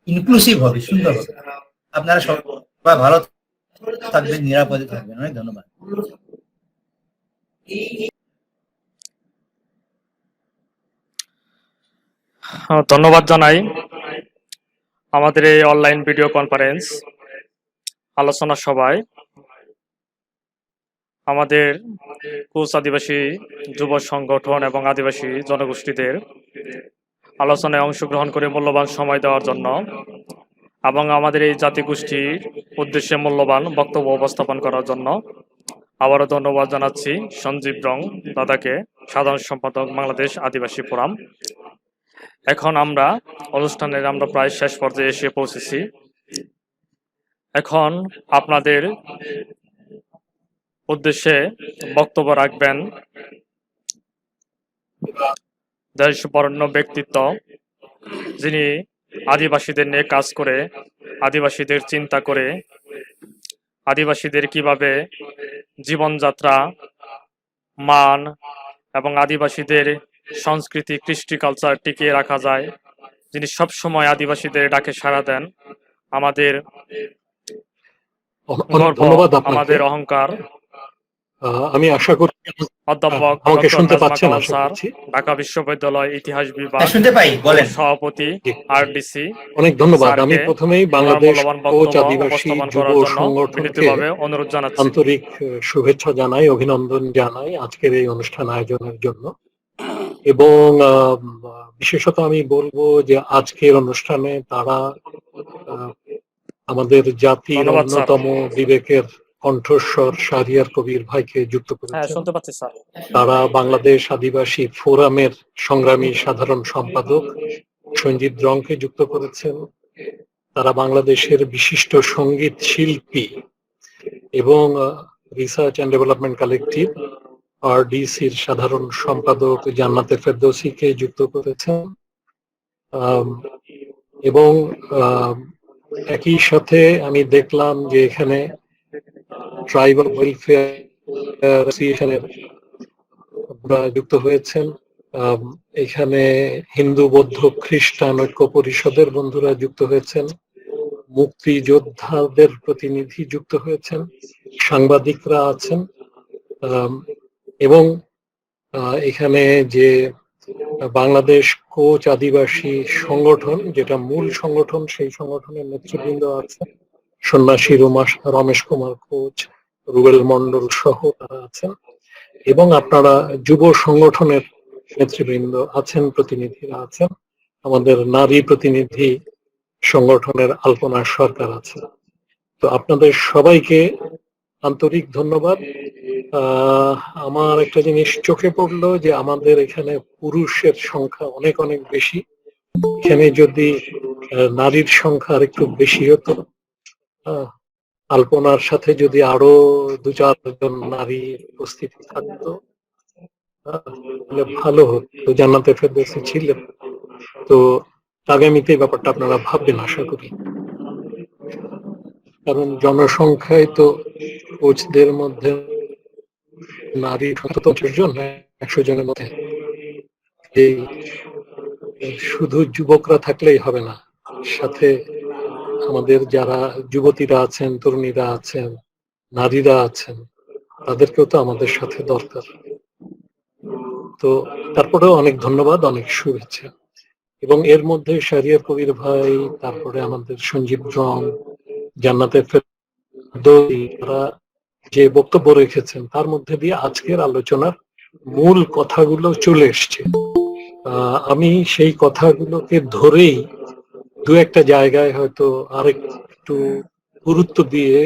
ইনক্লুসিভ হবে, সুন্দর হবে। আপনারা সবাই ভালো থাকবেন, নিরাপদে থাকবেন। অনেক ধন্যবাদ। ধন্যবাদ জানাই আমাদের এই অনলাইন ভিডিও কনফারেন্স আলোচনা সভায় আমাদের কোচ আদিবাসী যুব সংগঠন এবং আদিবাসী জনগোষ্ঠীদের আলোচনায় অংশগ্রহণ করে মূল্যবান সময় দেওয়ার জন্য এবং আমাদের এই জাতিগোষ্ঠীর উদ্দেশ্যে মূল্যবান বক্তব্য উপস্থাপন করার জন্য আবারও ধন্যবাদ জানাচ্ছি সঞ্জীব রং দাদাকে, সাধারণ সম্পাদক বাংলাদেশ আদিবাসী ফোরাম। এখন আমরা অনুষ্ঠানের প্রায় শেষ পর্যায়ে এসে পৌঁছেছি। এখন আপনাদের উদ্দেশ্যে বক্তব্য রাখবেন দেশ বরেণ্য ব্যক্তিত্ব, যিনি আদিবাসীদের নিয়ে কাজ করে, আদিবাসীদের চিন্তা করে, আদিবাসীদের কিভাবে জীবনযাত্রা মান এবং আদিবাসীদের সংস্কৃতি কৃষ্টি কালচার টিকিয়ে রাখা যায়, যিনি সবসময় আদিবাসীদের ডাকে সাড়া দেন। আমাদের ধন্যবাদ, আমাদের অহংকার। আমি আশা করি অধ্যাপক আমাকে শুনতে পাচ্ছেন। স্যার, ঢাকা বিশ্ববিদ্যালয় ইতিহাস বিভাগ সভাপতি আরডিসি। অনেক ধন্যবাদ। আমি প্রথমেই বাংলাদেশ কোচ আদিবাসী যুব সংগঠনকে অনুরোধ জানাচ্ছি, আন্তরিক শুভেচ্ছা জানাই, অভিনন্দন জানাই আজকের এই অনুষ্ঠান আয়োজনের জন্য। এবং বিশেষত আমি বলবো যে আজকের অনুষ্ঠানে তারা আমাদের জাতির অন্যতম বিবেকের কণ্ঠস্বর শাহরিয়ার কবির ভাইকে যুক্ত করেছেন। তারা বাংলাদেশ আদিবাসী ফোরামের সংগ্রামী সাধারণ সম্পাদক সঞ্জীব রংকে যুক্ত করেছেন। তারা বাংলাদেশের বিশিষ্ট সঙ্গীত শিল্পী এবং রিসার্চ অ্যান্ড ডেভেলপমেন্ট কালেকটিভ আরডিসির সাধারণ সম্পাদক জান্নাতে ফেরদৌসিকে যুক্ত করেছেন। এবং একই সাথে আমি দেখলাম যে এখানে ট্রাইবাল ওয়েলফেয়ার অ্যাসোসিয়েশনের যুক্ত হয়েছেন। এখানে হিন্দু বৌদ্ধ খ্রিস্টান ঐক্য পরিষদের বন্ধুরা যুক্ত হয়েছেন, মুক্তিযোদ্ধাদের প্রতিনিধি যুক্ত হয়েছেন, সাংবাদিকরা আছেন। এবং এখানে যে বাংলাদেশ কোচ আদিবাসী সংগঠন, যেটা মূল সংগঠন, সেই সংগঠনের নেতৃবৃন্দ আছেন, সন্ন্যাসী রমেশ কুমার কোচ, রুবেল মন্ডল সহ তারা আছেন। এবং আপনারা যুব সংগঠনের নেতৃবৃন্দ আছেন, প্রতিনিধিরা আছেন। আমাদের নারী প্রতিনিধি সংগঠনের আলপনা সরকার আছে। তো আপনাদের সবাইকে আন্তরিক ধন্যবাদ। আমার একটা জিনিস চোখে পড়লো যে আমাদের এখানে পুরুষের সংখ্যা অনেক অনেক বেশি। এখানে যদি নারীর সংখ্যা আর একটু বেশি হতো, আলপনার সাথে যদি আরো 2-4 জন নারী উপস্থিতি থাকতো, তাহলে ভালো হতো, জান্নাতে ফেরদৌসী ছিলেন। তো আগামীতে এই ব্যাপারটা আপনারা ভাববেন আশা করি, কারণ জনসংখ্যায় তো কোচদের মধ্যে নারী 50 জন, 100 জনের মধ্যে। এই শুধু যুবকরা থাকলেই হবে না, সাথে আমাদের যারা যুবতীরা আছেন, তরুণীরা আছেন, নারীরা আছেন, তাদেরকেও তো আমাদের সাথে দরকার। তো তারপরেও অনেক ধন্যবাদ, অনেক শুভেচ্ছা। এবং এর মধ্যে শাহরিয়ার কবির ভাই, তারপরে আমাদের সঞ্জীব জং, জান্নাতে ফেরদৌসী, তারা যে বক্তব্য রেখেছেন তার মধ্যে দিয়ে আজকের আলোচনার মূল কথাগুলো চলে এসছে। আমি সেই কথাগুলোকে ধরেই দু একটা জায়গায় হয়তো আরেকটু গুরুত্ব দিয়ে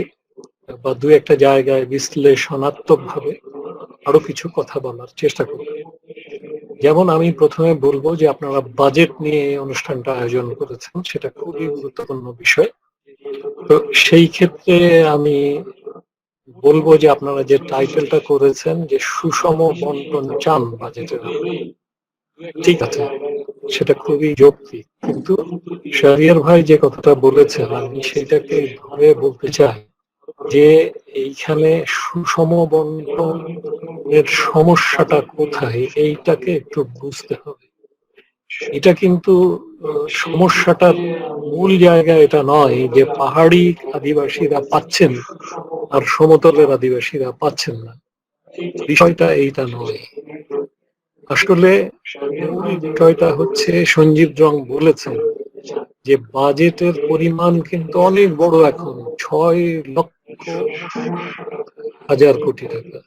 বা দু একটা জায়গায় বিশ্লেষণাত্মক ভাবে আরো কিছু কথা বলার চেষ্টা করব। যেমন আমি প্রথমে বলবো যে আপনারা বাজেট নিয়ে অনুষ্ঠানটা আয়োজন করেছেন, সেটা খুবই গুরুত্বপূর্ণ বিষয়। তো সেই ক্ষেত্রে আমি বলবো যে আপনারা যে টাইটেলটা করেছেন যে সুষম বন্টন চান বাজেটের, ঠিক আছে, সেটা খুবই যৌক্তিক, কিন্তু শাহরিয়ার ভাই যে কথাটা বলেছেন আমি সেটাকে ধরে বলতে চাই যে এইখানে সুষম বন্টনের সমস্যাটা কোথায়, এইটাকে একটু বুঝতে হবে। এটা কিন্তু সমস্যাটার মূল জায়গা এটা নয় যে পাহাড়ি আদিবাসীরা পাচ্ছেন আর সমতলের আদিবাসীরা পাচ্ছেন না, বিষয়টা এইটা নয়। আসলে মূল বিষয়টা হচ্ছে সঞ্জীব জং বলেছেন যে বাজেটের পরিমাণ কিন্তু অনেক বড়, এখন 6,00,000 কোটি টাকা।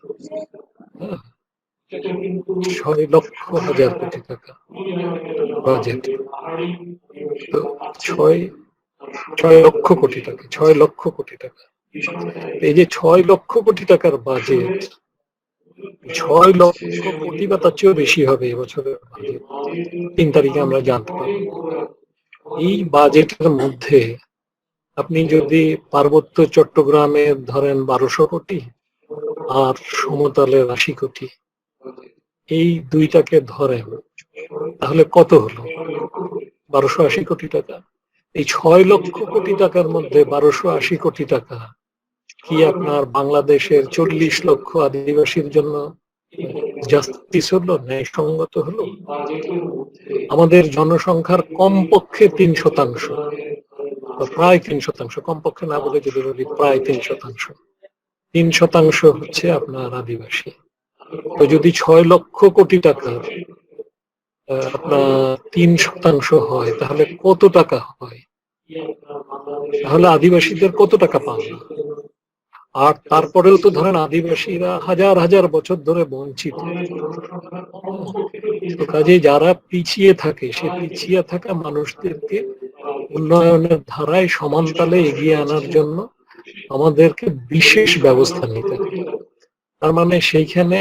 6,00,000 কোটি টাকা বাজেট। তো 6 লক্ষ কোটি টাকা, 6 লক্ষ কোটি টাকা। এই যে 6 লক্ষ কোটি টাকার বাজেট, 6 লক্ষ কোটি বা তার চেয়েও বেশি হবে এবছরের বাজেট, 3 তারিখে আমরা জানতে পারবো। এই বাজেটের মধ্যে আপনি যদি পার্বত্য চট্টগ্রামে ধরেন 1200 কোটি আর সমতলের 80 কোটি, এই দুইটাকে ধরেন, তাহলে কত হলো? 1280 কোটি টাকা। এই 6 লক্ষ কোটি টাকার মধ্যে 1280 কোটি টাকা কি আপনার বাংলাদেশের 40 লক্ষ আদিবাসীর জন্য জাস্টিস হলো, ন্যায়সঙ্গত হলো? আমাদের জনসংখ্যার কমপক্ষে 3%, প্রায় 3%, কমপক্ষে না বলে যদি বলি প্রায় 3% হচ্ছে আপনার আদিবাসী। তো যদি 6 লক্ষ কোটি টাকার আপনার 3% হয়, তাহলে কত টাকা হয়? তাহলে আদিবাসীদের কত টাকা পান না? আর তারপরেও তো ধরেন আদিবাসীরা হাজার হাজার বছর ধরে বঞ্চিত। তো কাজে যারা পিছিয়ে থাকে, সে পিছিয়ে থাকা মানুষদেরকে উন্নয়নের ধারায় সমানতালে এগিয়ে আনার জন্য আমাদেরকে বিশেষ ব্যবস্থা নিতে হবে। তার মানে সেইখানে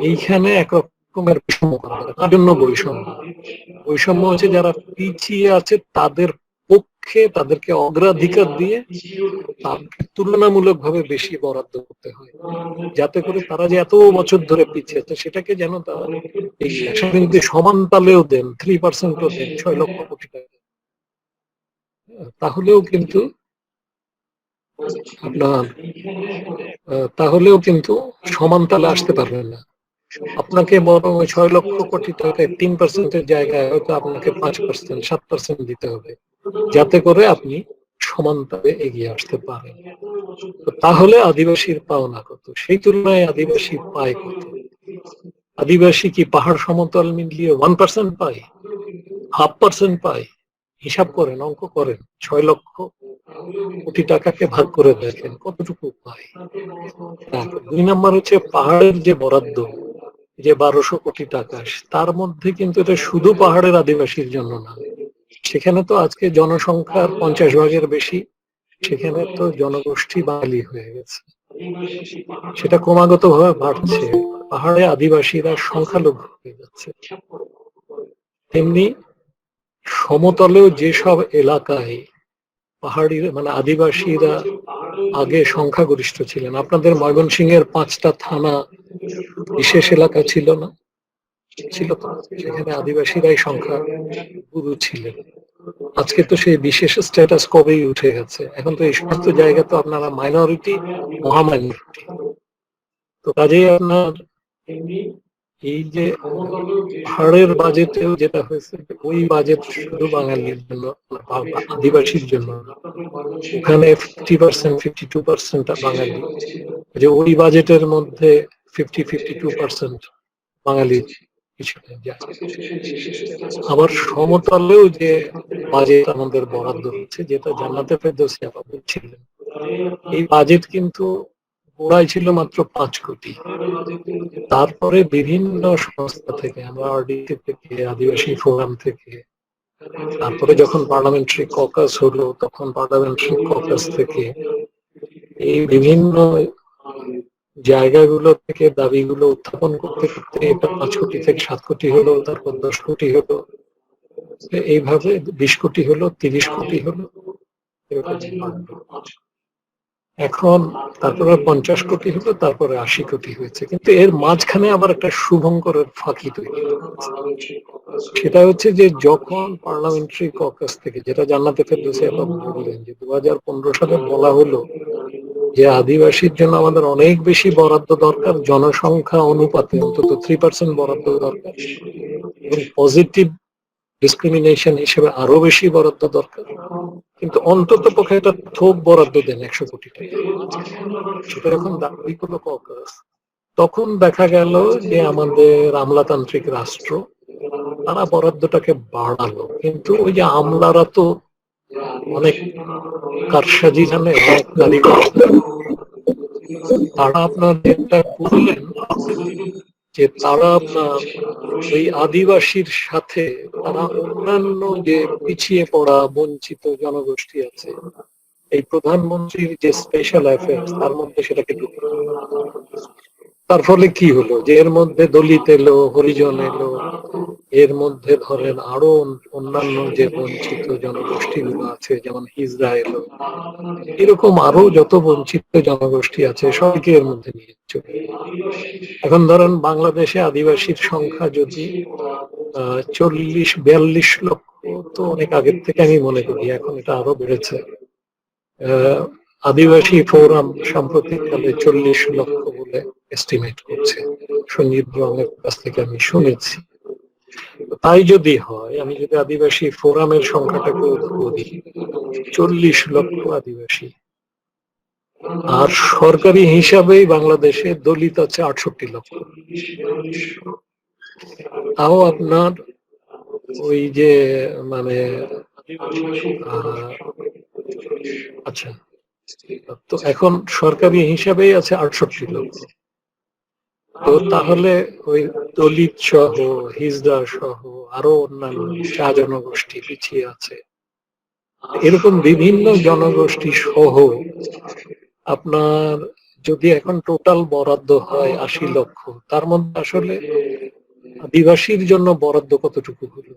এইখানে একরকমের বৈষম্য করা যায়। তার জন্য বৈষম্য হচ্ছে যারা পিছিয়ে আছে তাদের পক্ষে তাদেরকে অগ্রাধিকার দিয়ে তাদেরকে তুলনামূলকভাবে বেশি বরাদ্দ করতে হয়, যাতে করে তারা যে এত বছর ধরে পিছিয়ে আছে সেটাকে যেন তারা এই সমান তালেও দেন, 3%ও দেন, 6 লক্ষ কোটি টাকা। তাহলেও কিন্তু সমান তালে আসতে পারবেন না। আপনাকে বরং 6 লক্ষ কোটি টাকায় 3%-এর জায়গায় হয়তো আপনাকে 5%, 7% দিতে হবে, যাতে করে আপনি সমান তালে এগিয়ে আসতে পারেন। তাহলে আদিবাসীর পাওনা কত? সেই তুলনায় আদিবাসী পায় কত? আদিবাসী কি পাহাড় সমতল মিলিয়ে 1% পায়, 0.5% পায়? হিসাব করেন, অঙ্ক করেন, 6 লক্ষ কোটি টাকাকে ভাগ করে দেখেন কতটুকু পায়। 2 নম্বর হচ্ছে পাহাড়ের যে বরাদ্দ, যে 1200 কোটি টাকা, তার মধ্যে কিন্তু এটা শুধু পাহাড়ের আদিবাসীর জন্য না। সেখানে তো আজকে জনসংখ্যার 50 ভাগের বেশি, সেখানে তো জনগোষ্ঠী বাঙালি হয়ে গেছে, সেটা ক্রমাগত ভাবে বাড়ছে, পাহাড়ে আদিবাসীরা সংখ্যালঘু হয়ে যাচ্ছে। তেমনি সমতলেও যেসব এলাকায় পাহাড়ি মানে আদিবাসীরা আগে সংখ্যাগরিষ্ঠ ছিলেন। আপনাদের ময়মনসিংহের 5টা থানা বিশেষ এলাকা ছিল না? ছিল তো, সেখানে আদিবাসীরাই সংখ্যা গুরু ছিলেন। আজকে তো সেই বিশেষ স্ট্যাটাস কবেই উঠে গেছে। এখন তো এই সমস্ত জায়গা তো আপনারা মাইনরিটি, মহামাইনরিটি। তো কাজেই আপনার এই যে হাড়ের বাজেটেও যেটা হয়েছে, ওই বাজেট শুধু বাঙালির জন্য, আদিবাসীর জন্য। ওখানে 50%, 52% বাঙালি, যে ওই বাজেটের মধ্যে 52% বাঙালি কিছু নেই। আবার সমতলেও যে বাজেট আমাদের বরাদ্দ হচ্ছে, যেটা জান্নাতে ফেরদৌসী আপা বলছিলেন, এই বাজেট কিন্তু গোড়ায় ছিল মাত্র 5 কোটি। তারপরে বিভিন্ন সংস্থা থেকে, আমরা আরডিসি থেকে, আদিবাসী ফোরাম থেকে, তারপরে যখন পার্লামেন্টারি ককাস হলো তখন পার্লামেন্টারি ককাস থেকে, এই বিভিন্ন জায়গাগুলো থেকে দাবিগুলো উত্থাপন করতে করতে এটা 5 কোটি থেকে 7 কোটি হলো, তারপর 10 কোটি হলো, এইভাবে 20 কোটি হলো, 30 কোটি হলো, এখন তারপরে 50 কোটি হলো, তারপরে 80 কোটি হয়েছে। কিন্তু এর মাঝখানে আবার একটা শুভঙ্করের ফাঁকি তৈরি হয়েছে। সেটা হচ্ছে যে যখন পার্লামেন্টারি ককাস থেকে, যেটা জান্নাতে ফেরদৌসী আপা বললেন, যে 2015 সালে বলা হলো যে আদিবাসীর জন্য আমাদের অনেক বেশি বরাদ্দ দরকার, জনসংখ্যা অনুপাতে অন্তত 3% বরাদ্দ দরকার, এবং পজিটিভ ডিসক্রিমিনেশন হিসেবে আরো বেশি বরাদ্দ দরকার, কিন্তু অন্তত পক্ষে একটা থোক বরাদ্দ দেন 100 কোটি টাকা। সেটা যখন দাবি করলো ককাস, তখন দেখা গেল যে আমাদের আমলাতান্ত্রিক রাষ্ট্র, তারা বরাদ্দটাকে বাড়ালো। কিন্তু ওই যে আমলারা তো অনেক কারসাজি জানে, অনেক কারিগর, তারা আপনার যেটা করলেন যে তারা আপনার ওই আদিবাসীর সাথে তারা অন্যান্য যে পিছিয়ে পড়া বঞ্চিত জনগোষ্ঠী আছে, এই প্রধানমন্ত্রীর যে স্পেশাল অ্যাফেয়ার্স, তার মধ্যে সেটাকে ঢুকে। তার ফলে কি হলো যে এর মধ্যে দলিত এলো, হরিজন এলো, এর মধ্যে ধরেন আরো অন্যান্য যে বঞ্চিত জনগোষ্ঠীগুলো আছে, যেমন হিজড়া এলো, এরকম আরো যত বঞ্চিত জনগোষ্ঠী আছে সবাইকে এর মধ্যে নিয়ে চলে। এখন ধরেন বাংলাদেশে আদিবাসীর সংখ্যা যদি 40-42 লক্ষ, তো অনেক আগের থেকে আমি মনে করি, এখন এটা আরো বেড়েছে। আদিবাসী ফোরাম সাম্প্রতিককালে 40 লক্ষ বলে এস্টিমেট করছে, সঞ্জীব রঙের কাছ থেকে আমি শুনেছি। তাই যদি হয়, আমি যদি আদিবাসী ফোরামের সংখ্যাটাকে ধরি 40 লক্ষ আদিবাসী, আর সরকারি হিসাবেই বাংলাদেশে দলিত আছে 68 লক্ষ, তাও আপনার ওই যে মানে আচ্ছা, তো এখন সরকারি হিসাবেই আছে 68 লক্ষ। তো তাহলে ওই দলিত সহ, হিজড়া সহ, আরো অন্যান্য চা জনগোষ্ঠী পিছিয়ে আছে, এরকম বিভিন্ন জনগোষ্ঠী সহ আপনার যদি এখন টোটাল বরাদ্দ হয় 80 লক্ষ, তার মধ্যে আসলে আদিবাসীর জন্য বরাদ্দ কতটুকু হলো?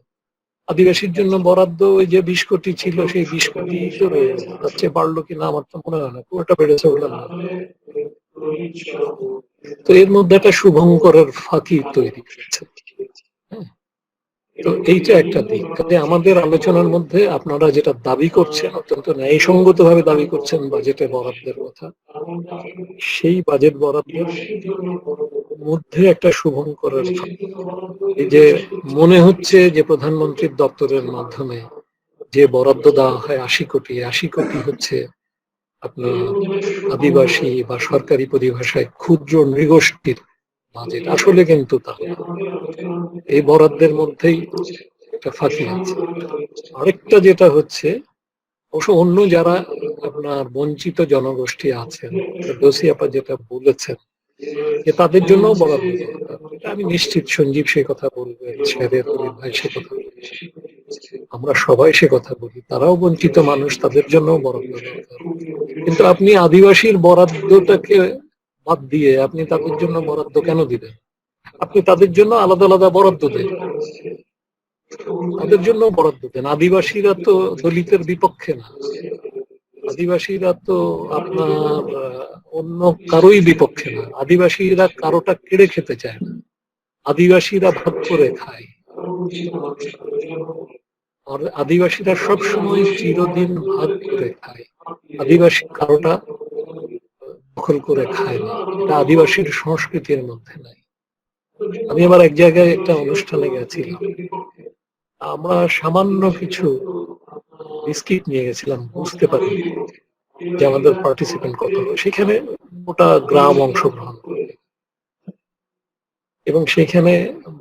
আদিবাসীর জন্য বরাদ্দ ওই যে 20 কোটি ছিল, সেই 20 কোটি তো রয়েছে, তার চেয়ে বাড়লো কিনা আমার তো মনে হয় না, পুরোটা বেড়েছে বলে না। তো এর মধ্যে একটা শুভঙ্করের ফাঁকি তৈরি হয়েছে। তো এইটা একটা দিক। কাজে আমাদের আলোচনার মধ্যে আপনারা যেটা দাবি করছেন, অত্যন্ত ন্যায়সঙ্গত ভাবে দাবি করছেন বাজেটে বরাদ্দের কথা, সেই বাজেট বরাদ্দের মধ্যে একটা শুভঙ্করের ফাঁকি। এই যে মনে হচ্ছে যে প্রধানমন্ত্রীর দপ্তরের মাধ্যমে যে বরাদ্দ দেওয়া হয় 80 কোটি, 80 কোটি হচ্ছে আপনার আদিবাসী বা সরকারি পরিভাষায় ক্ষুদ্র নৃগোষ্ঠীর বাজেট। আসলে কিন্তু তাহলে এই বরাদ্দের মধ্যেই একটা ফাঁকি আছে। আরেকটা যেটা হচ্ছে, অবশ্য অন্য যারা আপনার বঞ্চিত জনগোষ্ঠী আছেন, দোষী আপা যেটা বলেছেন যে তাদের জন্য বরাদ্দ দরকার, এটা আমি নিশ্চিত সঞ্জীব সে কথা বলবে, শেরের ভাই সে কথা বলবে, আমরা সবাই সে কথা বলি, তারাও বঞ্চিত মানুষ, তাদের জন্য বরাদ্দ দরকার। কিন্তু আপনি আদিবাসীর বরাদ্দটাকে বাদ দিয়ে আপনি তাদের জন্য বরাদ্দ কেন দিবেন? আপনি তাদের জন্য আলাদা আলাদা বরাদ্দ দেন, তাদের জন্য বরাদ্দ দেন। আদিবাসীরা তো দলিতের বিপক্ষে না, আদিবাসীরা তো আপনার অন্য কারোই বিপক্ষে না, আদিবাসীরা কারোটা কেড়ে খেতে চায় না, আদিবাসীরা ভাগ করে খায়। আর আদিবাসীরা সবসময় চিরদিন ভাগ করে খায়, আদিবাসী কারোটা দখল করে খায় না, এটা আদিবাসীর সংস্কৃতির মধ্যে নাই। আমি আবার এক জায়গায় একটা অনুষ্ঠানে গেছিলাম, আমরা সামান্য কিছু বিস্কিট নিয়ে গেছিলাম, বুঝতে পারি যে আমাদের পার্টিসিপেন্ট কত, সেখানে গোটা গ্রাম অংশগ্রহণ করে এবং সেখানে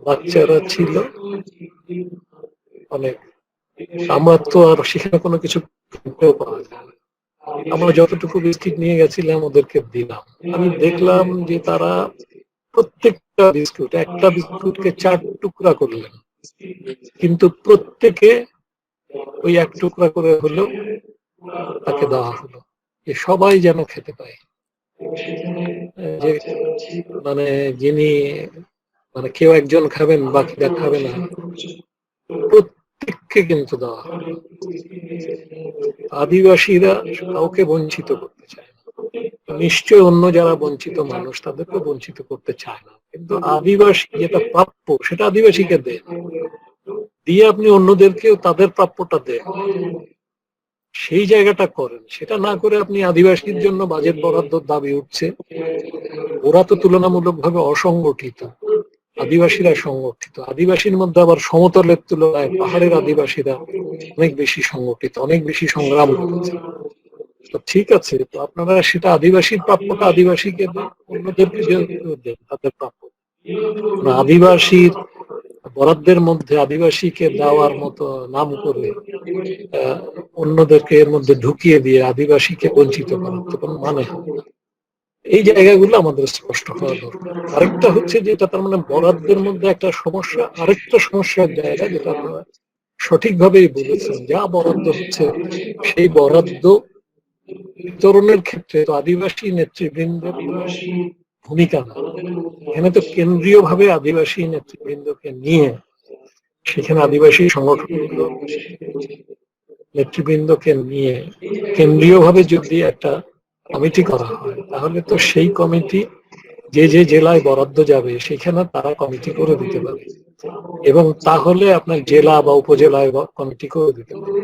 বাচ্চারা ছিল অনেক। আমরা তো আর সেখানে কোনো কিছু কিনতেও পাওয়া যায় না, আমরা যতটুকু বিস্কিট নিয়ে গেছিলাম ওদেরকে দিলাম। আমি দেখলাম যে তারা প্রত্যেকটা বিস্কুট, একটা বিস্কুটকে 4 টুকরা করলেন, কিন্তু প্রত্যেকে ওই 1 টুকরা করে হলেও তাকে দেওয়া হলো, যে সবাই যেন খেতে পায়। যে মানে যিনি মানে কেউ একজন খাবেন বাকিরা খাবে না, প্রত্যেককে কিন্তু দেওয়া হলো। আদিবাসীরা কাউকে বঞ্চিত করতে চায় না, নিশ্চয় অন্য যারা বঞ্চিত মানুষ তাদেরকে বঞ্চিত করতে চায় না, কিন্তু আদিবাসী যেটা প্রাপ্য সেটা আদিবাসীকে দেন, দিয়ে আপনি অন্যদেরকেও তাদের প্রাপ্যটা দেন, সেই জায়গাটা করেন। সেটা না করে আপনি আদিবাসীর জন্য বাজেট বরাদ্দর দাবি উঠছে, ওরা তো তুলনামূলকভাবে অসংগঠিত, আদিবাসীরা সংগঠিত। আদিবাসীর মধ্যে আবার সমতলের তুলনায় পাহাড়ের আদিবাসীরা অনেক বেশি সংগঠিত, অনেক বেশি সংগ্রাম করেছে। তো ঠিক আছে, তো আপনারা সেটা আদিবাসীর প্রাপ্যটা আদিবাসীকে দেন, অন্যদেরকে দেন তাদের প্রাপ্য। আদিবাসীর বরাদ্দের মধ্যে আদিবাসীকে দেওয়ার মতো নাম করে অন্যদেরকে এর মধ্যে ঢুকিয়ে দিয়ে আদিবাসীকে বঞ্চিত করার তো কোনো মানে হয় না। এই জায়গাগুলো আমাদের স্পষ্ট হওয়া দরকার। আরেকটা হচ্ছে যেটা তার মানে বরাদ্দের মধ্যে একটা সমস্যা, আরেকটা সমস্যার জায়গা যেটা আপনারা সঠিকভাবেই বলেছেন, যা বরাদ্দ হচ্ছে সেই বরাদ্দ বিতরণের ক্ষেত্রে তো আদিবাসী নেতৃবৃন্দের ভূমিকা না। এখানে তো কেন্দ্রীয় ভাবে আদিবাসী নেতৃবৃন্দকে নিয়ে সেখানে আদিবাসী সংগঠনগুলো নেতৃবৃন্দকে নিয়ে কেন্দ্রীয় ভাবে যদি একটা কমিটি করা হয়, তাহলে তো সেই কমিটি যে যে জেলায় বরাদ্দ যাবে সেখানে তারা কমিটি করে দিতে পারে, এবং তাহলে আপনার জেলা বা উপজেলায় কমিটি করে দিতে পারে,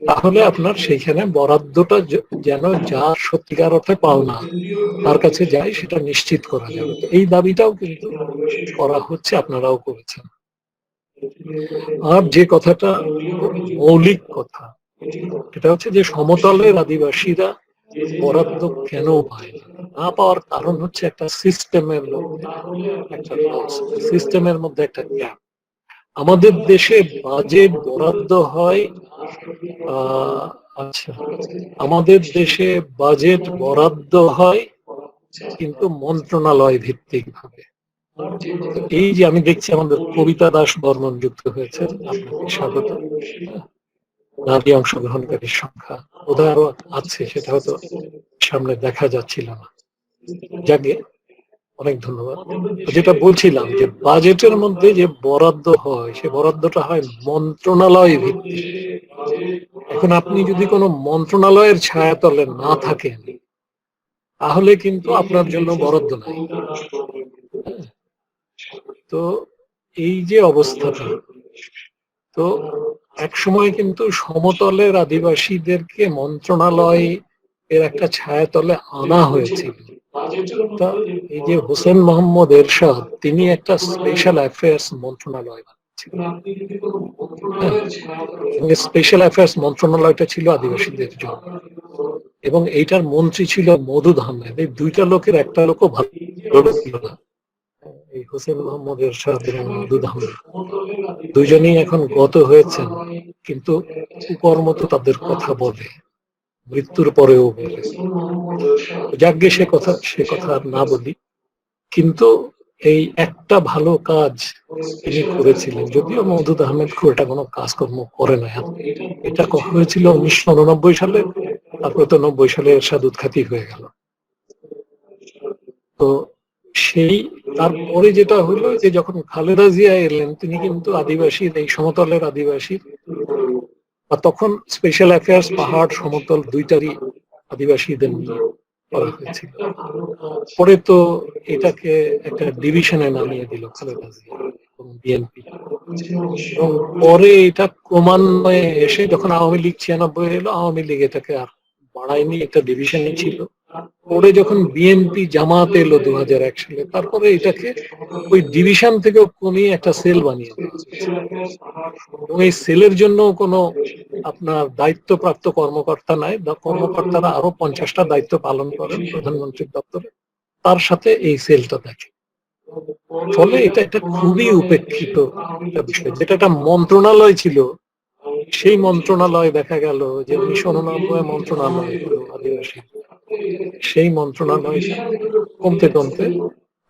তাহলে আপনার সেইখানে বরাদ্দটা যেন যা সত্যিকার অর্থে পাওনা তার কাছে যায় সেটা নিশ্চিত করা যাবে। এই দাবিটাও কিন্তু করা হচ্ছে, আপনারাও করেছেন। আর যে কথাটা মৌলিক কথা, এটা হচ্ছে যে সমতলের আদিবাসীরা বরাদ্দ কেন পায় না পাওয়ার কারণ হচ্ছে একটা সিস্টেমের মধ্যে একটা সিস্টেমের মধ্যে একটা গ্যাপ। আমাদের দেশে বাজেট বরাদ্দ হয় আচ্ছা, আমাদের দেশে বাজেট বরাদ্দ হয় কিন্তু মন্ত্রণালয় ভিত্তিক ভাবে। এই যে আমি দেখছি আমাদের কবিতা দাস বর্মন যুক্ত হয়েছে, আপনাকে স্বাগত। নারী অংশগ্রহণকারীর সংখ্যা বোধহয় আরো আছে, সেটা হয়তো সামনে দেখা যাচ্ছিল না। যাকে অনেক ধন্যবাদ। যেটা বলছিলাম যে বাজেটের মধ্যে যে বরাদ্দ হয় সে বরাদ্দটা হয় মন্ত্রণালয় ভিত্তিক। এখন আপনি যদি কোনো মন্ত্রণালয়ের ছায়াতলে না থাকেন তাহলে কিন্তু আপনার জন্য বরাদ্দ নাই। তো এই যে অবস্থাটা, তো এক সময় কিন্তু সমতলের আদিবাসীদেরকে মন্ত্রণালয় এর একটা ছায়াতলে আনা হয়েছিল। তা এই যে হোসেন মোহাম্মদ এরশাদ, তিনি একটা স্পেশাল অ্যাফেয়ার্স মন্ত্রণালয় বানিয়েছিলেন। স্পেশাল অ্যাফেয়ার্স মন্ত্রণালয়টা ছিল আদিবাসীদের জন্য, এবং এইটার মন্ত্রী ছিল মওদুদ আহমেদ। এই দুইটা লোকের একটা লোকও ভালো ছিল না, এই হোসেন মোহাম্মদ এরশাদ এবং মওদুদ আহমেদ দুইজনেই এখন গত হয়েছেন, কিন্তু কুকর্মত তাদের কথা বলে, মৃত্যুর পরেও বলে। যাজ্ঞে সে কথা আর না বলি, কিন্তু এই একটা ভালো কাজ তিনি করেছিলেন, যদিও মওদুদ আহমেদ খুব এটা কোনো কাজকর্ম করে না। এটা হয়েছিল 1989 সালে, তারপরে তো 90 সালে এরশাদ উৎখাতী হয়ে গেল। তো সেই তারপরে যেটা হলো যে যখন খালেদা জিয়া এলেন, তিনি কিন্তু আদিবাসীর, এই সমতলের আদিবাসীর, তখন স্পেশাল অ্যাফেয়ার্স পাহাড় সমতল দুইটারই আদিবাসীদের নিয়ে করা হয়েছিল। পরে তো এটাকে একটা ডিভিশনে নামিয়ে দিল খালেদা জিয়া এবং বিএনপি, এবং পরে এটা ক্রমান্বয়ে এসে যখন আওয়ামী লীগ 96 এলো, আওয়ামী লীগ এটাকে আর বাড়ায়নি, একটা ডিভিশনই ছিল। পরে যখন বিএনপি জামাত এলো 2001 সালে, তারপরে এটাকে ওই ডিভিশন থেকে কমিয়ে একটা সেল বানিয়ে দেওয়া হয়েছে। এবং এই সেলের জন্য কোনো আপনার দায়িত্বপ্রাপ্ত কর্মকর্তা নাই, কর্মকর্তারা আরো 50টা দায়িত্ব পালন করেন প্রধানমন্ত্রীর দপ্তরে, তার সাথে এই সেলটা দেখে। ফলে এটা একটা খুবই উপেক্ষিত একটা বিষয়। যেটা একটা মন্ত্রণালয় ছিল, সেই মন্ত্রণালয় দেখা গেল যে 1989 মন্ত্রণালয় হলো আদিবাসী, সেই মন্ত্রণালয় কমতে কমতে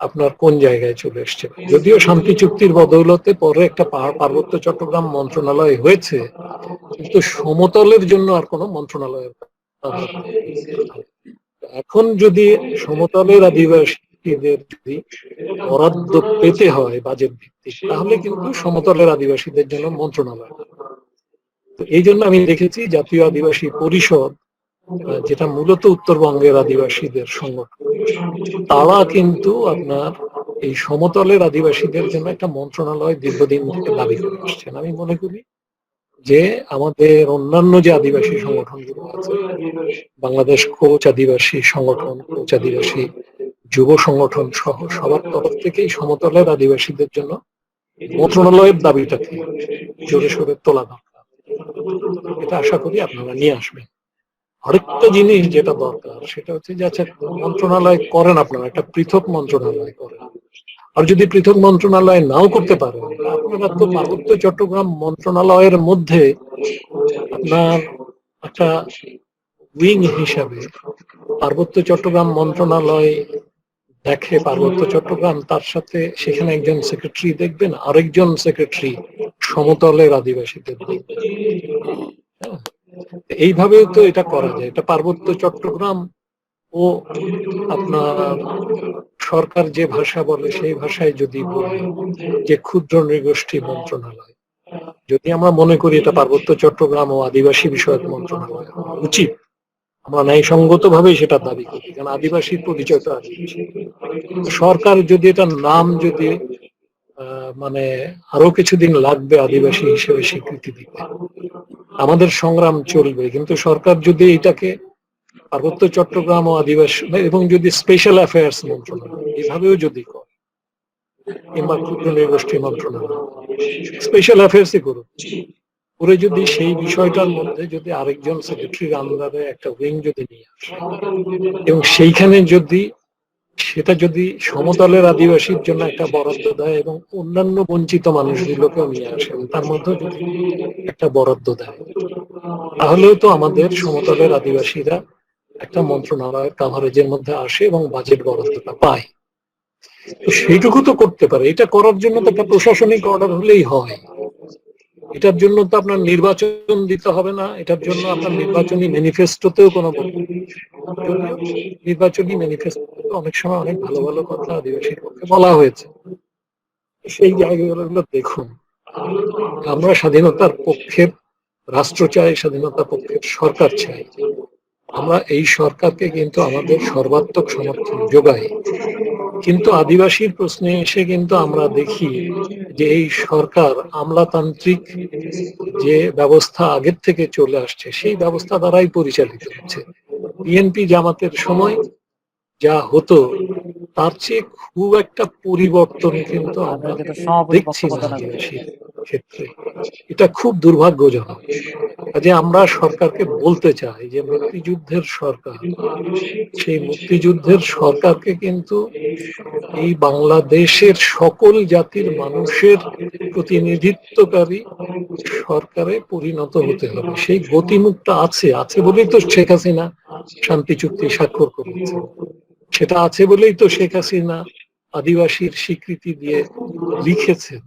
আপনার কোন জায়গায় চলে এসছে। যদিও শান্তি চুক্তির বদৌলতে পরে একটা পার্বত্য চট্টগ্রাম মন্ত্রণালয় হয়েছে, কিন্তু সমতলের জন্য আর কোনো মন্ত্রণালয়ের এখন যদি সমতলের আদিবাসীদের যদি বরাদ্দ পেতে হয় বাজেট ভিত্তিক, তাহলে কিন্তু সমতলের আদিবাসীদের জন্য মন্ত্রণালয়। তো এই জন্য আমি দেখেছি জাতীয় আদিবাসী পরিষদ, যেটা মূলত উত্তরবঙ্গের আদিবাসীদের সংগঠন, তারা কিন্তু আপনার এই সমতলের আদিবাসীদের জন্য একটা মন্ত্রণালয় দীর্ঘদিন থেকে দাবি করে আসছেন। আমি মনে করি যে আমাদের অন্যান্য যে আদিবাসী সংগঠনগুলো আছে, বাংলাদেশ কোচ আদিবাসী সংগঠন, কোচ আদিবাসী যুব সংগঠন সহ সবার তরফ থেকেই সমতলের আদিবাসীদের জন্য মন্ত্রণালয়ের দাবিটাকে জোরে সোরে তোলা দরকার। এটা আশা করি আপনারা নিয়ে আসবেন। আরেকটা জিনিস যেটা দরকার সেটা হচ্ছে যে আচ্ছা মন্ত্রণালয় করেন, আপনারা একটা পৃথক মন্ত্রণালয় করেন। আর যদি পৃথক মন্ত্রণালয় নাও করতে পারেন, আপনারা তো পার্বত্য চট্টগ্রাম মন্ত্রণালয়ের মধ্যে আপনার একটা উইং হিসাবে পার্বত্য চট্টগ্রাম মন্ত্রণালয় দেখে পার্বত্য চট্টগ্রাম, তার সাথে সেখানে একজন সেক্রেটারি দেখবেন, আরেকজন সেক্রেটারি সমতলের আদিবাসীদের দেখবেন। এইভাবেও তো এটা করা যায়। এটা পার্বত্য চট্টগ্রাম ও আপনার সরকার যে ভাষা বলে সেই ভাষায় যদি বলি যে ক্ষুদ্র নৃগোষ্ঠী মন্ত্রণালয়, যদি আমরা মনে করি এটা পার্বত্য চট্টগ্রাম ও আদিবাসী বিষয়ক মন্ত্রণালয় হওয়া উচিত, আমরা ন্যায়সঙ্গত ভাবে সেটা দাবি করি, কারণ আদিবাসীর পরিচয় তো আদিবাসী। সরকার যদি এটার নাম যদি মানে আরো কিছুদিন লাগবে আদিবাসী হিসেবে স্বীকৃতি দিতে, আমাদের সংগ্রাম চলবে, কিন্তু সরকার যদি এটাকে পার্বত্য চট্টগ্রাম ও আদিবাসী এবং যদি স্পেশাল অ্যাফেয়ার্স মন্ত্রণালয় এভাবেও যদি করে, কিংবা ক্ষুদ্র নৃগোষ্ঠী মন্ত্রণালয় স্পেশাল অ্যাফেয়ার্সই করুক, করে যদি সেই বিষয়টার মধ্যে যদি আরেকজন সেক্রেটারির আন্ডারে একটা উইং যদি নিয়ে আসে এবং সেইখানে যদি সেটা যদি সমতলের আদিবাসীর জন্য একটা বরাদ্দ দেয় এবং অন্যান্য বঞ্চিত মানুষগুলোকেও নিয়ে আসে তার মধ্যে যদি একটা বরাদ্দ দেয়, তাহলেও তো আমাদের সমতলের আদিবাসীরা একটা মন্ত্রণালয়ের কাভারেজের মধ্যে আসে এবং বাজেট বরাদ্দটা পায়। তো সেইটুকু তো করতে পারে। এটা করার জন্য তো একটা প্রশাসনিক অর্ডার হলেই হয়। এটার জন্য তো আপনার নির্বাচন দিতে হবে না, এটার জন্য আপনার নির্বাচনী ম্যানিফেস্টোতেও কোনো নির্বাচনী ম্যানিফেস্টোতে অনেক সময় অনেক ভালো ভালো কথা আদিবাসীর পক্ষে বলা হয়েছে। সেই জায়গাগুলো দেখুন, আমরা স্বাধীনতার পক্ষের রাষ্ট্র চাই, স্বাধীনতার পক্ষের সরকার চাই। আমরা এই সরকারকে কিন্তু আমাদের সর্বাত্মক সমর্থন যোগাই, কিন্তু আদিবাসীর প্রশ্নে এসে কিন্তু আমরা দেখি যে এই সরকার আমলাতান্ত্রিক যে ব্যবস্থা আগের থেকে চলে আসছে সেই ব্যবস্থা দ্বারাই পরিচালিত হচ্ছে। বিএনপি জামাতের সময় যা হতো তার চেয়ে খুব একটা পরিবর্তন কিন্তু আমরা দেখছি না আদিবাসীর ক্ষেত্রে। এটা খুব দুর্ভাগ্যজনক। কাজে আমরা সরকারকে বলতে চাই যে মুক্তিযুদ্ধের সরকার, সেই মুক্তিযুদ্ধের সরকারকে কিন্তু এই বাংলাদেশের সকল জাতির মানুষের প্রতিনিধিত্বকারী সরকারে পরিণত হতে হবে। সেই গতিমুখটা আছে বলেই তো শেখ হাসিনা শান্তি চুক্তি স্বাক্ষর করেছে, সেটা আছে বলেই তো শেখ হাসিনা আদিবাসীর স্বীকৃতি দিয়ে লিখেছেন।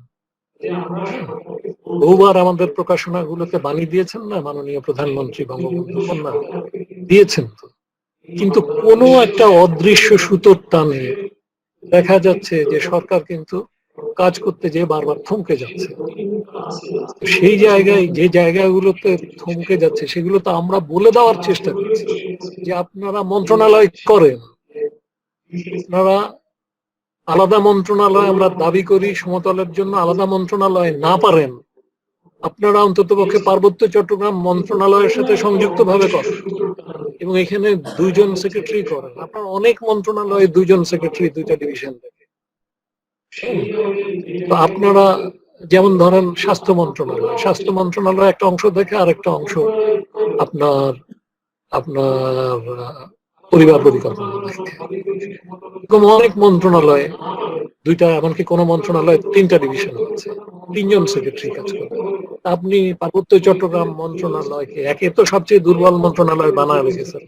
বহুবার আমাদের প্রকাশনাগুলোতে বানিয়ে দিয়েছেন না মাননীয় প্রধানমন্ত্রী বঙ্গবন্ধু কন্যা, দিয়েছেন তো, কিন্তু কোনো একটা অদৃশ্য সুতোর টানে দেখা যাচ্ছে যে সরকার কিন্তু কাজ করতে যেয়ে বারবার থমকে যাচ্ছে। সেই জায়গায় যে জায়গাগুলোতে থমকে যাচ্ছে সেগুলো তো আমরা বলে দেওয়ার চেষ্টা করছি যে আপনারা মন্ত্রণালয় করেন, আপনারা আলাদা মন্ত্রণালয় আমরা দাবি করি সমতলের জন্য আলাদা মন্ত্রণালয় না পারেন, আপনারা অন্ততপক্ষে পার্বত্য চট্টগ্রাম মন্ত্রণালয়ের সাথে সংযুক্ত ভাবে করেন এবং এখানে 2 জন সেক্রেটারি করেন। আপনার অনেক মন্ত্রণালয়ে 2 জন সেক্রেটারি 2টা ডিভিশন থেকে। তো আপনারা যেমন ধরেন স্বাস্থ্য মন্ত্রণালয় একটা অংশ থেকে আরেকটা অংশ আপনার আপনার পরিবার পরিকল্পনা দেখে। এরকম অনেক মন্ত্রণালয়ে 2টা, এমনকি কোন মন্ত্রণালয়ে 3টা ডিভিশন আছে, 3 জন সেক্রেটারি কাজ করে। আপনি পার্বত্য চট্টগ্রাম মন্ত্রণালয়কে একে তো সবচেয়ে দুর্বল মন্ত্রণালয় বানায় রেখেছেন,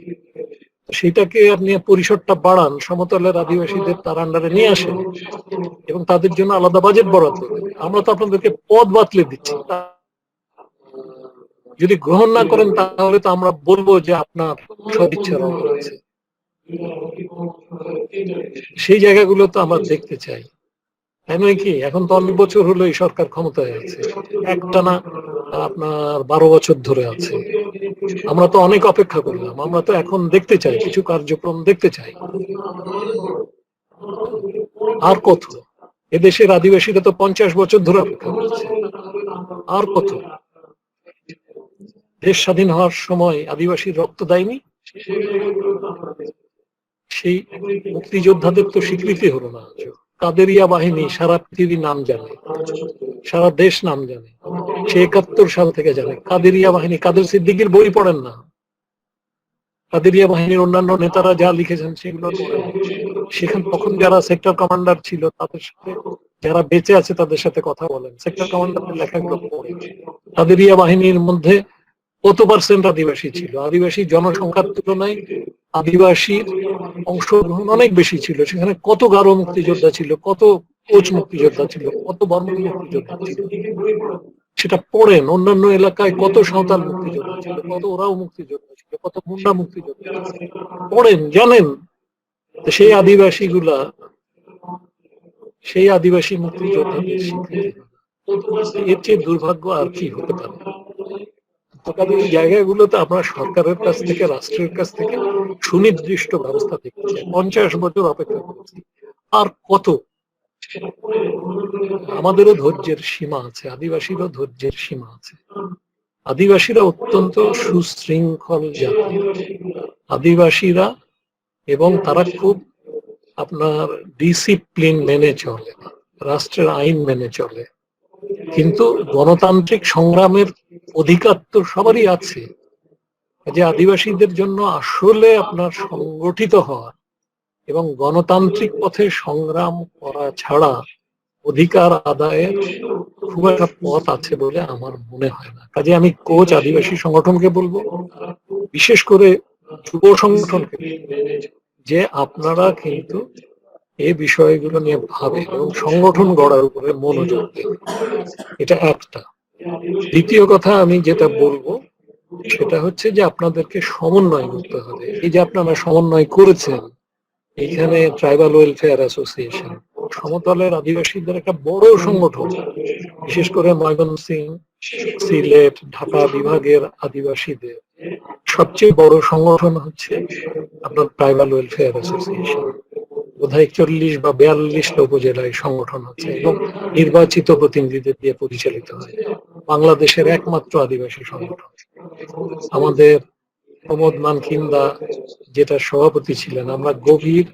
সেটাকে আপনি পরিসরটা বাড়ান, সমতলের আদিবাসীদের তার আন্ডারে নিয়ে আসেন এবং তাদের জন্য আলাদা বাজেট বরাদ্দ দেন। আমরা তো আপনাদেরকে পদ বাতলে দিচ্ছি, যদি গ্রহণ না করেন তাহলে তো আমরা বলবো যে আপনার সদিচ্ছার অভাব আছে। সেই জায়গাগুলো তো আমরা দেখতে চাই, তাই নয় কি? এখন তো অনেক বছর হলো এই সরকার ক্ষমতায় আছে, একটানা আপনার 12 বছর ধরে আছে। আমরা তো অনেক অপেক্ষা করলাম, আমরা তো এখন দেখতে চাই, কিছু কার্যক্রম দেখতে চাই। আর কত? এদেশের আদিবাসীরা তো 50 বছর ধরে অপেক্ষা করছে, আর কত? দেশ স্বাধীন হওয়ার সময় আদিবাসীর রক্ত দেয়নি, সেই মুক্তিযোদ্ধাদের তো স্বীকৃতি হলো না। কাদেরিয়া বাহিনী সারা পৃথিবী নাম জানে, সারা দেশ নাম জানে, সে 71 সাল থেকে জানে। কাদেরিয়া বাহিনী, কাদের সিদ্দিকীর বই পড়েন না, কাদেরিয়া বাহিনীর অন্যান্য নেতারা যা লিখেছেন সেগুলো পড়েন। সেখানে তখন যারা সেক্টর কমান্ডার ছিল তাদের সাথে, যারা বেঁচে আছে তাদের সাথে কথা বলেন, সেক্টর কমান্ডারদের লেখাগুলো পড়ে। কাদেরিয়া বাহিনীর মধ্যে কত পার্সেন্ট আদিবাসী ছিল? আদিবাসী জনসংখ্যার তুলনায় আদিবাসীর অংশগ্রহণ অনেক বেশি ছিল। সেখানে কত গারো মুক্তিযোদ্ধা ছিল, কত কোচ মুক্তিযোদ্ধা ছিল, কত বর্মন মুক্তিযোদ্ধা ছিল, সেটা পড়েন। অন্যান্য এলাকায় কত সাঁওতাল মুক্তিযোদ্ধা ছিল, কত ওরাও মুক্তিযোদ্ধা ছিল, কত মুন্ডা মুক্তিযোদ্ধা ছিল, পড়েন, জানেন। সেই আদিবাসীগুলা, সেই আদিবাসী মুক্তিযোদ্ধাদের স্বীকৃতি, এর চেয়ে দুর্ভাগ্য আর কি হতে পারে? এই জায়গাগুলোতে আমরা সরকারের কাছ থেকে, রাষ্ট্রের কাছ থেকে সুনির্দিষ্ট ব্যবস্থা দেখতে চাই। 50 বছর অপেক্ষা করছি, আর কত? আমাদেরও ধৈর্যের সীমা আছে, আদিবাসীরও ধৈর্যের সীমা আছে। আদিবাসীরা অত্যন্ত সুশৃঙ্খল জাতি, আদিবাসীরা, এবং তারা খুব আপনার ডিসিপ্লিন মেনে চলে, রাষ্ট্রের আইন মেনে চলে। কিন্তু গণতান্ত্রিক সংগ্রামের অধিকার তো সবারই আছে। যে আদিবাসীদের জন্য আসলে আপনার সংগঠিত হওয়া এবং গণতান্ত্রিক পথে সংগ্রাম করা ছাড়া অধিকার আদায়ের খুব একটা পথ আছে বলে আমার মনে হয় না। কাজে আমি কোচ আদিবাসী সংগঠনকে বলবো, বিশেষ করে যুব সংগঠনকে, যে আপনারা কিন্তু এই বিষয়গুলো নিয়ে ভাবেন এবং সংগঠন গড়ার উপরে মনোযোগ দেন। এটা একটা। দ্বিতীয় কথা আমি যেটা বলবো সেটা হচ্ছে যে আপনাদেরকে সমন্বয় করতে হবে। এই যে আপনারা সমন্বয় করেছেন, এখানে ট্রাইবাল ওয়েলফেয়ার অ্যাসোসিয়েশন সমতলের আদিবাসীদের একটা বড় সংগঠন, বিশেষ করে ময়মনসিংহ, সিলেট, ঢাকা বিভাগের আদিবাসীদের সবচেয়ে বড় সংগঠন হচ্ছে আপনার ট্রাইবাল ওয়েলফেয়ার অ্যাসোসিয়েশন। বোধহয় 41 বা 42টা উপজেলায় সংগঠন আছে এবং নির্বাচিত প্রতিনিধিদের দিয়ে পরিচালিত হয়। বাংলাদেশের একমাত্র আদিবাসী সংগঠন। আমাদের প্রমোদ মানকিন্দা যেটা সভাপতি ছিলেন, আমরা গভীর